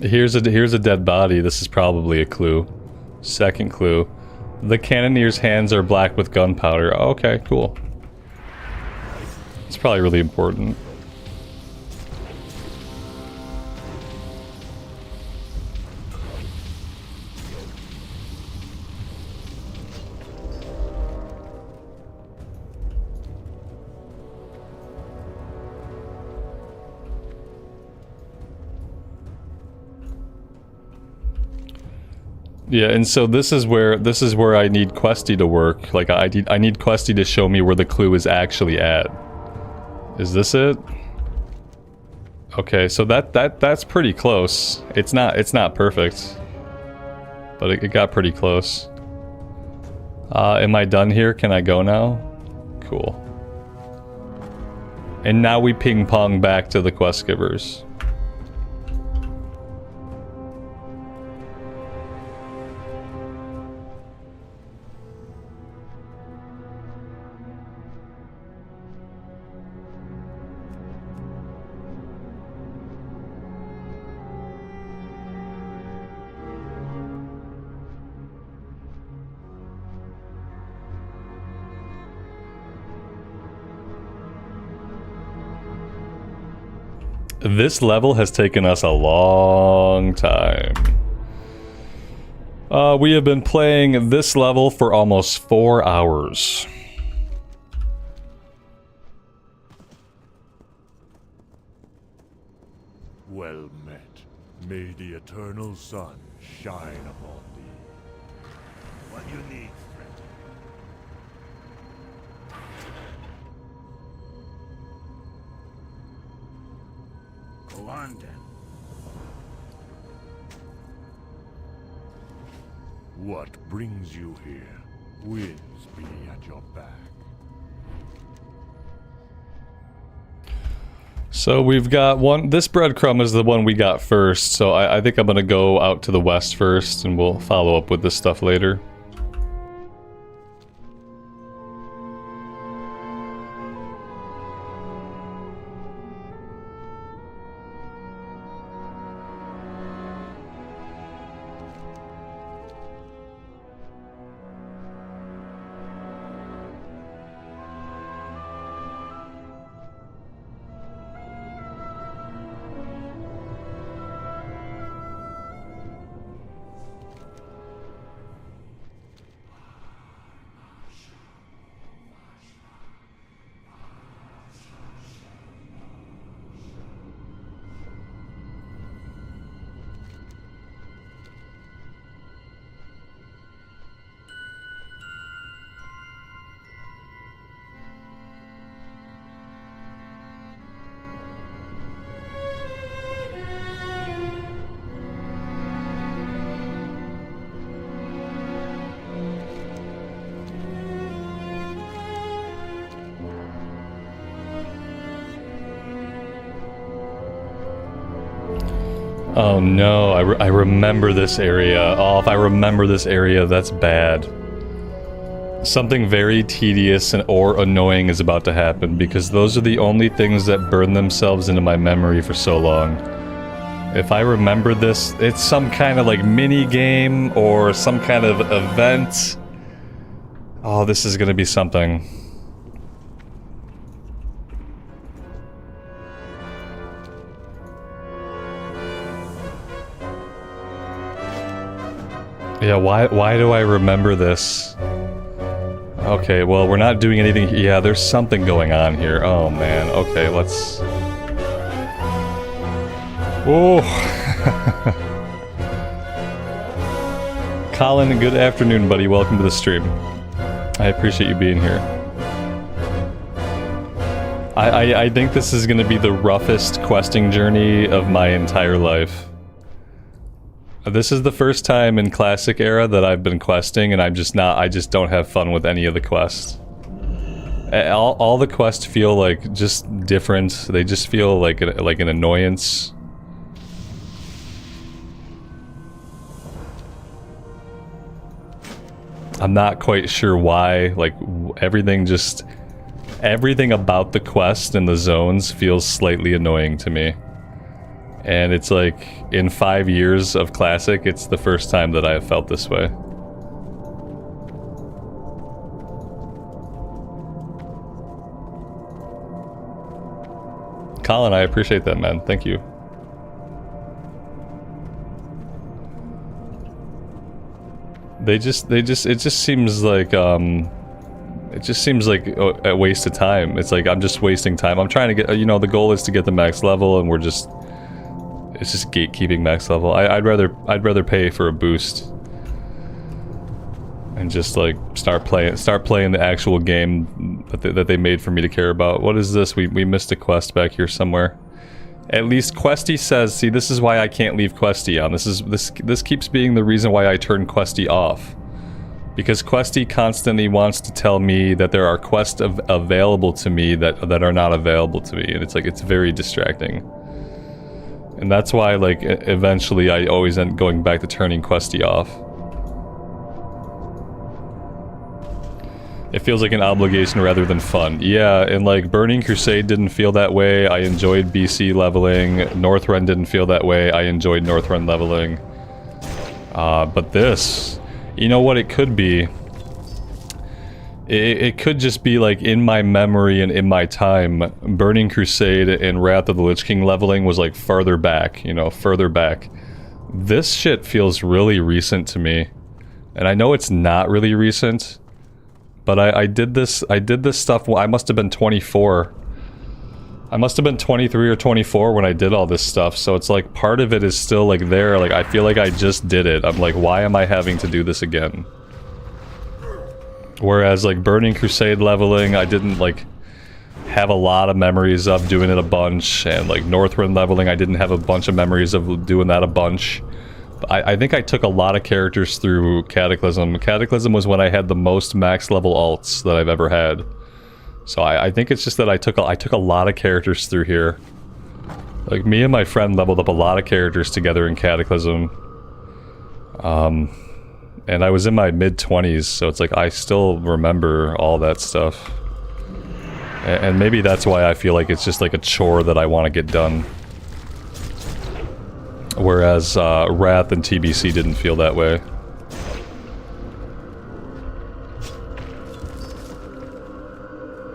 Here's a dead body. This is probably a clue. Second clue. The cannoneer's hands are black with gunpowder. Okay, cool. It's probably really important. Yeah, and so this is where I need Questy to work. Like I need Questy to show me where the clue is actually at. Is this it? Okay, so that's pretty close. It's not perfect, but it got pretty close. Am I done here? Can I go now? Cool. And now we ping pong back to the quest givers. This level has taken us a long time. We have been playing this level for almost 4 hours. Well met. May the eternal sun shine upon thee. What you need, friend? Go on then. What brings you here? Winds be at your back. So we've got one. This breadcrumb is the one we got first, so I think I'm gonna go out to the west first, and we'll follow up with this stuff later. Oh no, I remember this area. Oh, if I remember this area, that's bad. Something very tedious or annoying is about to happen, because those are the only things that burn themselves into my memory for so long. If I remember this, it's some kind of like mini game or some kind of event. Oh, this is gonna be something. Yeah, why do I remember this? Okay, well, we're not doing anything. Yeah, there's something going on here. Oh, man. Okay, let's... Oh! Colin, good afternoon, buddy. Welcome to the stream. I appreciate you being here. I think this is going to be the roughest questing journey of my entire life. This is the first time in Classic Era that I've been questing, and I just don't have fun with any of the quests. All the quests feel like just different. They just feel like an annoyance. I'm not quite sure why, like, everything about the quest and the zones feels slightly annoying to me. And it's like, in 5 years of Classic, it's the first time that I have felt this way. Colin, I appreciate that, man. Thank you. It just seems like, a waste of time. It's like, I'm just wasting time. I'm trying to get, you know, the goal is to get the max level, and it's just gatekeeping max level. I'd rather pay for a boost and just like start playing the actual game that they made for me to care about. What is this? We missed a quest back here somewhere. At least Questy says, see, this is why I can't leave Questy on. This keeps being the reason why I turn Questy off. Because Questy constantly wants to tell me that there are quests available to me that are not available to me, and it's like, it's very distracting. And that's why, like, eventually I always end going back to turning Questy off. It feels like an obligation rather than fun. Yeah, and like, Burning Crusade didn't feel that way. I enjoyed BC leveling. Northrend didn't feel that way. I enjoyed Northrend leveling. But this... You know what it could be? It could just be like, in my memory and in my time, Burning Crusade and Wrath of the Lich King leveling was like farther back, you know, further back. This shit feels really recent to me. And I know it's not really recent, but I did this stuff, I must have been 24. I must have been 23 or 24 when I did all this stuff, so it's like, part of it is still like there, like I feel like I just did it. I'm like, why am I having to do this again? Whereas like Burning Crusade leveling, I didn't like have a lot of memories of doing it a bunch, and like Northrend leveling, I didn't have a bunch of memories of doing that a bunch. I think I took a lot of characters through Cataclysm. Cataclysm was when I had the most max level alts that I've ever had. So I think it's just that I took a lot of characters through here. Like, me and my friend leveled up a lot of characters together in Cataclysm. And I was in my mid-20s, so it's like, I still remember all that stuff. And maybe that's why I feel like it's just like a chore that I want to get done. Whereas, Wrath and TBC didn't feel that way.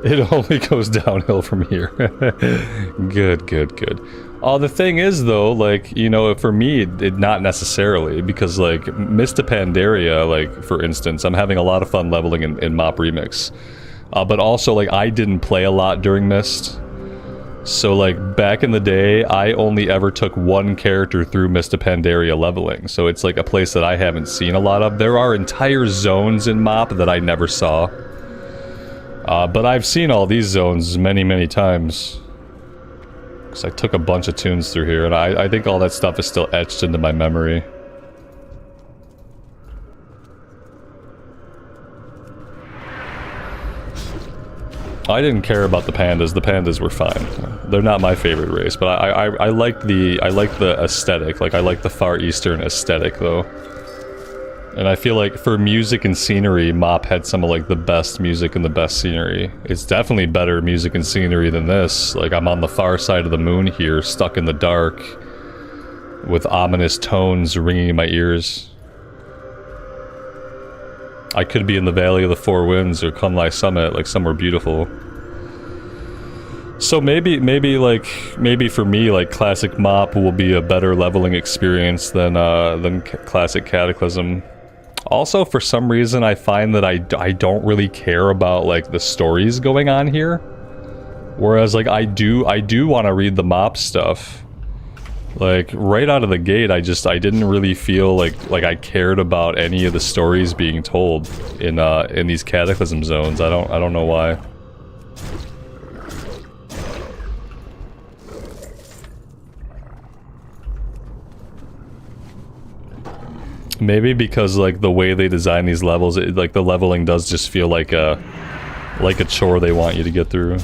It only goes downhill from here. Good, good, good. The thing is, though, like, you know, for me, it not necessarily, because, like, Mist of Pandaria, like, for instance, I'm having a lot of fun leveling in Mop Remix. But also, like, I didn't play a lot during Mist. So, like, back in the day, I only ever took one character through Mist of Pandaria leveling. So it's, like, a place that I haven't seen a lot of. There are entire zones in Mop that I never saw. But I've seen all these zones many, many times. Because I took a bunch of tunes through here, and I think all that stuff is still etched into my memory. I didn't care about the pandas. The pandas were fine. They're not my favorite race, but I like the aesthetic. Like, I like the Far Eastern aesthetic, though. And I feel like for music and scenery, Mop had some of like the best music and the best scenery. It's definitely better music and scenery than this. Like, I'm on the far side of the moon here, stuck in the dark, with ominous tones ringing in my ears. I could be in the Valley of the Four Winds or Kunlai Summit, like somewhere beautiful. So maybe for me, like, classic Mop will be a better leveling experience than classic Cataclysm. Also, for some reason, I find that I don't really care about, like, the stories going on here. Whereas, like, I do want to read the Mop stuff. Like, right out of the gate, I didn't really feel like I cared about any of the stories being told in these Cataclysm zones. I don't know why. Maybe because, like, the way they design these levels, like, the leveling does just feel like a chore they want you to get through.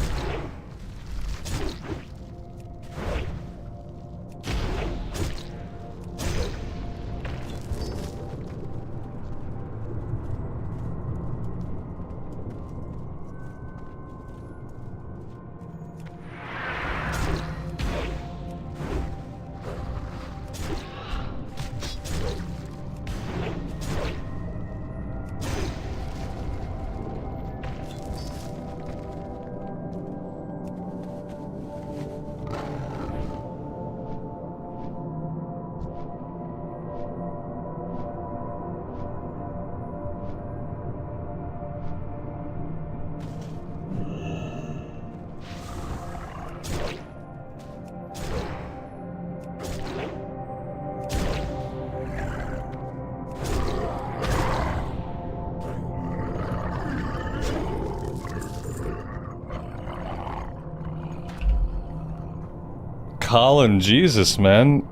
Colin, Jesus, man.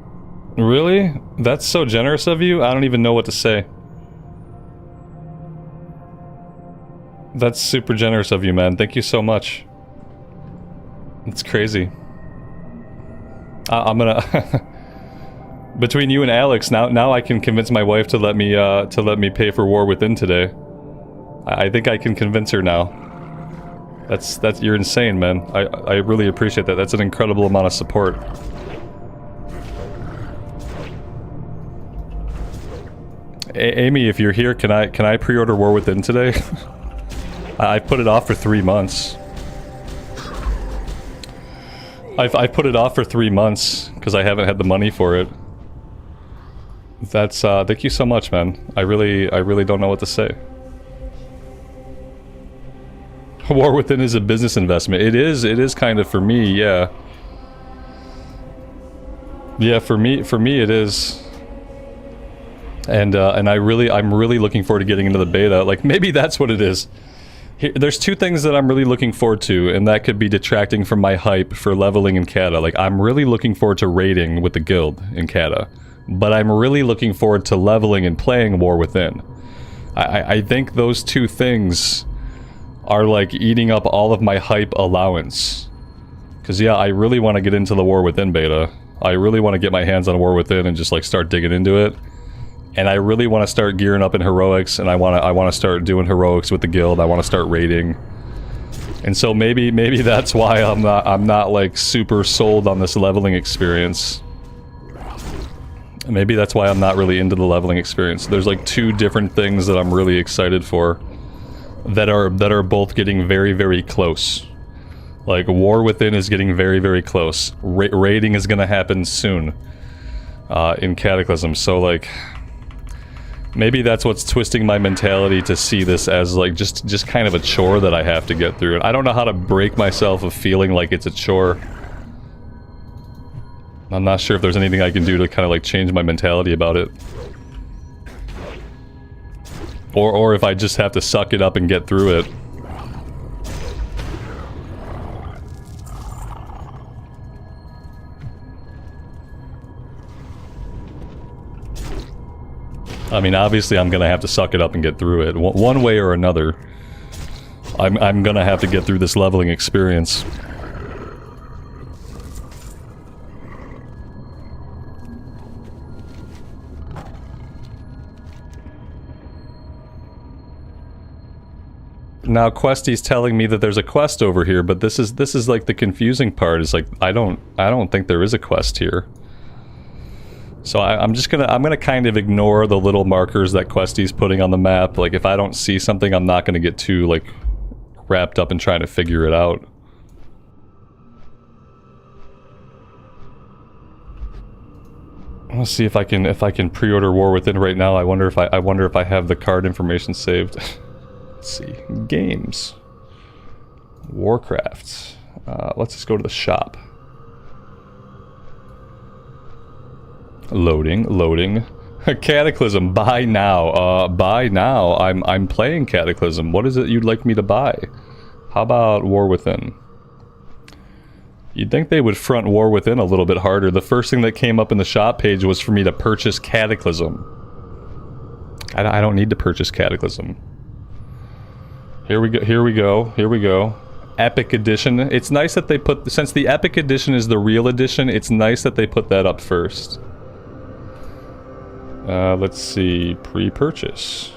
Really? That's so generous of you? I don't even know what to say. That's super generous of you, man. Thank you so much. It's crazy. I'm gonna... Between you and Alex, now I can convince my wife to let me pay for War Within today. I think I can convince her now. That's you're insane, man. I really appreciate that. That's an incredible amount of support. Amy, if you're here, can I pre-order War Within today? I put it off for 3 months. I put it off for 3 months because I haven't had the money for it. That's thank you so much, man. I really don't know what to say. War Within is a business investment. It is kind of for me, yeah. Yeah, for me it is. And I'm really looking forward to getting into the beta. Like, maybe that's what it is. There's two things that I'm really looking forward to, and that could be detracting from my hype for leveling in Cata. Like, I'm really looking forward to raiding with the guild in Cata. But I'm really looking forward to leveling and playing War Within. I think those two things are like eating up all of my hype allowance. Because yeah, I really want to get into the War Within beta. I really want to get my hands on War Within and just like start digging into it. And I really want to start gearing up in heroics, and I want to start doing heroics with the guild. I want to start raiding. And so maybe that's why I'm not like super sold on this leveling experience. Maybe that's why I'm not really into the leveling experience. There's like two different things that I'm really excited for that are both getting very, very close. Like, War Within is getting very, very close. Raiding is gonna happen soon in Cataclysm. So like, maybe that's what's twisting my mentality to see this as like just kind of a chore that I have to get through. And I don't know how to break myself of feeling like it's a chore. I'm not sure if there's anything I can do to kind of like change my mentality about it. Or if I just have to suck it up and get through it. I mean, obviously I'm gonna have to suck it up and get through it, one way or another. I'm gonna have to get through this leveling experience. Now Questy's telling me that there's a quest over here, but this is like the confusing part. Is like I don't think there is a quest here. So I'm gonna kind of ignore the little markers that Questy's putting on the map. Like if I don't see something, I'm not gonna get too like wrapped up in trying to figure it out. Let's see if I can pre-order War Within right now. I wonder if I have the card information saved. Let's see. Games. Warcraft. Let's just go to the shop. Loading. Cataclysm, buy now. Buy now. I'm playing Cataclysm. What is it you'd like me to buy? How about War Within? You'd think they would front War Within a little bit harder. The first thing that came up in the shop page was for me to purchase Cataclysm. I don't need to purchase Cataclysm. Here we go. Epic Edition. It's nice that they put, since the Epic Edition is the real edition, it's nice that they put that up first. Let's see, pre-purchase.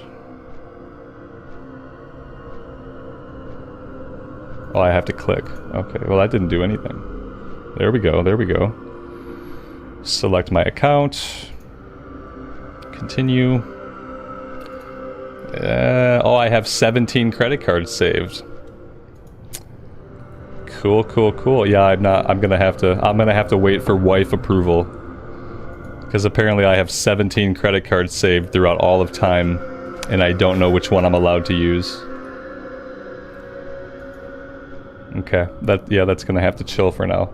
Oh, I have to click. Okay, well that didn't do anything. There we go. Select my account. Continue. Oh, I have 17 credit cards saved. Cool. Yeah, I'm gonna have to wait for wife approval. Because apparently I have 17 credit cards saved throughout all of time, and I don't know which one I'm allowed to use. Okay, that's gonna have to chill for now.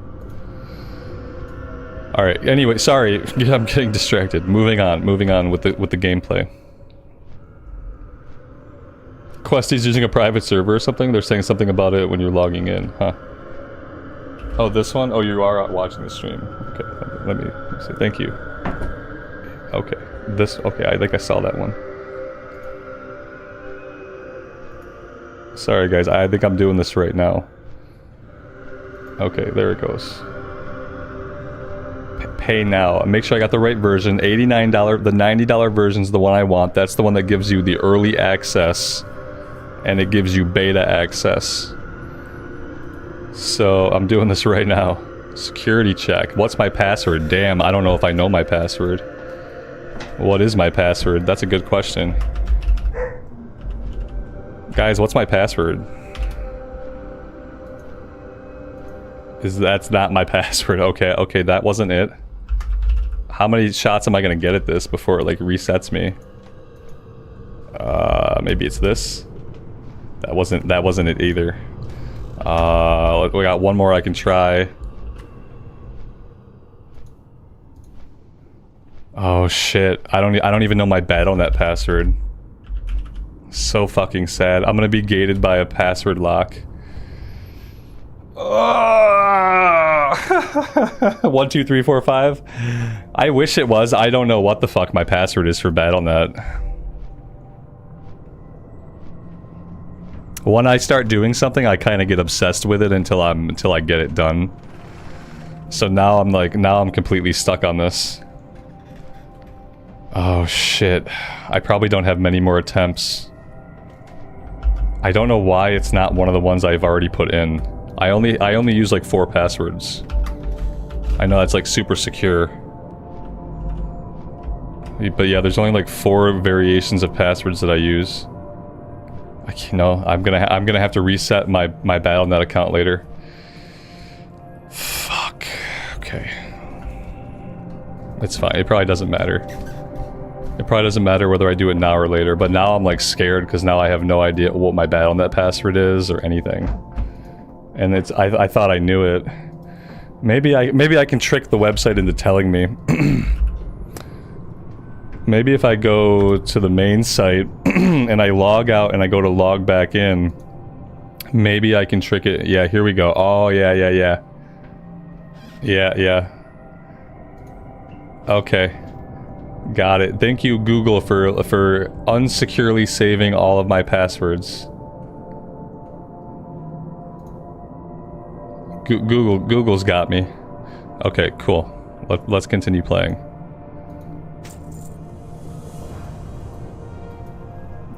Alright, anyway, sorry, I'm getting distracted. Moving on with the gameplay. Questy's using a private server or something? They're saying something about it when you're logging in, huh? Oh, this one? Oh, you are watching the stream. Okay, let me see. Thank you. Okay, okay, I think I saw that one. Sorry guys, I think I'm doing this right now. Okay, there it goes. Pay now. Make sure I got the right version. $89, the $90 version's the one I want. That's the one that gives you the early access. And it gives you beta access. So, I'm doing this right now. Security check. What's my password? Damn, I don't know if I know my password. What is my password? That's a good question. Guys, what's my password? That's not my password. Okay, that wasn't it. How many shots am I gonna get at this before it like resets me? Maybe it's this. That wasn't it either. We got one more I can try. Oh shit! I don't even know my Battle.net password. So fucking sad. I'm gonna be gated by a password lock. 1 2 3 4 5. I wish it was. I don't know what the fuck my password is for Battle.net. When I start doing something, I kind of get obsessed with it until I get it done. So now I'm completely stuck on this. Oh shit. I probably don't have many more attempts. I don't know why it's not one of the ones I've already put in. I only use like 4 passwords. I know that's like super secure. But yeah, there's only like 4 variations of passwords that I use. I'm gonna have to reset my Battle.net account later. Fuck. Okay. It's fine. It probably doesn't matter. It probably doesn't matter whether I do it now or later, but now I'm like scared because now I have no idea what my Battle.net password is or anything. And I thought I knew it. Maybe I can trick the website into telling me. Maybe if I go to the main site and I log out and I go to log back in, maybe I can trick it. Yeah, here we go. Oh, yeah. Yeah. Okay. Got it. Thank you, Google, for unsecurely saving all of my passwords. Google's got me. Okay, cool. Let's continue playing.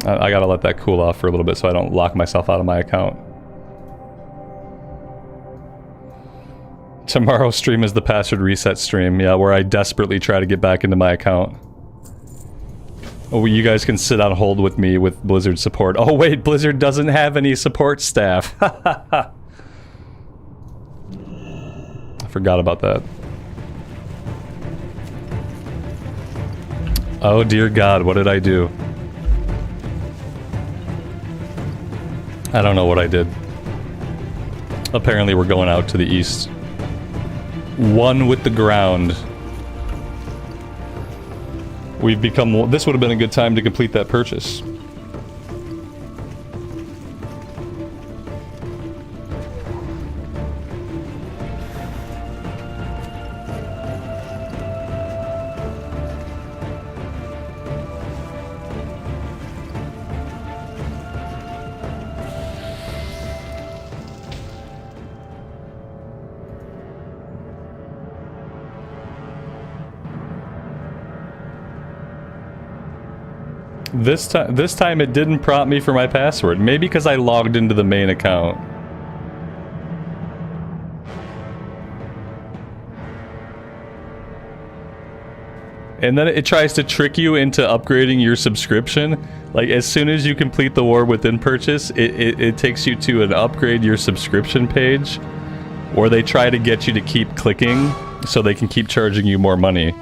I gotta let that cool off for a little bit so I don't lock myself out of my account. Tomorrow's stream is the password reset stream, yeah, where I desperately try to get back into my account. Oh, you guys can sit on hold with me with Blizzard support. Oh wait, Blizzard doesn't have any support staff. I forgot about that. Oh dear God, what did I do? I don't know what I did. Apparently we're going out to the east. One with the ground. We've become... This would have been a good time to complete that purchase. This time it didn't prompt me for my password. Maybe because I logged into the main account. And then it tries to trick you into upgrading your subscription. Like, as soon as you complete the War Within purchase, it takes you to an upgrade your subscription page, where they try to get you to keep clicking so they can keep charging you more money.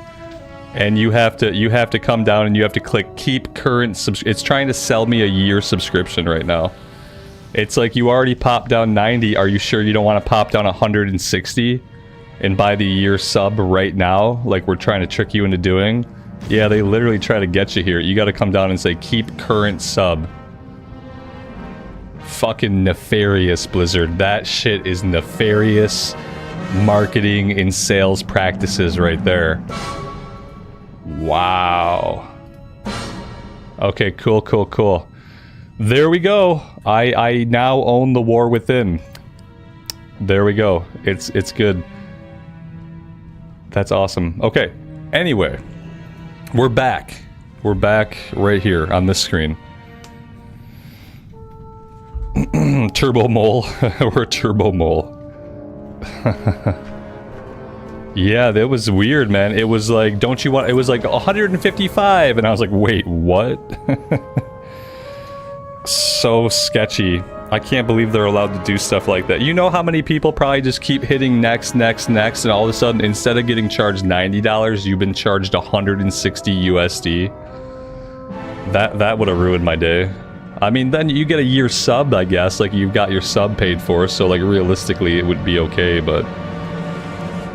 And you have to come down and you have to click keep current it's trying to sell me a year subscription right now. It's like, you already popped down 90, are you sure you don't want to pop down 160 and buy the year sub right now, like we're trying to trick you into doing? Yeah, they literally try to get you here. You got to come down and say keep current sub. Fucking nefarious, Blizzard. That shit is nefarious marketing and sales practices right there. Wow. Okay, cool. There we go. I now own the War Within. There we go. It's good. That's awesome. Okay. Anyway, we're back. We're back right here on this screen. Turbo Mole. We're Turbo Mole. Yeah, that was weird, man. It was like, don't you want... It was like 155, and I was like, wait, what? So sketchy. I can't believe they're allowed to do stuff like that. You know how many people probably just keep hitting next, and all of a sudden, instead of getting charged $90, you've been charged 160 USD? That would have ruined my day. I mean, then you get a year sub, I guess. Like, you've got your sub paid for, so, like, realistically, it would be okay, but...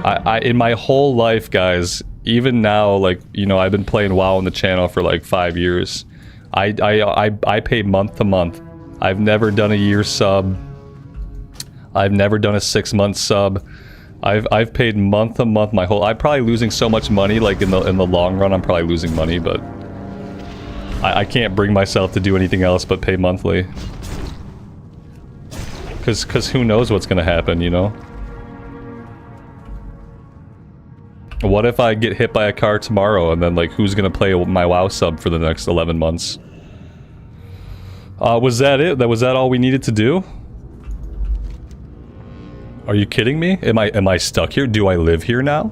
I in my whole life, guys, even now, like, you know, I've been playing WoW on the channel for like 5 years. I pay month to month. I've never done a year sub. I've never done a 6-month sub. I've paid month to month my whole... I'm probably losing so much money, like in the long run, I'm probably losing money, but I can't bring myself to do anything else but pay monthly. Cause who knows what's gonna happen, you know? What if I get hit by a car tomorrow, and then, like, who's gonna play my WoW sub for the next 11 months? Was that it? Was that all we needed to do? Are you kidding me? Am I stuck here? Do I live here now?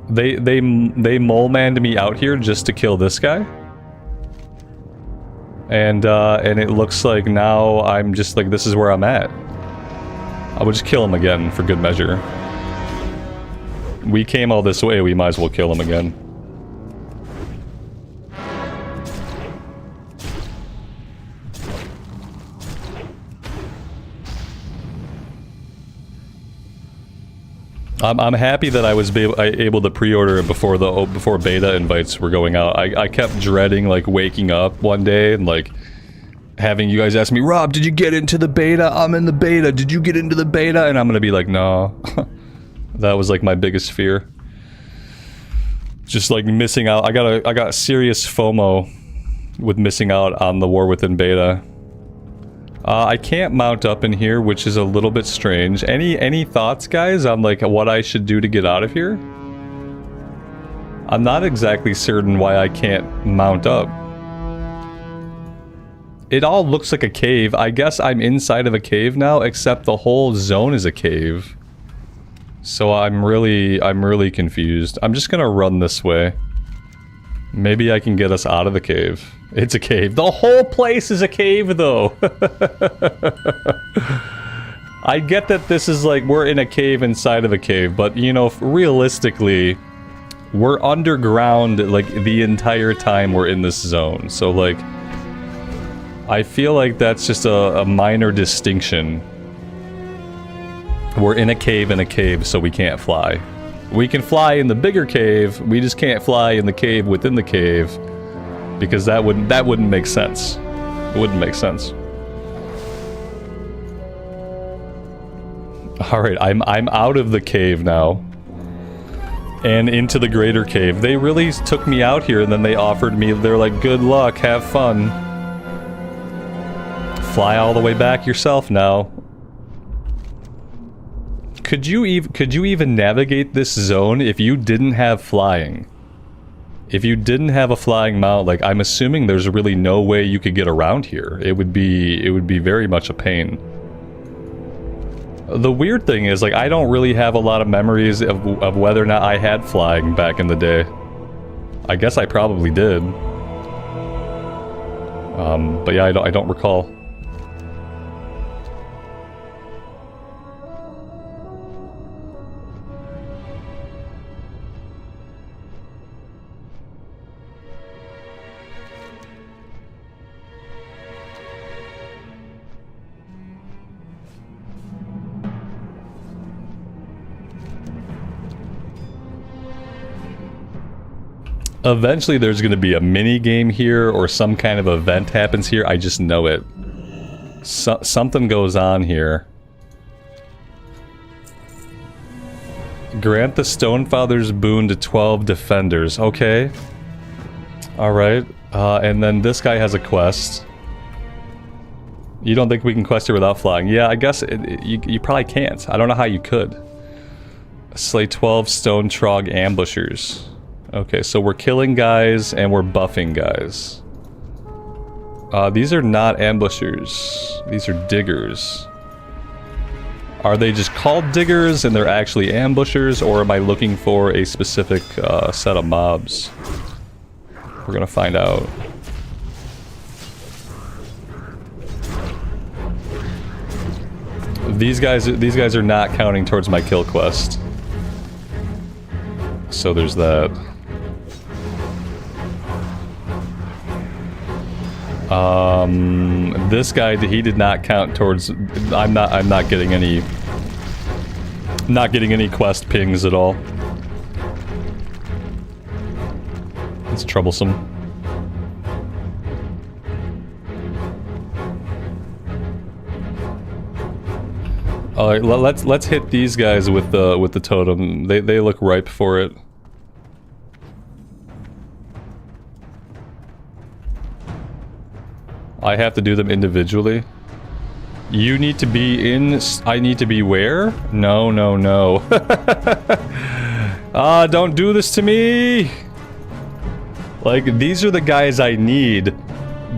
They mole-manned me out here just to kill this guy? And it looks like now I'm just, like, this is where I'm at. I would just kill him again, for good measure. We came all this way, we might as well kill him again. I'm happy that I was able to pre-order it before beta invites were going out. I kept dreading, like, waking up one day and, like, having you guys ask me, Rob, did you get into the beta? I'm in the beta. Did you get into the beta? And I'm gonna be like, no. That was like my biggest fear. Just like missing out. I got serious FOMO with missing out on the War Within beta. I can't mount up in here, which is a little bit strange. Any thoughts, guys, on like what I should do to get out of here? I'm not exactly certain why I can't mount up. It all looks like a cave. I guess I'm inside of a cave now, except the whole zone is a cave. So I'm really confused. I'm just gonna run this way. Maybe I can get us out of the cave. It's a cave. The whole place is a cave, though. I get that this is like, we're in a cave inside of a cave, but, you know, realistically, we're underground, like, the entire time we're in this zone. So, like, I feel like that's just a minor distinction. We're in a cave, so we can't fly. We can fly in the bigger cave, we just can't fly in the cave within the cave. Because that wouldn't make sense. It wouldn't make sense. Alright, I'm out of the cave now. And into the greater cave. They really took me out here and then they offered me, they're like, good luck, have fun. Fly all the way back yourself now. Could you even navigate this zone if you didn't have flying? If you didn't have a flying mount, like, I'm assuming there's really no way you could get around here. It would be very much a pain. The weird thing is, like, I don't really have a lot of memories of whether or not I had flying back in the day. I guess I probably did. But yeah, I don't recall. Eventually there's going to be a mini game here or some kind of event happens here. I just know it. Something goes on here. Grant the Stonefather's boon to 12 defenders. Okay. Alright. And then this guy has a quest. You don't think we can quest here without flying? Yeah, I guess you probably can't. I don't know how you could. Slay 12 Stone Trog ambushers. Okay, so we're killing guys and we're buffing guys. These are not ambushers. These are diggers. Are they just called diggers and they're actually ambushers, or am I looking for a specific set of mobs? We're gonna find out. These guys are not counting towards my kill quest. So there's that. This guy, he did not count towards. I'm not getting any quest pings at all. It's troublesome. All right, let's hit these guys with the totem. They look ripe for it. I have to do them individually. You need to be in... I need to be where? No, no, no. Don't do this to me! Like, these are the guys I need,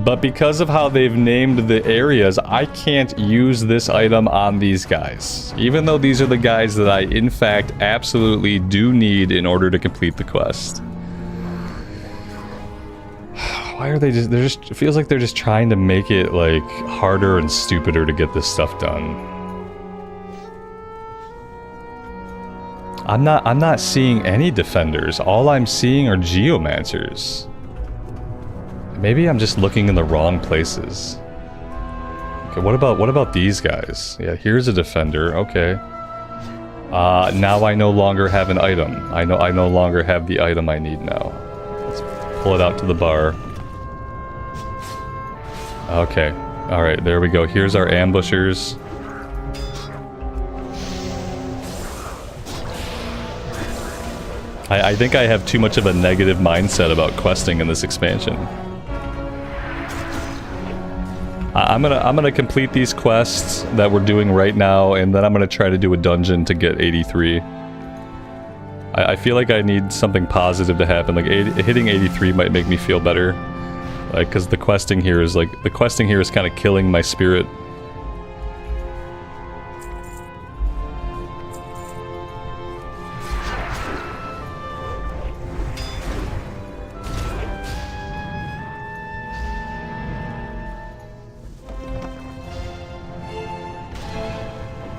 but because of how they've named the areas, I can't use this item on these guys. Even though these are the guys that I, in fact, absolutely do need in order to complete the quest. Why are they just... they're just... it feels like they're just trying to make it, like, harder and stupider to get this stuff done. I'm not seeing any defenders. All I'm seeing are geomancers. Maybe I'm just looking in the wrong places. Okay, what about these guys? Yeah, here's a defender. Okay. Now I no longer have an item. I no longer have the item I need now. Let's pull it out to the bar. Okay. Alright, there we go. Here's our ambushers. I think I have too much of a negative mindset about questing in this expansion. I'm gonna complete these quests that we're doing right now, and then I'm gonna try to do a dungeon to get 83. I feel like I need something positive to happen. Like hitting 83 might make me feel better. Like, cause the questing here is kind of killing my spirit.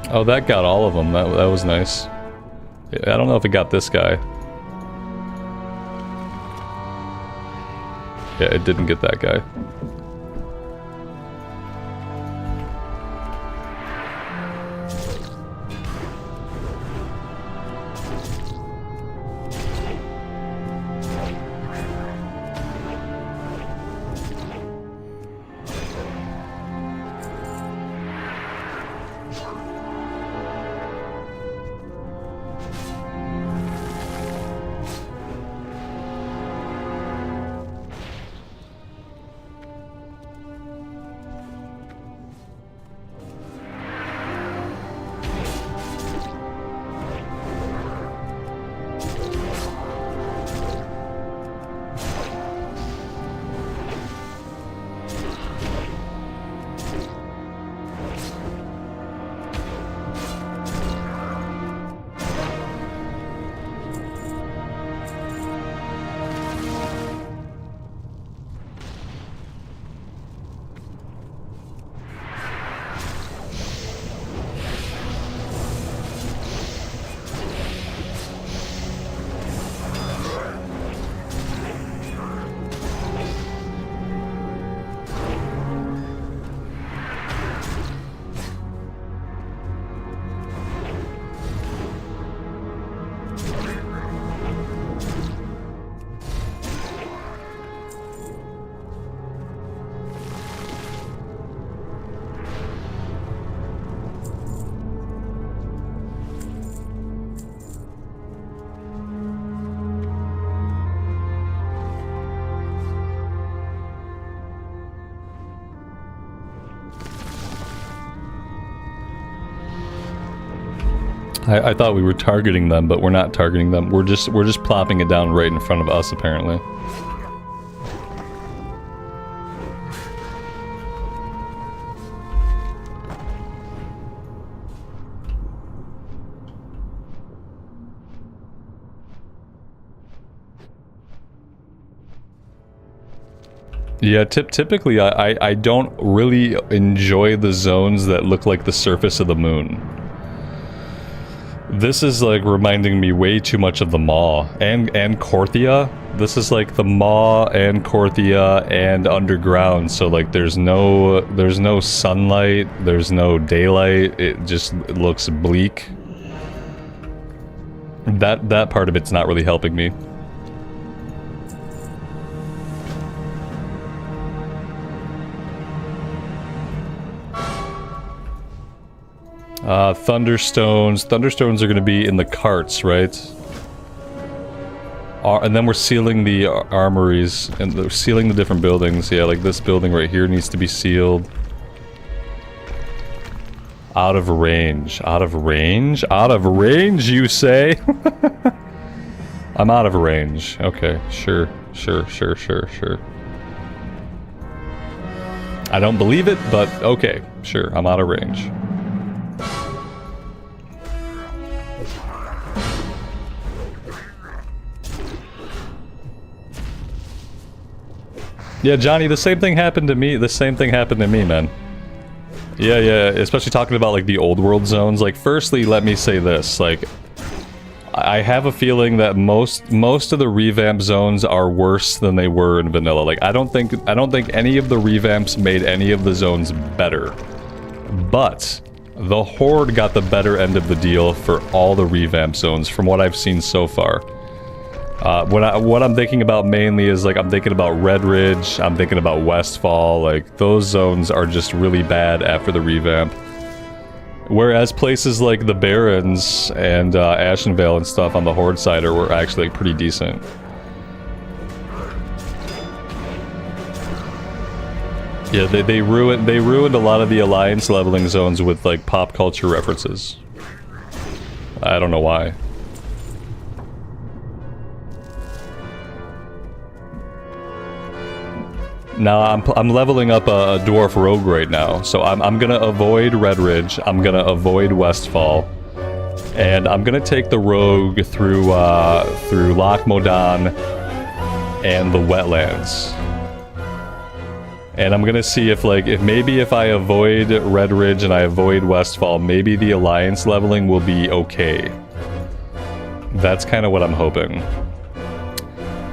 Oh, that got all of them. That was nice. I don't know if it got this guy. Yeah, it didn't get that guy. I thought we were targeting them, but we're not targeting them. We're just plopping it down right in front of us, apparently. Yeah, typically I don't really enjoy the zones that look like the surface of the moon. This is like reminding me way too much of the Maw and Korthia. This is like the Maw and Korthia and underground. So like there's no sunlight, there's no daylight. It just looks bleak. That part of it's not really helping me. Thunderstones. Thunderstones are going to be in the carts, right? And then we're sealing the armories and sealing the different buildings. Yeah, like this building right here needs to be sealed. Out of range. Out of range? Out of range, you say? I'm out of range. Okay, sure. I don't believe it, but okay, sure, I'm out of range. Yeah, Johnny, the same thing happened to me. The same thing happened to me, man. Yeah, especially talking about, like, the old world zones. Like, firstly, let me say this. Like, I have a feeling that most of the revamp zones are worse than they were in vanilla. Like, I don't think any of the revamps made any of the zones better. But the Horde got the better end of the deal for all the revamp zones from what I've seen so far. What I'm thinking about mainly is, like, I'm thinking about Red Ridge, I'm thinking about Westfall. Like, those zones are just really bad after the revamp. Whereas places like the Barrens and Ashenvale and stuff on the Horde side were actually pretty decent. Yeah, they ruined a lot of the alliance leveling zones with like pop culture references. I don't know why. Now I'm leveling up a dwarf rogue right now, so I'm gonna avoid Red Ridge. I'm gonna avoid Westfall, and I'm gonna take the rogue through Loch Modan and the wetlands. And I'm gonna see if maybe if I avoid Red Ridge and I avoid Westfall, maybe the alliance leveling will be okay. That's kind of what I'm hoping.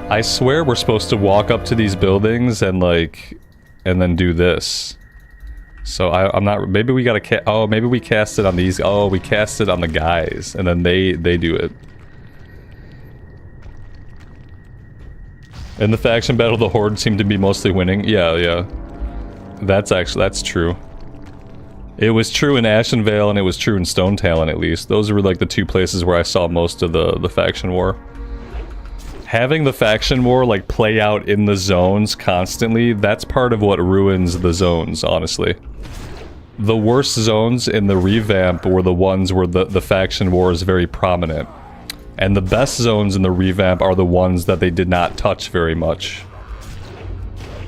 I swear we're supposed to walk up to these buildings and then do this. So I'm not. Maybe we gotta. Oh, maybe we cast it on these. Oh, we cast it on the guys, and then they do it. In the faction battle, the Horde seemed to be mostly winning. Yeah. That's true. It was true in Ashenvale, and it was true in Stone Talon, at least. Those were like the two places where I saw most of the faction war. Having the faction war like play out in the zones constantly, that's part of what ruins the zones, honestly. The worst zones in the revamp were the ones where the faction war is very prominent. And the best zones in the revamp are the ones that they did not touch very much.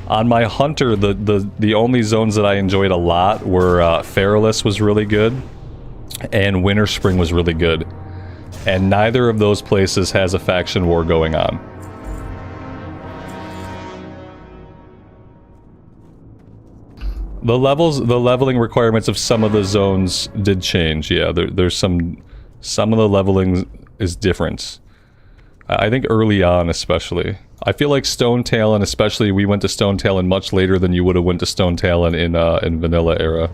On my Hunter, the only zones that I enjoyed a lot were Feralus was really good, and Winter Spring was really good. And neither of those places has a faction war going on. The leveling requirements of some of the zones did change. Yeah, there's some of the leveling is different. I think early on, especially. I feel like Stone Talon, especially, we went to Stone Talon much later than you would have went to Stone Talon in Vanilla era.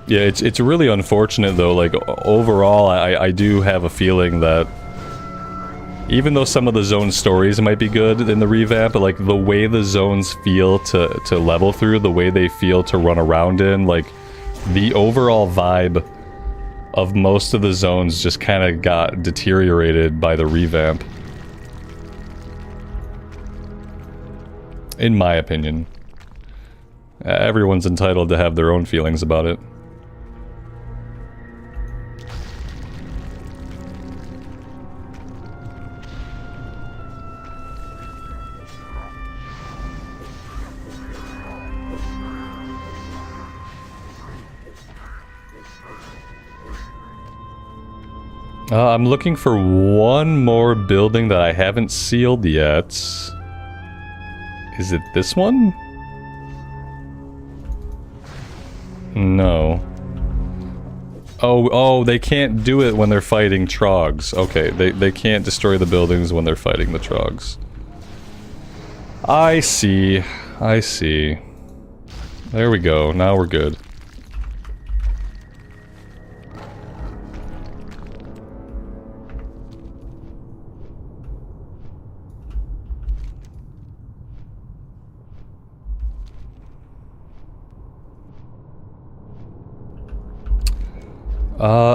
Yeah, it's really unfortunate though, like overall I do have a feeling that even though some of the zone stories might be good in the revamp, but like the way the zones feel to level through, the way they feel to run around in, like the overall vibe of most of the zones just kind of got deteriorated by the revamp. In my opinion. Everyone's entitled to have their own feelings about it. I'm looking for one more building that I haven't sealed yet. Is it this one? No. Oh, they can't do it when they're fighting Trogs. Okay, they can't destroy the buildings when they're fighting the Trogs. I see. I see. There we go. Now we're good.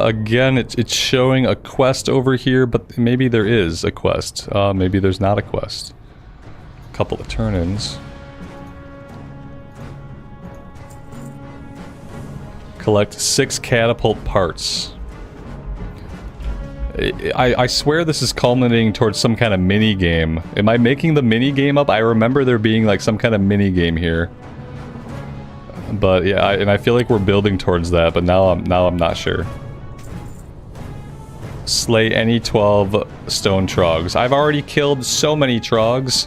Again, it's showing a quest over here, but maybe there is a quest. Maybe there's not a quest. A couple of turn-ins. Collect 6 catapult parts. I swear this is culminating towards some kind of mini-game. Am I making the mini-game up? I remember there being like some kind of mini-game here. But yeah, and I feel like we're building towards that, but now I'm not sure. Slay any 12 stone Trogs. I've already killed so many Trogs.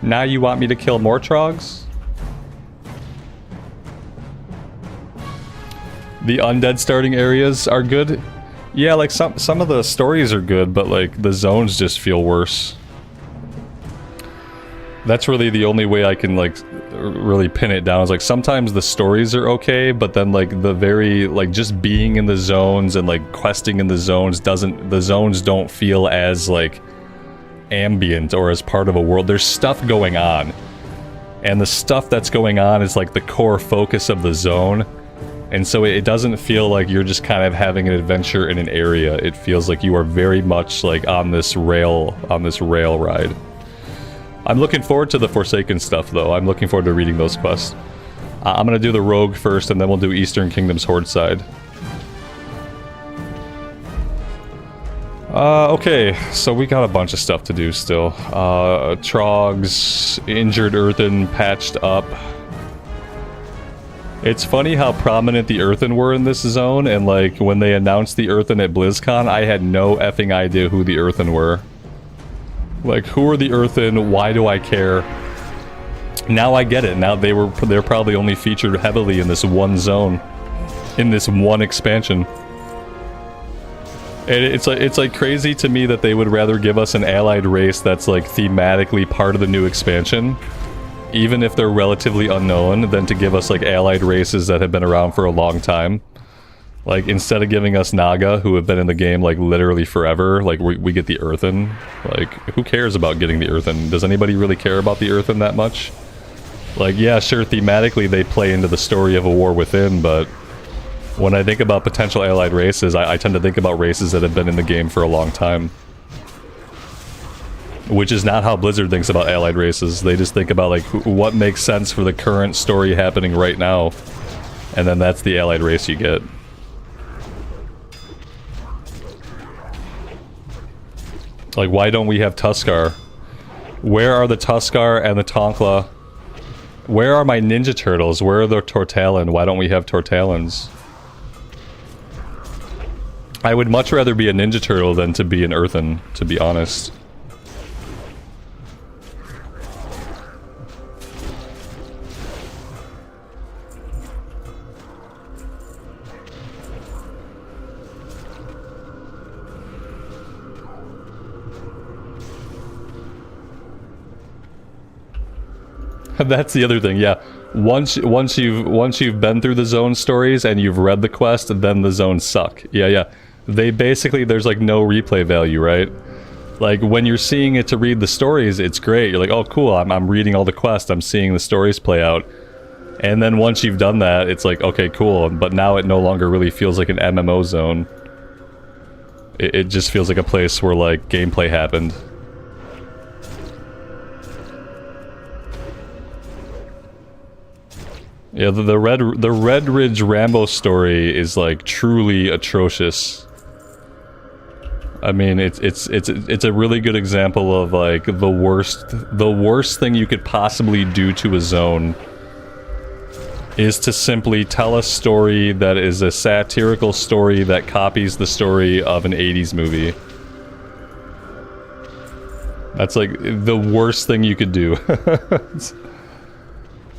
Now you want me to kill more Trogs? The undead starting areas are good. Yeah, like some of the stories are good, but like the zones just feel worse. That's really the only way I can like really pin it down. Is like sometimes the stories are okay, but then like the very like just being in the zones and like questing in the zones don't feel as like ambient or as part of a world. There's stuff going on. And the stuff that's going on is like the core focus of the zone. And so it doesn't feel like you're just kind of having an adventure in an area. It feels like you are very much like on this rail ride. I'm looking forward to the Forsaken stuff though. I'm looking forward to reading those quests. I'm gonna do the Rogue first and then we'll do Eastern Kingdom's Horde side. Okay, so we got a bunch of stuff to do still. Trogs, injured Earthen, patched up. It's funny how prominent the Earthen were in this zone, and like, when they announced the Earthen at BlizzCon, I had no effing idea who the Earthen were. Like, who are the Earthen? Why do I care? Now I get it. Now they're probably only featured heavily in this one zone. In this one expansion. And it's like crazy to me that they would rather give us an allied race that's like thematically part of the new expansion, even if they're relatively unknown, than to give us like allied races that have been around for a long time. Like, instead of giving us Naga, who have been in the game like literally forever, like we get the Earthen. Like, who cares about getting the Earthen? Does anybody really care about the Earthen that much? Like, yeah, sure, thematically they play into the story of A War Within, but when I think about potential allied races, I tend to think about races that have been in the game for a long time. Which is not how Blizzard thinks about allied races. They just think about, like, what makes sense for the current story happening right now. And then that's the allied race you get. Like, why don't we have Tuskar? Where are the Tuskar and the Tonkla? Where are my Ninja Turtles? Where are the Tortalin? Why don't we have Tortalins? I would much rather be a Ninja Turtle than to be an Earthen, to be honest. That's the other thing, yeah. Once you've been through the zone stories and you've read the quest, then the zones suck. Yeah. They basically, there's like no replay value, right? Like, when you're seeing it to read the stories, it's great. You're like, oh cool, I'm reading all the quests, I'm seeing the stories play out. And then once you've done that, it's like, okay, cool, but now it no longer really feels like an MMO zone. It just feels like a place where, like, gameplay happened. Yeah, the Red Ridge Rambo story is, like, truly atrocious. I mean, it's a really good example of, like, the worst thing you could possibly do to a zone is to simply tell a story that is a satirical story that copies the story of an 80s movie. That's, like, the worst thing you could do.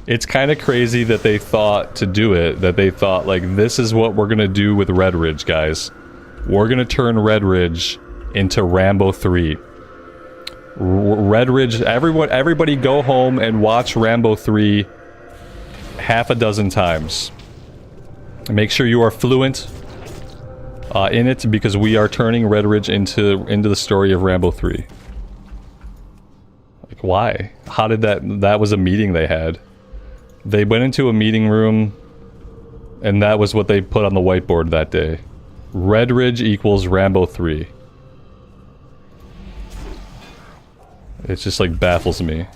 It's kind of crazy that they thought to do it, that they thought, like, this is what we're gonna do with Red Ridge, guys. We're gonna turn Red Ridge into Rambo 3. Red Ridge, everybody go home and watch Rambo 3 half a dozen times. Make sure you are fluent in it, because we are turning Red Ridge into the story of Rambo 3. Like, why? How did that was a meeting they had. They went into a meeting room, and that was what they put on the whiteboard that day. Red Ridge equals Rambo 3. It just, like, baffles me.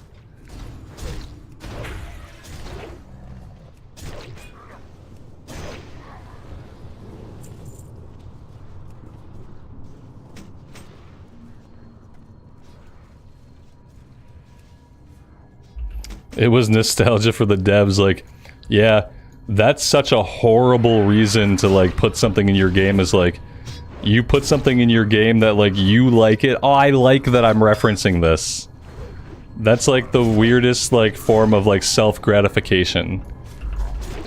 It was nostalgia for the devs, like, yeah, that's such a horrible reason to, like, put something in your game, is like, you put something in your game that, like, you like it. Oh, I like that I'm referencing this. That's, like, the weirdest, like, form of, like, self-gratification.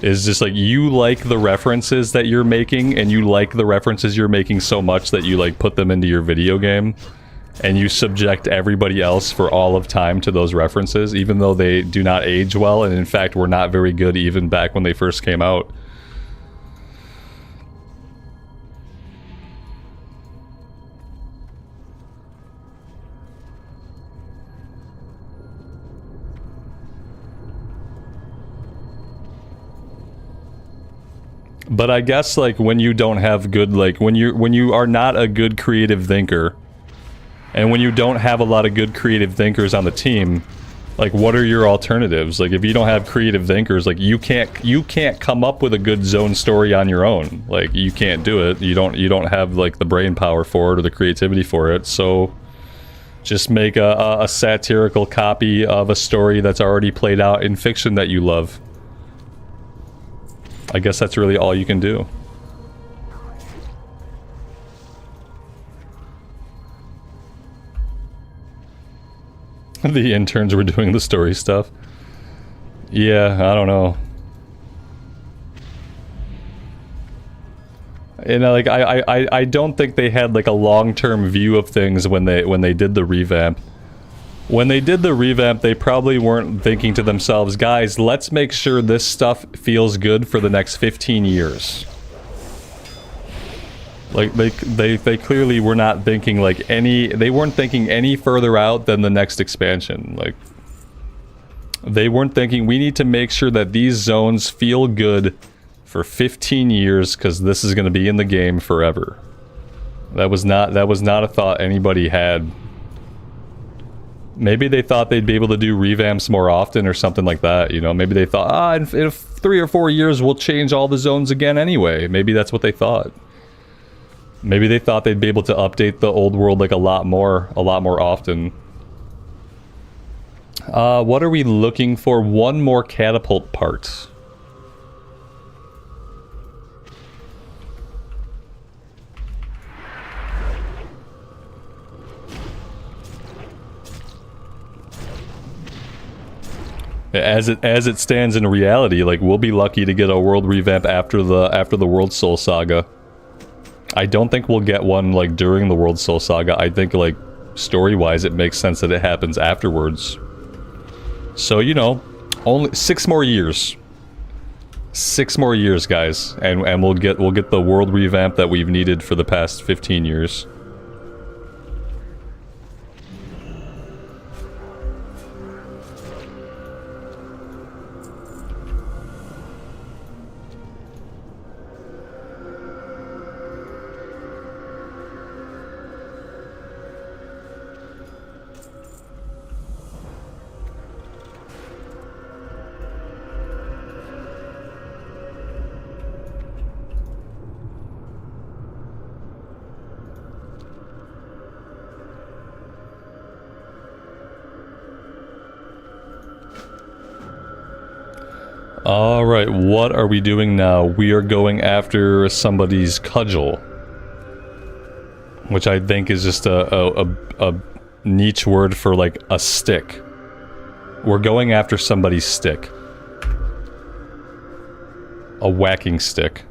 Is just, like, you like the references that you're making, and you like the references you're making so much that you, like, put them into your video game. And you subject everybody else for all of time to those references, even though they do not age well, and in fact were not very good even back when they first came out. But I guess like when you don't have good, like when you are not a good creative thinker, and when you don't have a lot of good creative thinkers on the team, like what are your alternatives? Like if you don't have creative thinkers, like you can't come up with a good zone story on your own. Like you can't do it. You don't have like the brain power for it or the creativity for it. So just make a satirical copy of a story that's already played out in fiction that you love. I guess that's really all you can do. The interns were doing the story stuff. Yeah, I don't know. And like I don't think they had like a long-term view of things when they did the revamp. When they did the revamp, they probably weren't thinking to themselves, guys, let's make sure this stuff feels good for the next 15 years. Like, they clearly were not thinking, like, they weren't thinking any further out than the next expansion. Like, they weren't thinking, we need to make sure that these zones feel good for 15 years, because this is going to be in the game forever. That was not a thought anybody had. Maybe they thought they'd be able to do revamps more often or something like that, you know? Maybe they thought, in 3 or 4 years we'll change all the zones again anyway. Maybe that's what they thought. Maybe they thought they'd be able to update the old world like a lot more often. What are we looking for? One more catapult part. As it stands in reality, like we'll be lucky to get a world revamp after the World Soul Saga. I don't think we'll get one like during the World Soul Saga. I think like story-wise it makes sense that it happens afterwards. So, you know, only 6 more years. 6 more years, guys, and we'll get the world revamp that we've needed for the past 15 years. Alright, what are we doing now? We are going after somebody's cudgel. Which I think is just a niche word for like a stick. We're going after somebody's stick. A whacking stick.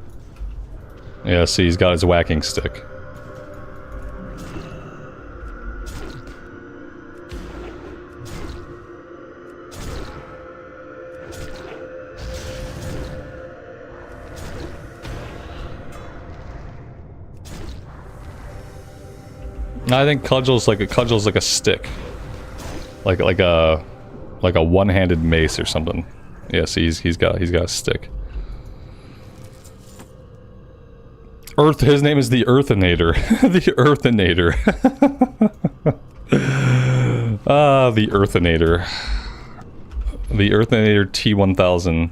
Yeah, see, he's got his whacking stick. I think cudgel's like a stick, like a one-handed mace or something. Yeah, see, he's got a stick. His name is the Earthinator. The Earthinator. The Earthinator. The Earthinator T1000.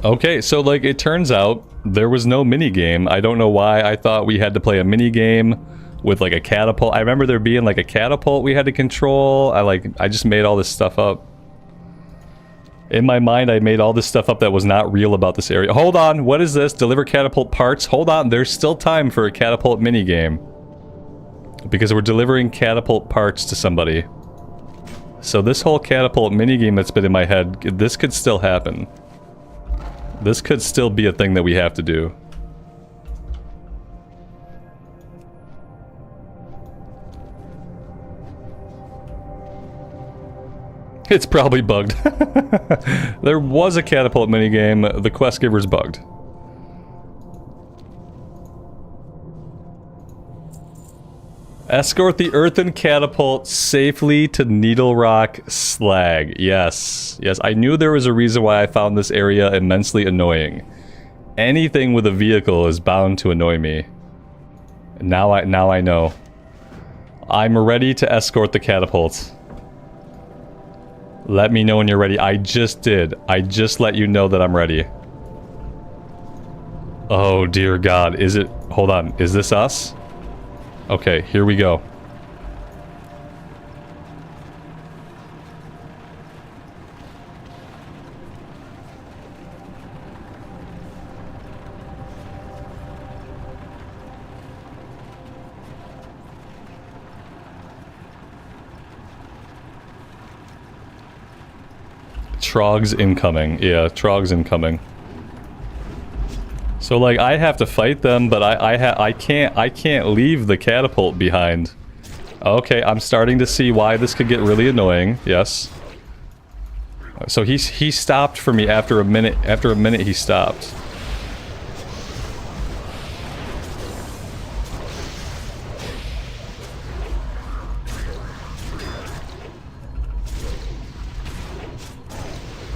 Okay, so like it turns out there was no minigame. I don't know why I thought we had to play a minigame with like a catapult. I remember there being like a catapult we had to control. I just made all this stuff up. In my mind, I made all this stuff up that was not real about this area. Hold on, what is this? Deliver catapult parts? Hold on, there's still time for a catapult minigame. Because we're delivering catapult parts to somebody. So this whole catapult minigame that's been in my head, this could still happen. This could still be a thing that we have to do. It's probably bugged. There was a catapult minigame. The quest giver's bugged. Escort the earthen catapult safely to Needle Rock Slag. Yes. Yes, I knew there was a reason why I found this area immensely annoying. Anything with a vehicle is bound to annoy me. Now I know. I'm ready to escort the catapult. Let me know when you're ready. I just did. I just let you know that I'm ready. Oh dear God. Is it... Hold on. Is this us? Okay, here we go. Trogs incoming. Yeah, Trogs incoming. So like I have to fight them, but I can't leave the catapult behind. Okay, I'm starting to see why this could get really annoying. Yes. So he stopped for me after a minute. After a minute he stopped.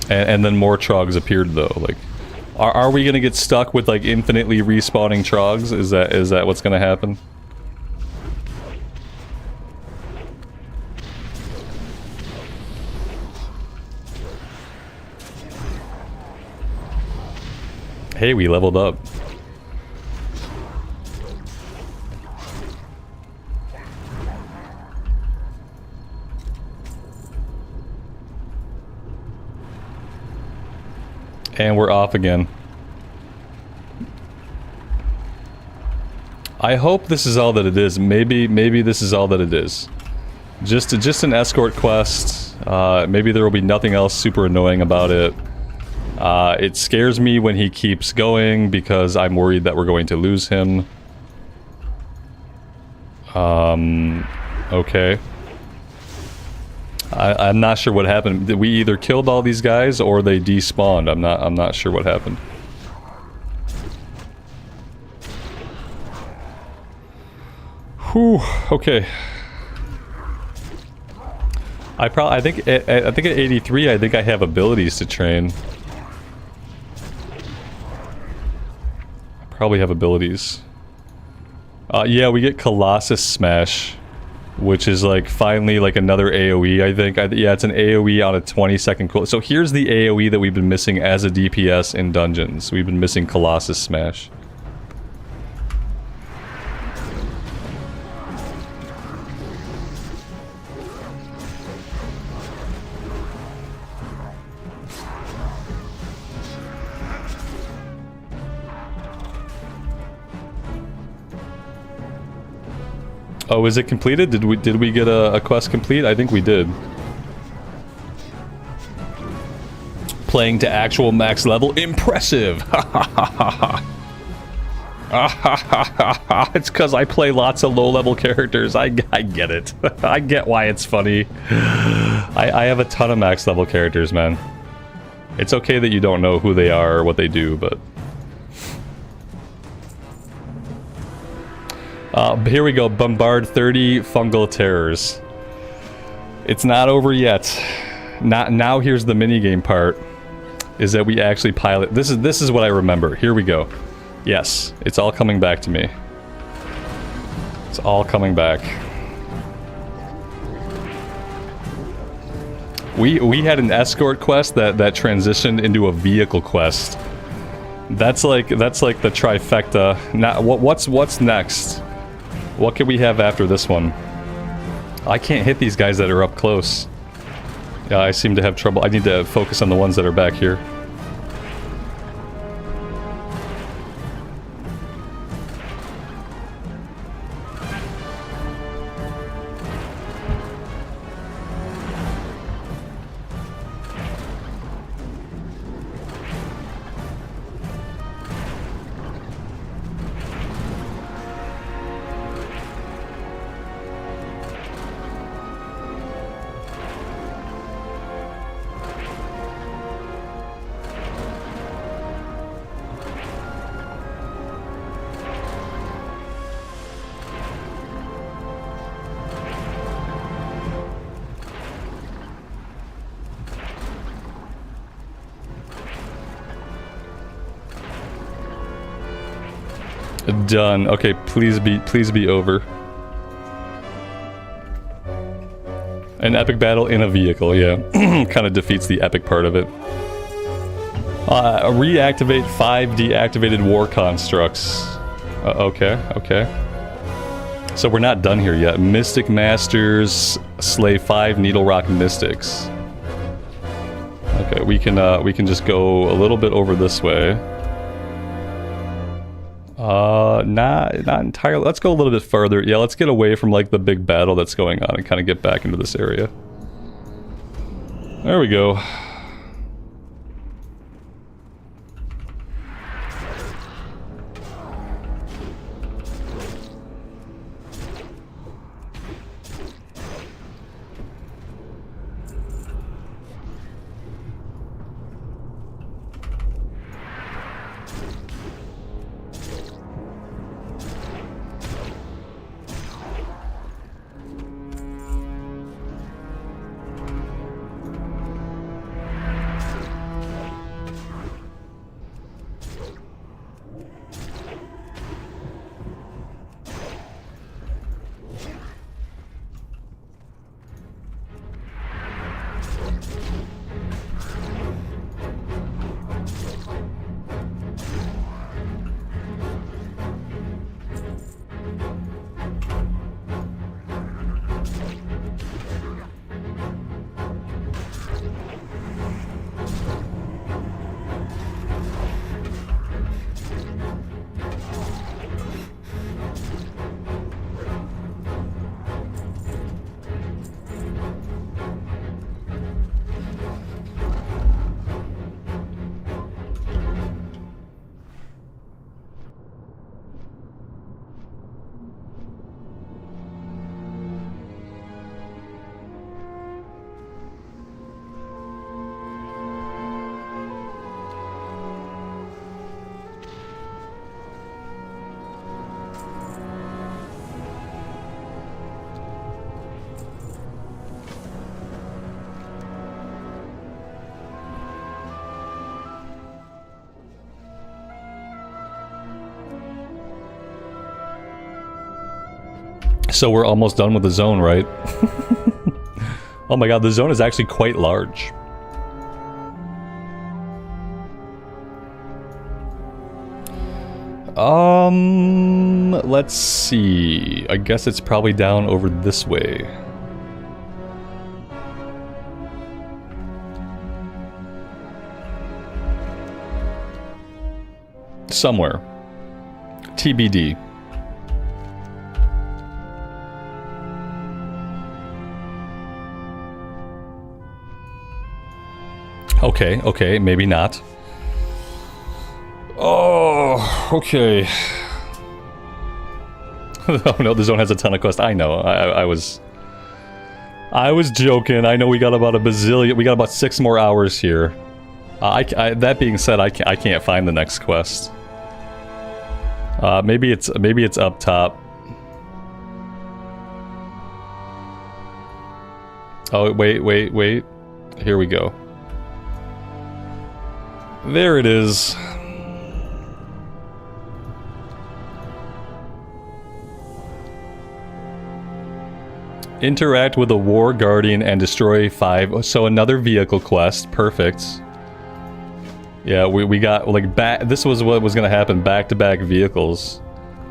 And then more Trogs appeared though. Like, are we gonna get stuck with like infinitely respawning Trogs? Is that what's gonna happen? Hey, we leveled up. And we're off again. I hope this is all that it is. Maybe this is all that it is. Just an escort quest. Maybe there will be nothing else super annoying about it. It scares me when he keeps going because I'm worried that we're going to lose him. Okay. I'm not sure what happened. We either killed all these guys or they despawned. I'm not sure what happened. Whew, okay. I think at 83 I think I have abilities to train. I probably have abilities. Yeah, we get Colossus Smash, which is like finally like another AoE, I think. Yeah, it's an AoE on a 20-second cooldown. So here's the AoE that we've been missing as a DPS in dungeons. We've been missing Colossus Smash. Oh, is it completed? Did we get a quest complete? I think we did. Playing to actual max level. Impressive! It's because I play lots of low-level characters. I get it. I get why it's funny. I have a ton of max level characters, man. It's okay that you don't know who they are or what they do, but... here we go. Bombard 30 fungal terrors. It's not over yet. Now here's the minigame part. Is that we actually pilot. This is what I remember. Here we go. Yes, it's all coming back to me. It's all coming back. We had an escort quest that transitioned into a vehicle quest. That's like the trifecta. Now what's next? What can we have after this one? I can't hit these guys that are up close. Yeah, I seem to have trouble. I need to focus on the ones that are back here. Done. Okay, please be over. An epic battle in a vehicle, yeah. Kind of defeats the epic part of it. Reactivate 5 deactivated war constructs. Okay. So we're not done here yet. Mystic Masters slay 5 Needle Rock Mystics. Okay, we can just go a little bit over this way. Not entirely. Let's go a little bit further. Yeah, let's get away from like the big battle that's going on and kind of get back into this area. There we go. So we're almost done with the zone, right? Oh my god, the zone is actually quite large. Let's see. I guess it's probably down over this way. Somewhere. TBD. Okay, maybe not. Oh, okay. Oh no, the zone has a ton of quests. I know. I was joking. I know we got about a bazillion. We got about 6 more hours here. That being said, I can't find the next quest. Maybe it's up top. Oh wait. Here we go. There it is. Interact with a War Guardian and destroy 5. So another vehicle quest. Perfect. Yeah, we got like back. This was what was gonna happen. Back-to-back vehicles.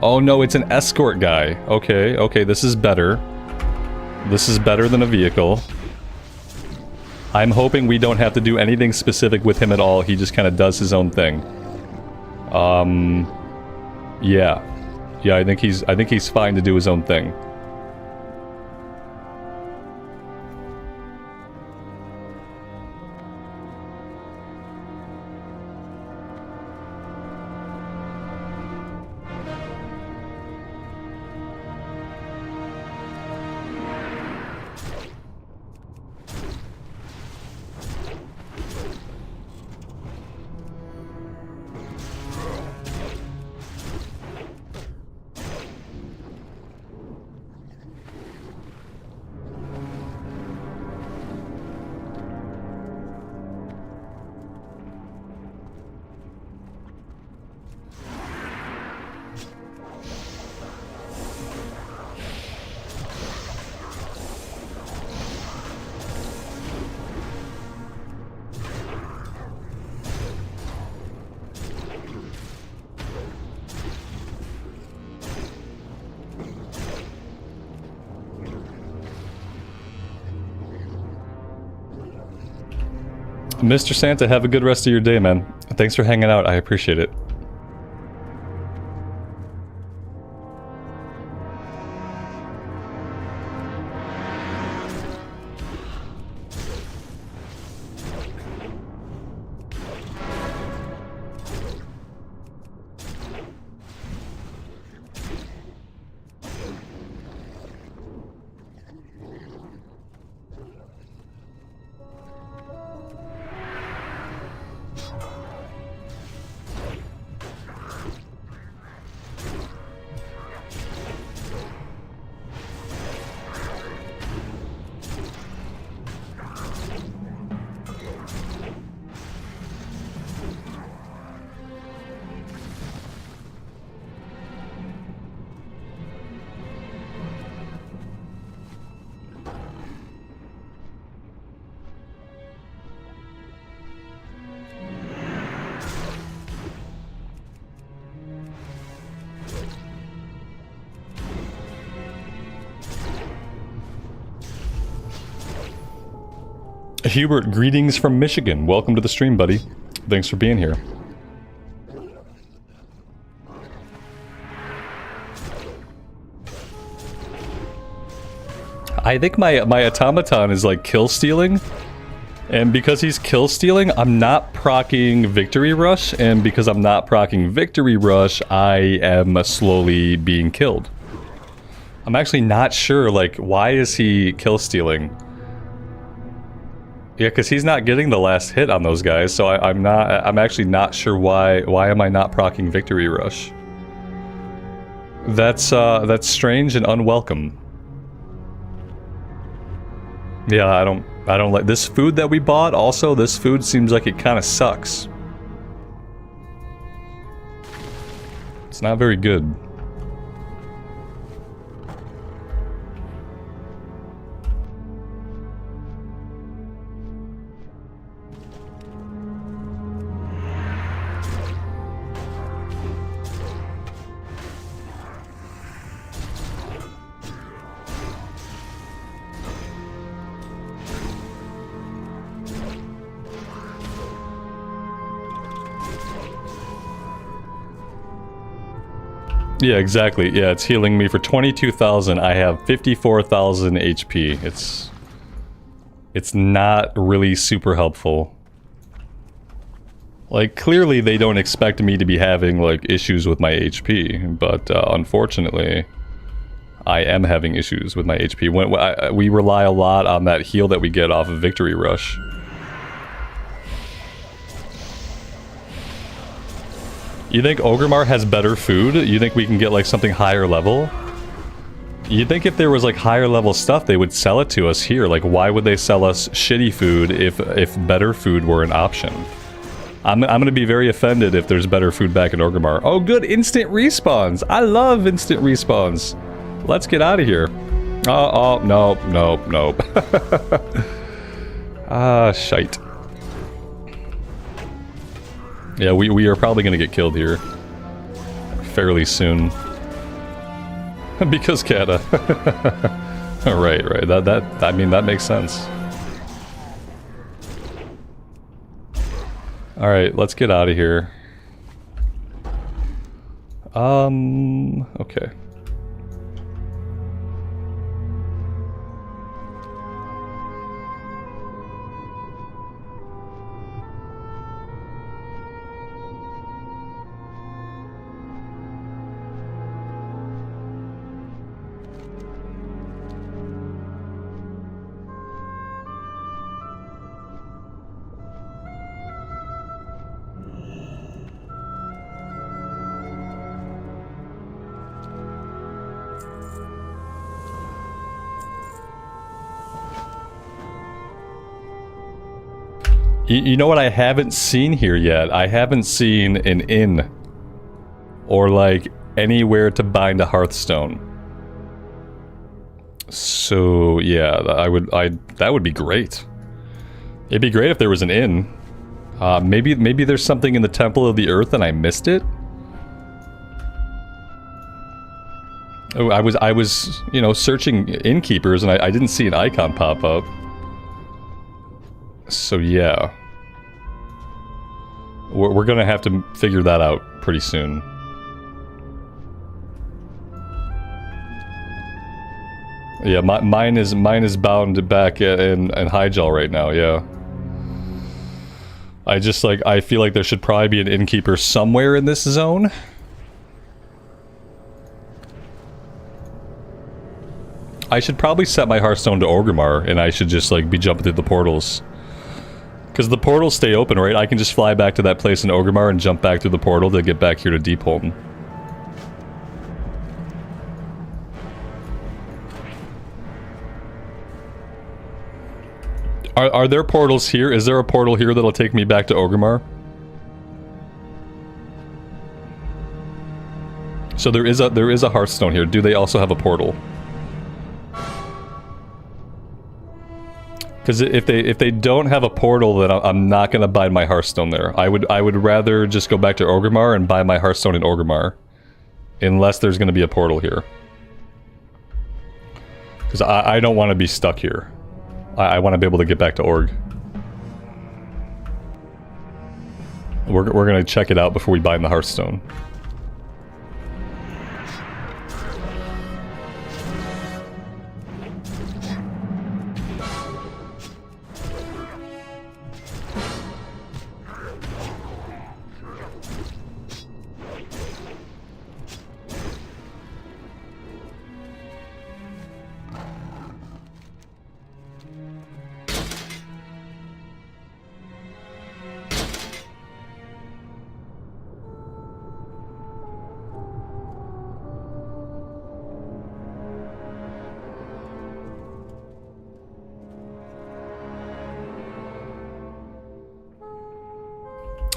Oh no, it's an escort guy. Okay, this is better. This is better than a vehicle. I'm hoping we don't have to do anything specific with him at all. He just kind of does his own thing. Yeah, I think he's fine to do his own thing. Mr. Santa, have a good rest of your day, man. Thanks for hanging out. I appreciate it. Hubert, greetings from Michigan. Welcome to the stream, buddy. Thanks for being here. I think my automaton is like kill stealing. And because he's kill stealing, I'm not proccing Victory Rush. And because I'm not proccing Victory Rush, I am slowly being killed. I'm actually not sure, like, why is he kill stealing? Yeah, because he's not getting the last hit on those guys, so I'm actually not sure why am I not proccing Victory Rush? That's strange and unwelcome. Yeah, I don't like this food that we bought. Also, this food seems like it kind of sucks. It's not very good. Yeah, exactly. Yeah, it's healing me for 22,000. I have 54,000 HP. It's not really super helpful. Like, clearly they don't expect me to be having, like, issues with my HP, but unfortunately, I am having issues with my HP. We rely a lot on that heal that we get off of Victory Rush. You think Ogremar has better food? You think we can get like something higher level? You'd think if there was like higher level stuff, they would sell it to us here. Like, why would they sell us shitty food if better food were an option? I'm gonna be very offended if there's better food back in Ogremar. Oh good, instant respawns! I love instant respawns! Let's get out of here. Oh, nope. Ah, shite. Yeah, we are probably gonna get killed here. Fairly soon. Because Kata. right. I mean, that makes sense. Alright, let's get out of here. Okay. You know what I haven't seen here yet? I haven't seen an inn. Or like anywhere to bind a Hearthstone. So yeah, that would be great. It'd be great if there was an inn. Maybe there's something in the Temple of the Earth and I missed it? Oh, I was, you know, searching innkeepers and I didn't see an icon pop up. So yeah. We're gonna have to figure that out pretty soon. Yeah, mine is bound back in Hyjal right now, yeah. I feel like there should probably be an innkeeper somewhere in this zone. I should probably set my Hearthstone to Orgrimmar, and I should just, like, be jumping through the portals. Because the portals stay open, right? I can just fly back to that place in Orgrimmar and jump back through the portal to get back here to Deepholm. Are there portals here? Is there a portal here that'll take me back to Orgrimmar? So there is a Hearthstone here. Do they also have a portal? Because if they don't have a portal, then I'm not gonna buy my Hearthstone there. I would rather just go back to Orgrimmar and buy my Hearthstone in Orgrimmar, unless there's gonna be a portal here. Because I don't want to be stuck here. I want to be able to get back to Org. We're gonna check it out before we buy the Hearthstone.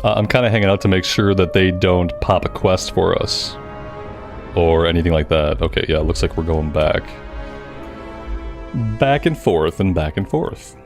I'm kind of hanging out to make sure that they don't pop a quest for us. Or anything like that. Okay, yeah, it looks like we're going back. Back and forth and back and forth.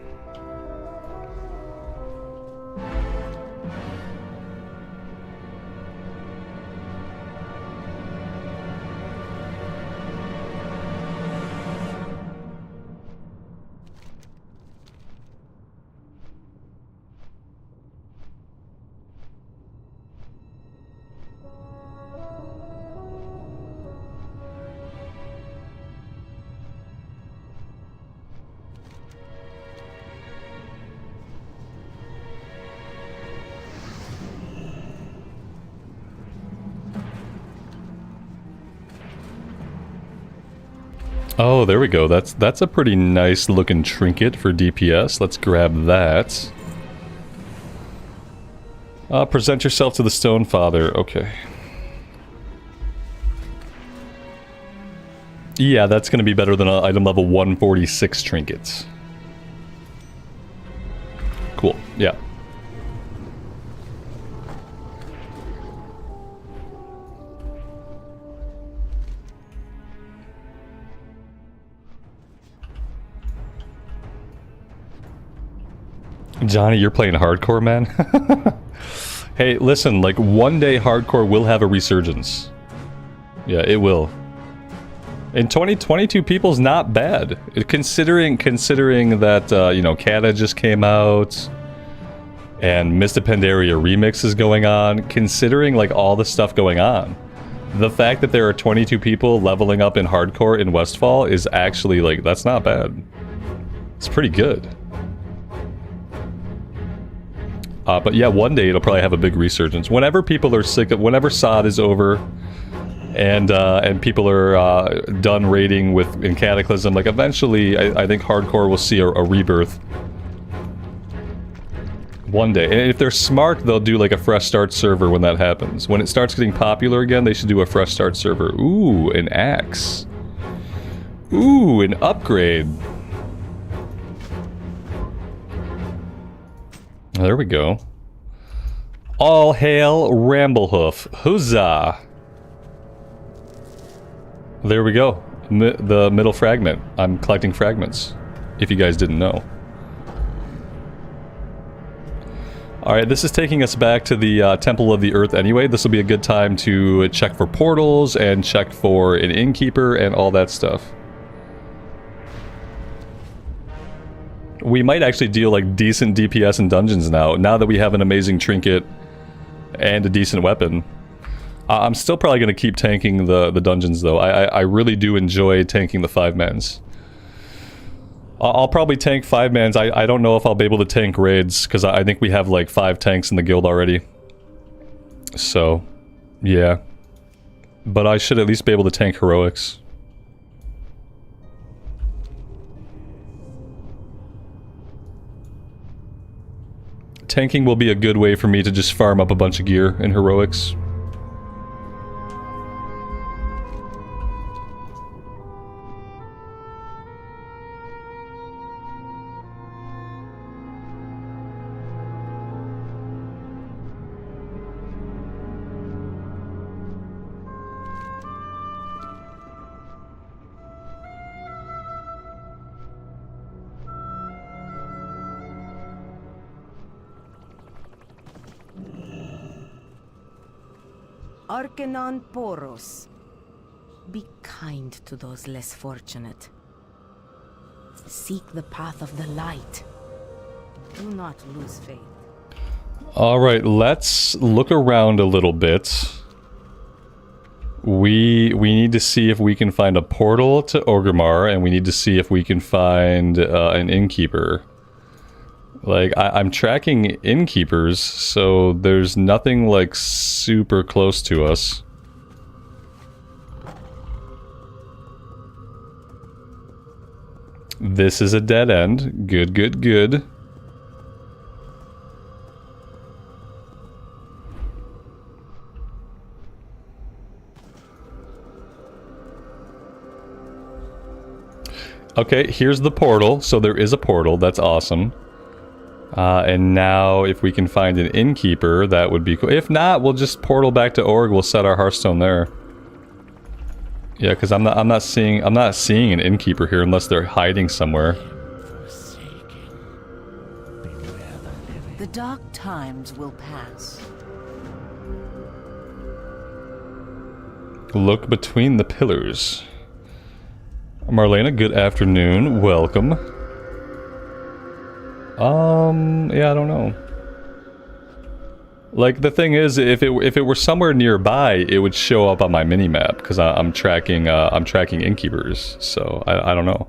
Oh, there we go. That's a pretty nice looking trinket for DPS. Let's grab that. Present yourself to the Stone Father. Okay. Yeah, that's going to be better than an item level 146 trinkets. Cool. Yeah. Johnny, you're playing hardcore, man? Hey, listen, like, one day hardcore will have a resurgence. Yeah, it will. And 22 people's not bad. Considering that, you know, Cata just came out, and Mist of Pandaria Remix is going on, considering, like, all the stuff going on, the fact that there are 22 people leveling up in hardcore in Westfall is actually, like, that's not bad. It's pretty good. But yeah, one day it'll probably have a big resurgence. Whenever people are sick of, whenever SOD is over, and people are done raiding in Cataclysm, like eventually, I think hardcore will see a rebirth. One day, and if they're smart, they'll do like a fresh start server when that happens. When it starts getting popular again, they should do a fresh start server. Ooh, an axe. Ooh, an upgrade. There we go. All hail Ramblehoof. Huzzah! There we go. The middle fragment. I'm collecting fragments, if you guys didn't know. Alright, this is taking us back to the Temple of the Earth anyway. This will be a good time to check for portals and check for an innkeeper and all that stuff. We might actually deal like decent DPS in dungeons now that we have an amazing trinket and a decent weapon. I'm still probably going to keep tanking the dungeons, though. I really do enjoy tanking the 5-mans. I'll probably tank 5-mans. I don't know if I'll be able to tank raids, because I think we have like 5 tanks in the guild already. So, yeah. But I should at least be able to tank heroics. Tanking will be a good way for me to just farm up a bunch of gear in heroics. Arcanon Poros. Be kind to those less fortunate. Seek the path of the light. Do not lose faith. Alright, let's look around a little bit. We need to see if we can find a portal to Orgrimmar, and we need to see if we can find an innkeeper. Like, I'm tracking innkeepers, so there's nothing, like, super close to us. This is a dead end. Good, good, good. Okay, here's the portal. So there is a portal. That's awesome. And now, if we can find an innkeeper, that would be cool. If not, we'll just portal back to Org. We'll set our Hearthstone there. Yeah, because I'm not seeing an innkeeper here unless they're hiding somewhere. The dark times will pass. Look between the pillars. Marlena, good afternoon. Welcome. Yeah, I don't know. Like, the thing is, if it were somewhere nearby, it would show up on my minimap, because I'm tracking innkeepers, so I don't know.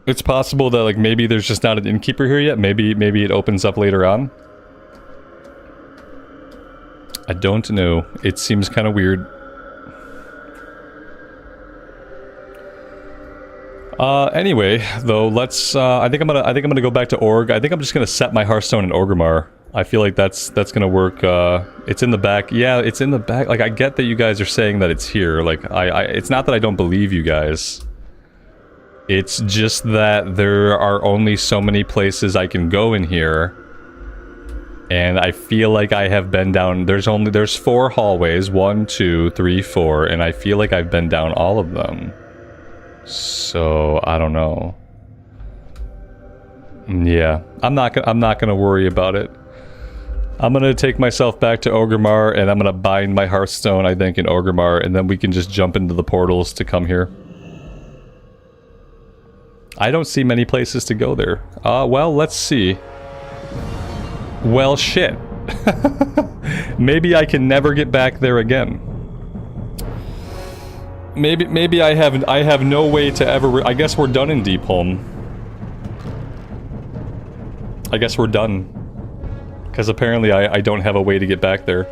It's possible that, like, maybe there's just not an innkeeper here yet. Maybe it opens up later on. I don't know. It seems kind of weird. Anyway, though, let's, I think I'm gonna go back to Org. I think I'm just gonna set my Hearthstone in Orgrimmar. I feel like that's gonna work. It's in the back. Yeah, it's in the back. Like, I get that you guys are saying that it's here. Like, it's not that I don't believe you guys. It's just that there are only so many places I can go in here. And I feel like I have been down, there's 4 hallways, 1, 2, 3, 4, and I feel like I've been down all of them. So, I don't know. Yeah, I'm not gonna worry about it. I'm gonna take myself back to Orgrimmar, and I'm gonna bind my Hearthstone, I think, in Orgrimmar, and then we can just jump into the portals to come here. I don't see many places to go there. Well, let's see. Well, shit. Maybe I can never get back there again. Maybe I have no way to ever... I guess we're done in Deepholm. I guess we're done. Because apparently I don't have a way to get back there.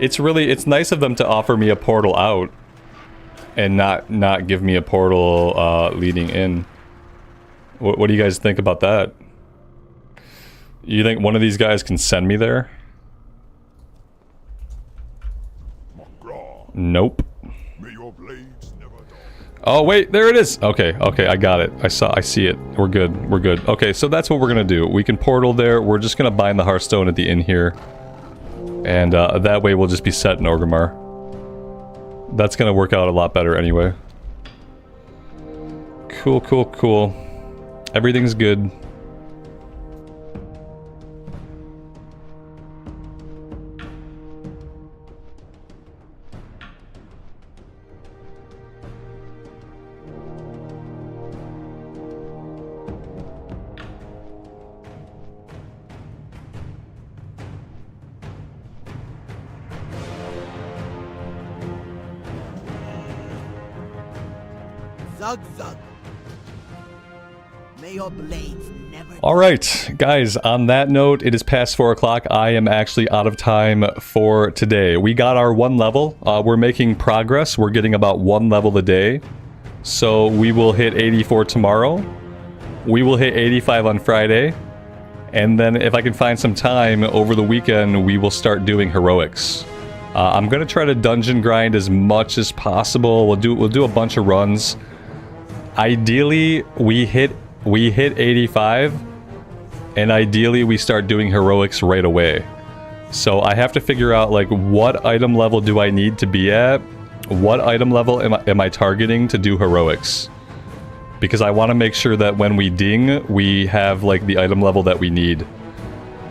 It's nice of them to offer me a portal out. And not give me a portal leading in. What do you guys think about that? You think one of these guys can send me there? Nope. Oh wait, there it is. Okay, I got it. I see it. We're good. Okay, so that's what we're gonna do. We can portal there. We're just gonna bind the Hearthstone at the inn here, and that way we'll just be set in Orgrimmar. That's gonna work out a lot better anyway. Cool. Everything's good. Zug zug. May your blades never... Alright, guys, on that note, it is past 4 o'clock. I am actually out of time for today. We got our 1 level. We're making progress. We're getting about 1 level a day. So we will hit 84 tomorrow. We will hit 85 on Friday. And then if I can find some time over the weekend, we will start doing heroics. I'm going to try to dungeon grind as much as possible. We'll do a bunch of runs. Ideally, we hit 85, and ideally we start doing heroics right away. So I have to figure out like what item level do I need to be at? What item level am I targeting to do heroics? Because I want to make sure that when we ding, we have like the item level that we need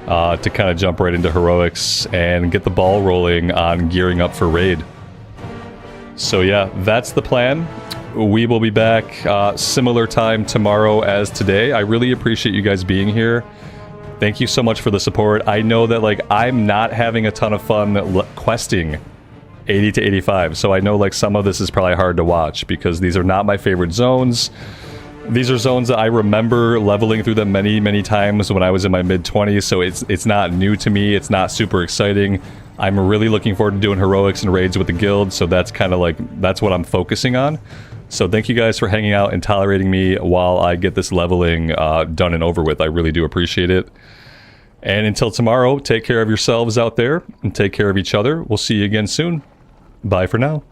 to kind of jump right into heroics and get the ball rolling on gearing up for raid. So yeah, that's the plan. We will be back similar time tomorrow as today. I really appreciate you guys being here. Thank you so much for the support. I know that like I'm not having a ton of fun questing 80 to 85, so I know like some of this is probably hard to watch because these are not my favorite zones. These are zones that I remember leveling through them many times when I was in my mid-20s, so it's not new to me. It's not super exciting. I'm really looking forward to doing heroics and raids with the guild, so that's kind of like, that's what I'm focusing on. So thank you guys for hanging out and tolerating me while I get this leveling done and over with. I really do appreciate it. And until tomorrow, take care of yourselves out there and take care of each other. We'll see you again soon. Bye for now.